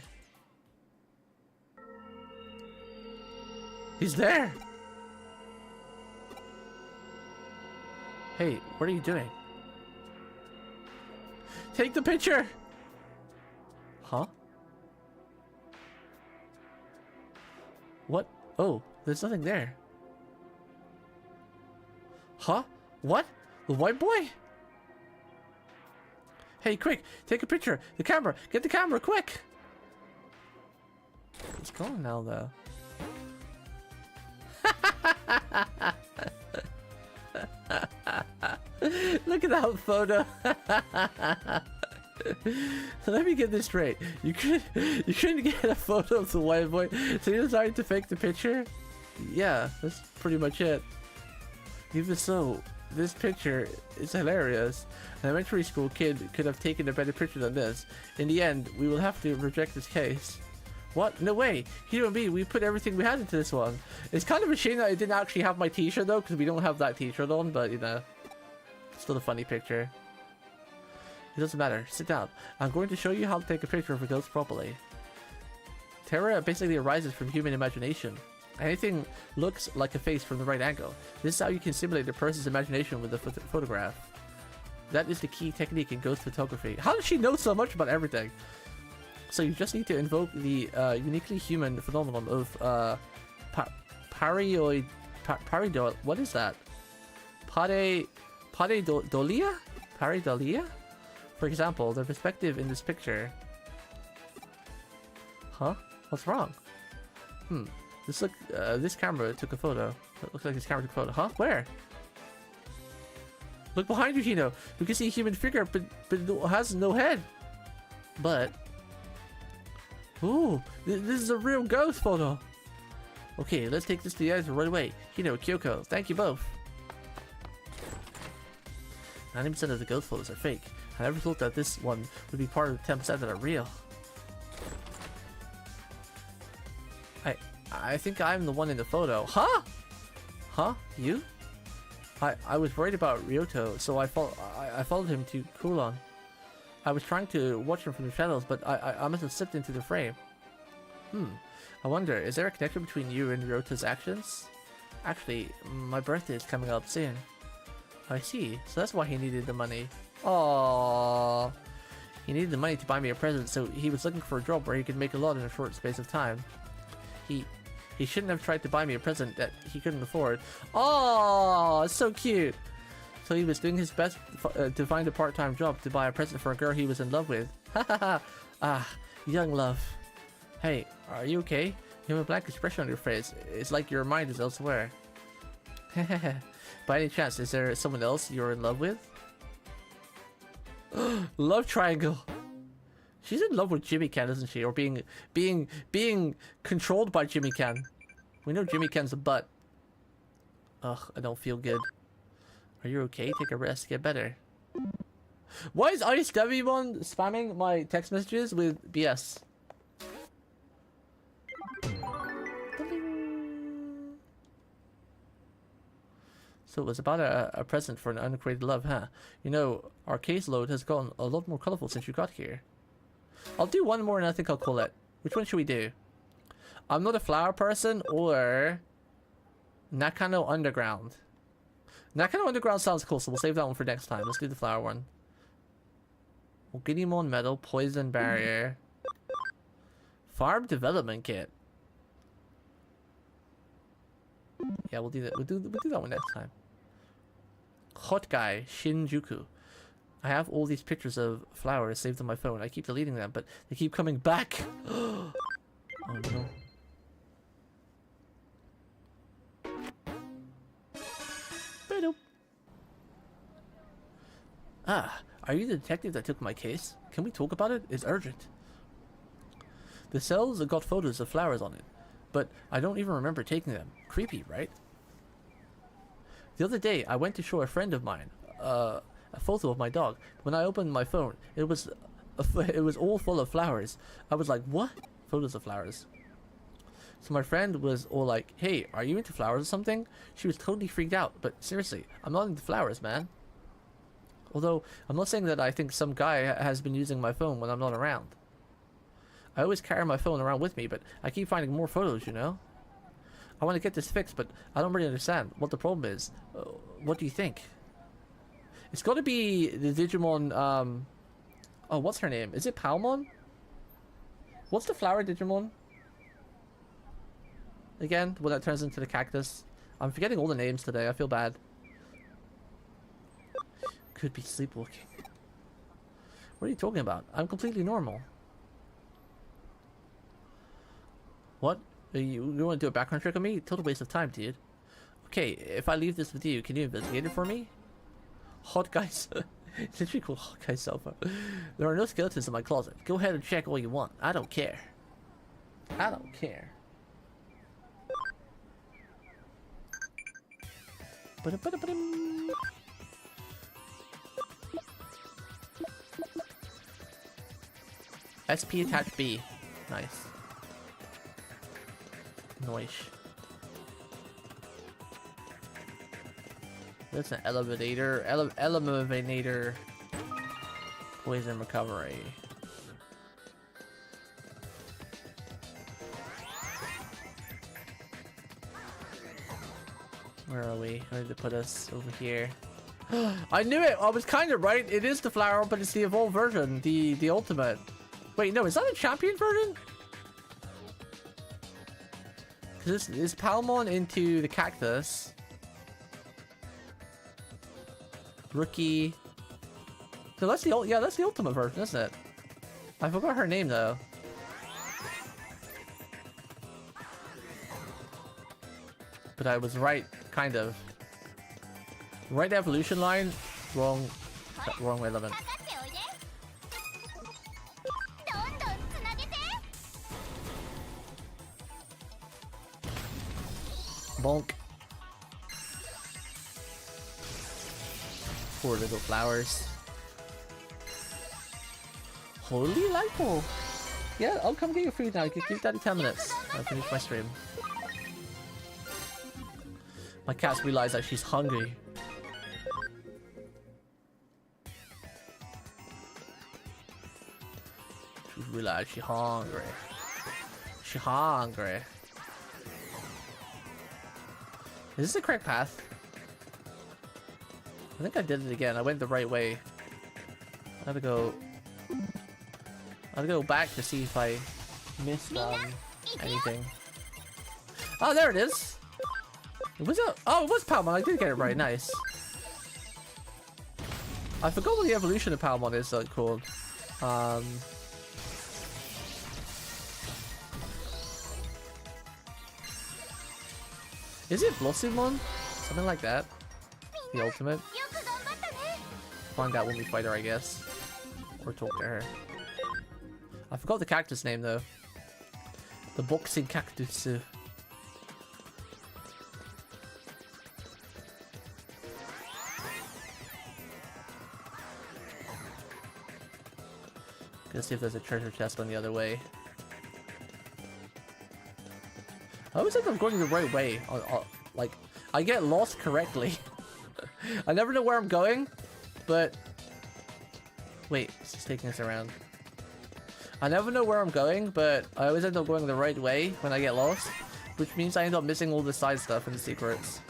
He's there! Hey, what are you doing? Take the picture! Huh? What? Oh, there's nothing there. Huh? What? The white boy? Hey, quick! Take a picture! The camera! Get the camera, quick! It's gone now, though. Look at that photo. Let me get this straight. You couldn't get a photo of the white boy, so you decided to fake the picture? Yeah, that's pretty much it. Even so, this picture is hilarious. An elementary school kid could have taken a better picture than this. In the end, we will have to reject this case. What? No way! Hiro and me, we put everything we had into this one. It's kind of a shame that I didn't actually have my t-shirt though, because we don't have that t-shirt on, but you know, still a funny picture. It doesn't matter. Sit down. I'm going to show you how to take a picture of a ghost properly. Terror basically arises from human imagination. Anything looks like a face from the right angle. This is how you can simulate a person's imagination with a photograph. That is the key technique in ghost photography. How does she know so much about everything? So you just need to invoke the uniquely human phenomenon of pareidolia? What is that? Pareidolia? Pareidolia? For example, the perspective in this picture. Huh? What's wrong? This camera took a photo. It looks like this camera took a photo. Huh? Where? Look behind you, Hino. You can see a human figure, but it has no head. But ooh, this is a real ghost photo. Okay, let's take this to the editor right away. Hino, Kyoko, thank you both. 90% of the ghost photos are fake. I never thought that this one would be part of the 10% that are real. I think I'm the one in the photo. Huh? Huh? You? I was worried about Ryoto, so I followed him to Kulon. I was trying to watch him from the shadows, but I must have slipped into the frame. I wonder, is there a connection between you and Ryoto's actions? Actually, my birthday is coming up soon. I see, so that's why he needed the money. Aww. He needed the money to buy me a present, so he was looking for a job where he could make a lot in a short space of time. He shouldn't have tried to buy me a present that he couldn't afford. Oh, so cute. So he was doing his best to find a part-time job to buy a present for a girl he was in love with. Ha ha ha. Ah, young love. Hey, are you okay? You have a blank expression on your face. It's like your mind is elsewhere. By any chance, is there someone else you're in love with? Love triangle. She's in love with Jimmy Can, isn't she? Or being controlled by Jimmy Can. We know Jimmy Can's a butt. Ugh, I don't feel good. Are you okay? Take a rest, get better. Why is Digimon spamming my text messages with BS? So it was about a present for an unrecreated love, huh? You know, our caseload has gotten a lot more colorful since you got here. I'll do one more and I think I'll call it. Which one should we do? I'm not a flower person or Nakano Underground. Nakano Underground sounds cool, so we'll save that one for next time. Let's do the flower one. Digimon Metal, Poison Barrier. Farm Development Kit. Yeah, we'll do that. We'll do that one next time. Hot Guy, Shinjuku. I have all these pictures of flowers saved on my phone. I keep deleting them, but they keep coming back. Oh no. Ah, are you the detective that took my case? Can we talk about it? It's urgent. The cells got photos of flowers on it, but I don't even remember taking them. Creepy, right? The other day, I went to show a friend of mine a photo of my dog. When I opened my phone, it was it was all full of flowers. I was like, what? Photos of flowers. So my friend was all like, hey, are you into flowers or something? She was totally freaked out. But seriously, I'm not into flowers, man. Although, I'm not saying that I think some guy has been using my phone when I'm not around. I always carry my phone around with me, but I keep finding more photos, you know? I want to get this fixed, but I don't really understand what the problem is. What do you think? It's got to be the Digimon, oh, what's her name? Is it Palmon? What's the flower Digimon? Again, when that turns into the cactus. I'm forgetting all the names today. I feel bad. Could be sleepwalking. What are you talking about? I'm completely normal. What? You want to do a background check on me? Total waste of time, dude. Okay, if I leave this with you, can you investigate it for me? Hot guys. It's literally called Hot Guy Sofa. There are no skeletons in my closet. Go ahead and check all you want. I don't care. I don't care. SP attach B. Nice. Noise. That's an elevator. Elevator. Poison recovery. Where are we? I need to put us over here. I knew it! I was kind of right. It is the flower, but it's the evolved version. The ultimate. Wait, no, is that a champion version? Because this is Palmon into the cactus. Rookie. No, that's the that's the ultimate version, isn't it? I forgot her name though. But I was right, kind of. Right evolution line, wrong element. Bonk. Poor little flowers. Holy lipo! Yeah, I'll come get your food now. Give Daddy 10 minutes. I'll finish my stream. My cat's realized that she's hungry. She realized she's hungry. She's hungry. Is this the correct path? I think I did it again. I went the right way. I have to go back to see if I missed anything. Oh, there it is. Was it? Oh, it was Palmon. I did get it right. Nice. I forgot what the evolution of Palmon is called. Is it Blossomon? Something like that. The ultimate. Find out when we fight her, I guess. Or talk to her. I forgot the cactus name though. The boxing cactus. Gonna see if there's a treasure chest on the other way. I always think I'm going the right way. Like, I get lost correctly. I never know where I'm going, but... Wait, it's just taking us around. I never know where I'm going, but I always end up going the right way when I get lost, which means I end up missing all the side stuff and the secrets.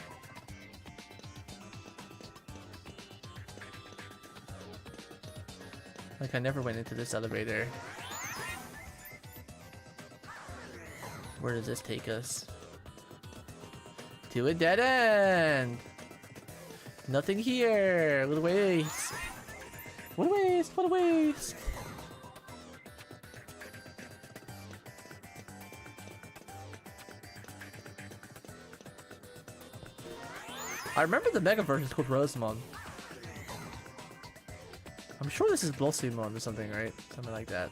Like, I never went into this elevator. Where does this take us? To a dead end! Nothing here! What a waste! What a waste! What a waste! I remember the Mega version is called Rosemon. I'm sure this is Blossomon or something, right? Something like that.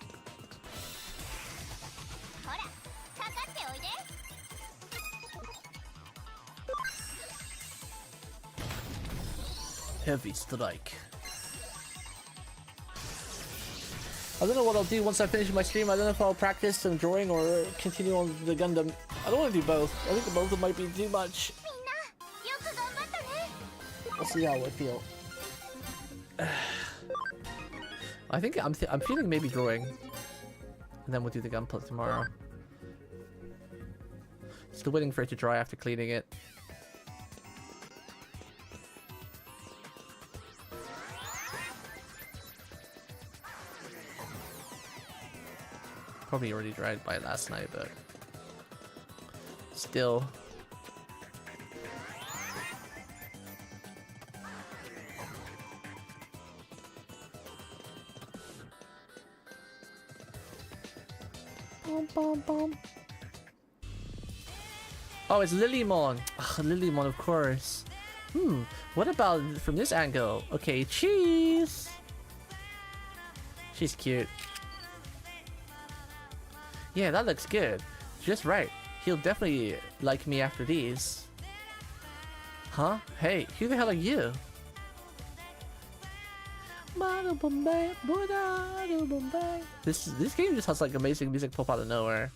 Heavy strike. I I don't know what I'll do once I finish my stream. I don't know if I'll practice some drawing or continue on the Gundam. I don't want to do both. I think both of them might be too much. We'll see how I feel. I think I'm feeling maybe drawing, and then we'll do the Gunpla tomorrow. Still waiting for it to dry after cleaning it. Probably already dried by last night, but still. Bom, bom, bom. Oh, it's Lilymon. Ugh, Lilymon, of course. What about from this angle? Okay, cheese. She's cute. Yeah, that looks good. Just right. He'll definitely like me after these. Huh? Hey, who the hell are you? This game just has like amazing music pop out of nowhere.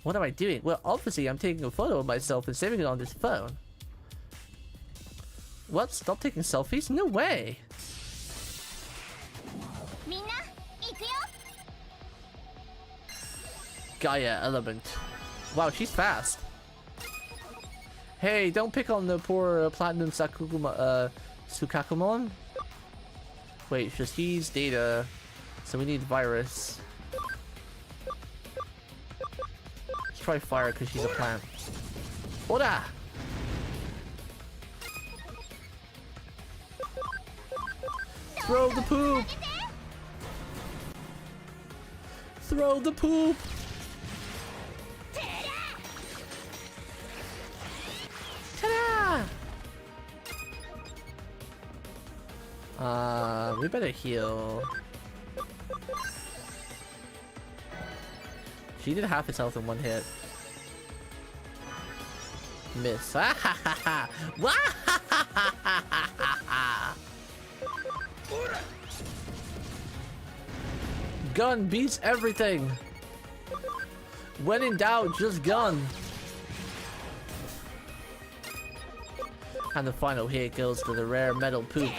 What am I doing? Well, obviously I'm taking a photo of myself and saving it on this phone. What? Stop taking selfies? No way! Gaia element. Wow, she's fast. Hey, don't pick on the poor Platinum Sukakumon. Wait, she's data, so we need virus. Let's try fire because she's a plant. Ora! Throw the poop! Throw the poop! We better heal. She did half its health in one hit. Miss. Gun beats everything. When in doubt, just gun. And the final hit goes to the rare metal poop.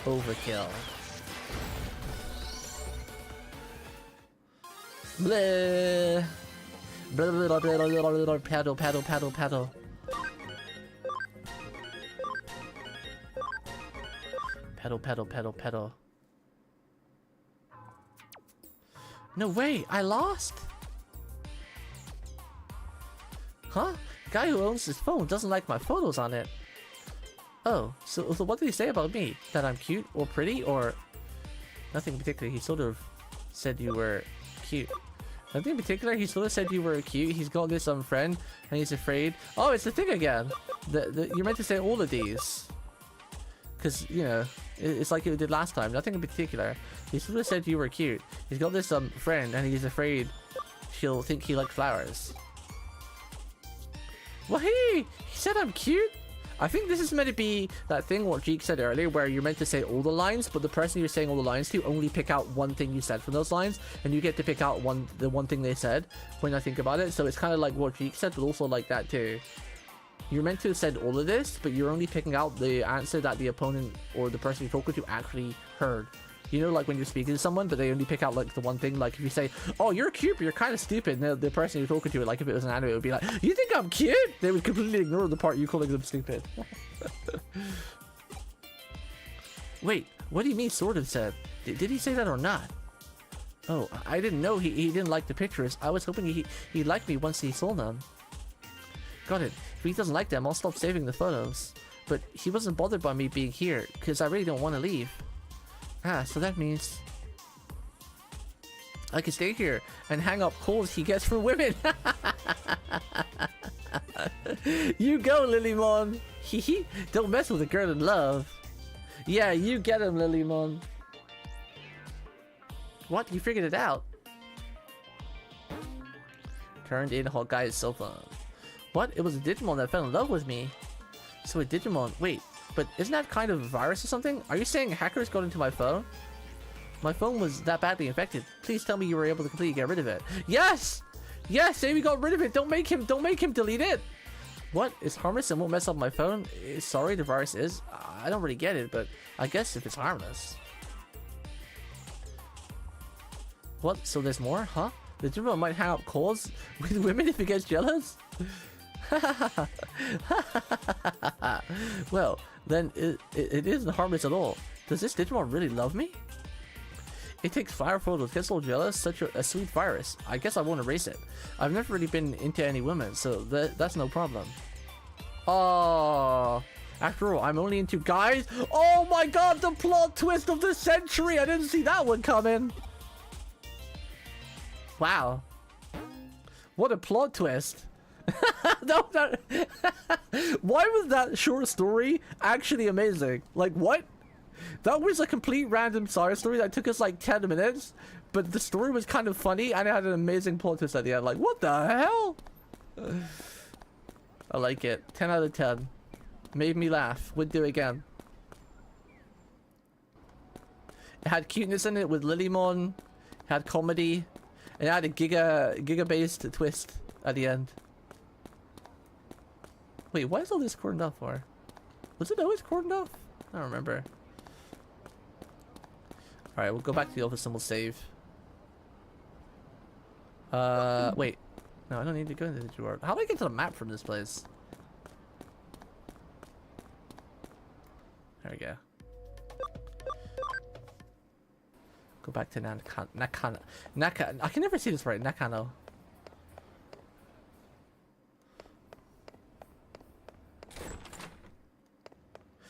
Overkill. Bleh. Blah, blah, blah, blah, blah, blah, blah. Paddle, paddle, paddle, paddle. Pedal, pedal, pedal, pedal. No way, I lost? Huh? Guy who owns this phone doesn't like my photos on it. Oh, so what did he say about me? That I'm cute or pretty or nothing in particular? He sort of said you were cute. Nothing in particular. He sort of said you were cute. He's got this friend and he's afraid. Oh, it's the thing again. You're meant to say all of these. Because, you know, it's like you did last time. Nothing in particular. He sort of said you were cute. He's got this friend and he's afraid she'll think he likes flowers. Well, he said I'm cute. I think this is meant to be that thing what Jeek said earlier where you're meant to say all the lines, but the person you're saying all the lines to only pick out one thing you said from those lines, and you get to pick out the one thing they said when I think about it. So it's kind of like what Jeek said, but also like that too. You're meant to have said all of this, but you're only picking out the answer that the opponent or the person you're talking to actually heard. You know, like when you're speaking to someone, but they only pick out like the one thing. Like if you say, "Oh, you're cute, but you're kind of stupid," and the person you're talking to, like if it was an anime, it would be like, "You think I'm cute?" They would completely ignore the part you calling them stupid. Wait, what do you mean? Sort of said. Did he say that or not? Oh, I didn't know he didn't like the pictures. I was hoping he liked me once he saw them. Got it. If he doesn't like them, I'll stop saving the photos. But he wasn't bothered by me being here because I really don't want to leave. Ah, so that means I can stay here and hang up calls he gets from women. You go, Lilymon. Hehe. Don't mess with a girl in love. Yeah, you get him, Lilymon. What? You figured it out? Turned in hot guy's cell phone. What? It was a Digimon that fell in love with me. So a Digimon. Wait, but isn't that kind of a virus or something? Are you saying hackers got into my phone? My phone was that badly infected. Please tell me you were able to completely get rid of it. Yes! Yes, Amy got rid of it. Don't make him delete it. What? It's harmless and won't mess up my phone? Sorry, the virus is. I don't really get it, but I guess if it's harmless. What? So there's more? Huh? The Digimon might hang up calls with women if it gets jealous? Well, then it isn't harmless at all. Does this Digimon really love me? It takes fire photos, gets all jealous, such a sweet virus. I guess I won't erase it. I've never really been into any women, so that's no problem. Oh, after all, I'm only into guys. Oh my god, the plot twist of the century! I didn't see that one coming. Wow. What a plot twist. Why was that short story actually amazing? Like, what? That was a complete random side story that took us like 10 minutes, but the story was kind of funny and it had an amazing plot twist at the end. Like, what the hell? I like it. 10 out of 10. Made me laugh. Would do again. It had cuteness in it with Lilymon. It had comedy. And it had a giga-based twist at the end. Wait, why is all this cordoned off for? Was it always cordoned off? I don't remember. Alright, we'll go back to the office and we'll save. Wait. No, I don't need to go into the drawer. How do I get to the map from this place? There we go. Go back to Nakano. I can never see this right. Nakano.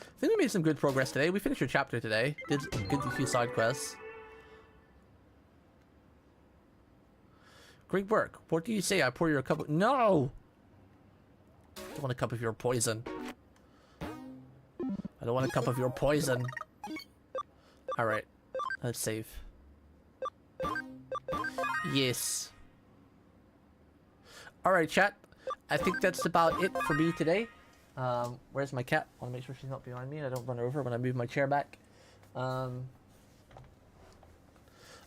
I think we made some good progress today. We finished a chapter today. Did a few side quests. Great work. What do you say? I pour you a cup of... No! I don't want a cup of your poison. I don't want a cup of your poison. Alright. Let's save. Yes. Alright, chat. I think that's about it for me today. Where's my cat? I want to make sure she's not behind me and I don't run over when I move my chair back. I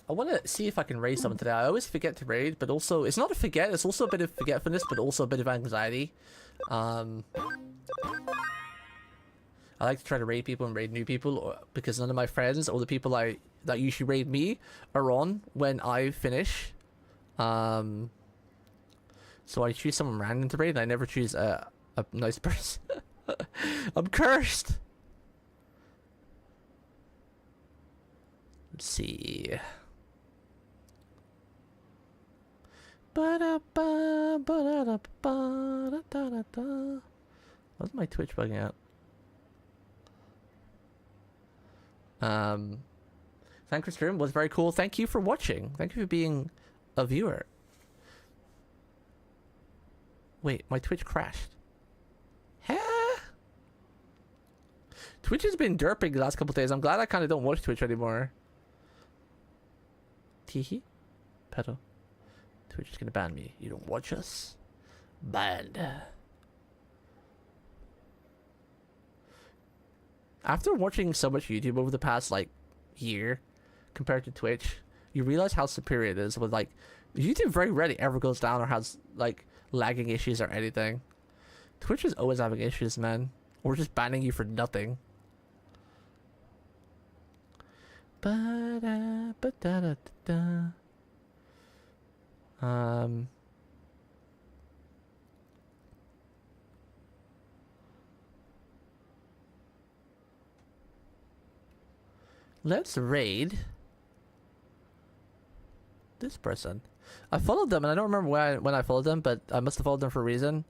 want to see if I can raid someone today. I always forget to raid, but also it's not a forget, it's also a bit of forgetfulness, but also a bit of anxiety. I like to try to raid people and raid new people because none of my friends or the people that usually raid me are on when I finish. So I choose someone random to raid and I never choose a nice person. I'm cursed. Let's see. What's my Twitch bugging out? Thank you, stream was very cool. Thank you for watching. Thank you for being a viewer. Wait, my Twitch crashed. Huh? Twitch has been derping the last couple days. I'm glad I kind of don't watch Twitch anymore. Teehee? Pedo. Twitch is gonna ban me. You don't watch us? Banned. After watching so much YouTube over the past, like, year, compared to Twitch, you realize how superior it is with, like, YouTube very rarely ever goes down or has, like, lagging issues or anything. Twitch is always having issues, man. Or just banning you for nothing. Let's raid this person. I followed them and I don't remember when I followed them, but I must have followed them for a reason.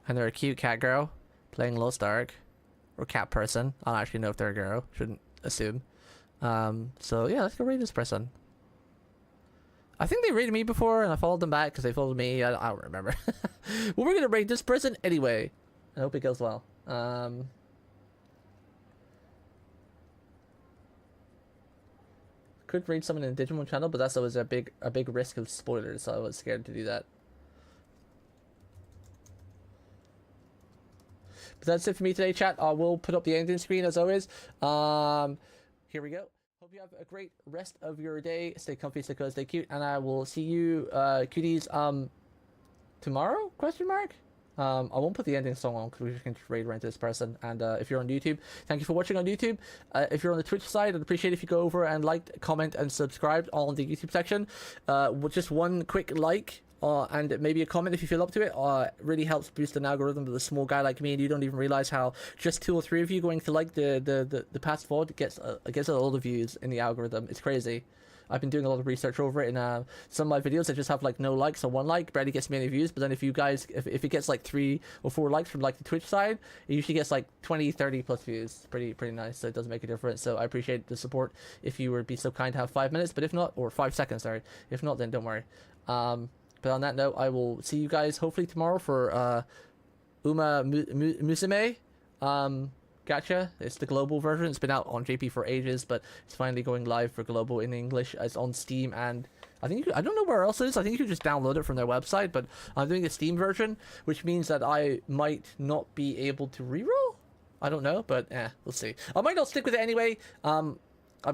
And they're a cute cat girl playing Lost Ark. Or cat person. I don't actually know if they're a girl. Shouldn't assume. So yeah, let's go raid this person. I think they raided me before and I followed them back because they followed me. I don't remember. Well, we're gonna raid this person anyway. I hope it goes well. Could raid someone in the Digimon channel, but that's always a big risk of spoilers, so I was scared to do that. But that's it for me today, chat. I will put up the ending screen as always. Here we go. Hope you have a great rest of your day. Stay comfy, stay cozy, stay cute, and I will see you, cuties, tomorrow? Question mark? I won't put the ending song on because we can just raid rent this person. And if you're on YouTube, thank you for watching on YouTube. If you're on the Twitch side, I'd appreciate if you go over and like, comment, and subscribe on the YouTube section. With just one quick like and maybe a comment if you feel up to it, really helps boost an algorithm with a small guy like me, and you don't even realize how just 2 or 3 of you going to like the past VOD gets a lot of views in the algorithm. It's crazy. I've been doing a lot of research over it, and some of my videos I just have like no likes or 1 like, barely gets me any views. But then if you guys, if it gets like 3 or 4 likes from like the Twitch side, it usually gets like 20, 30 plus views. Pretty nice. So it does make a difference. So I appreciate the support. If you would be so kind to have 5 minutes, but if not, or 5 seconds, sorry. If not, then don't worry. But on that note, I will see you guys hopefully tomorrow for Uma Musume. Gotcha. It's the global version. It's been out on JP for ages, but it's finally going live for global in English. It's on Steam, and I think I don't know where else it is. I think you can just download it from their website, but I'm doing a Steam version, which means that I might not be able to reroll. I don't know, but we'll see. I might not stick with it anyway. I'm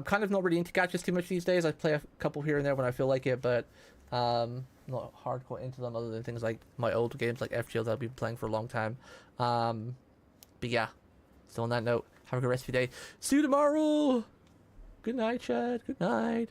kind of not really into gachas too much these days. I play a couple here and there when I feel like it, but not hardcore into them other than things like my old games like FGL that I've been playing for a long time. But yeah. So on that note, have a good rest of your day. See you tomorrow. Good night, Chad. Good night.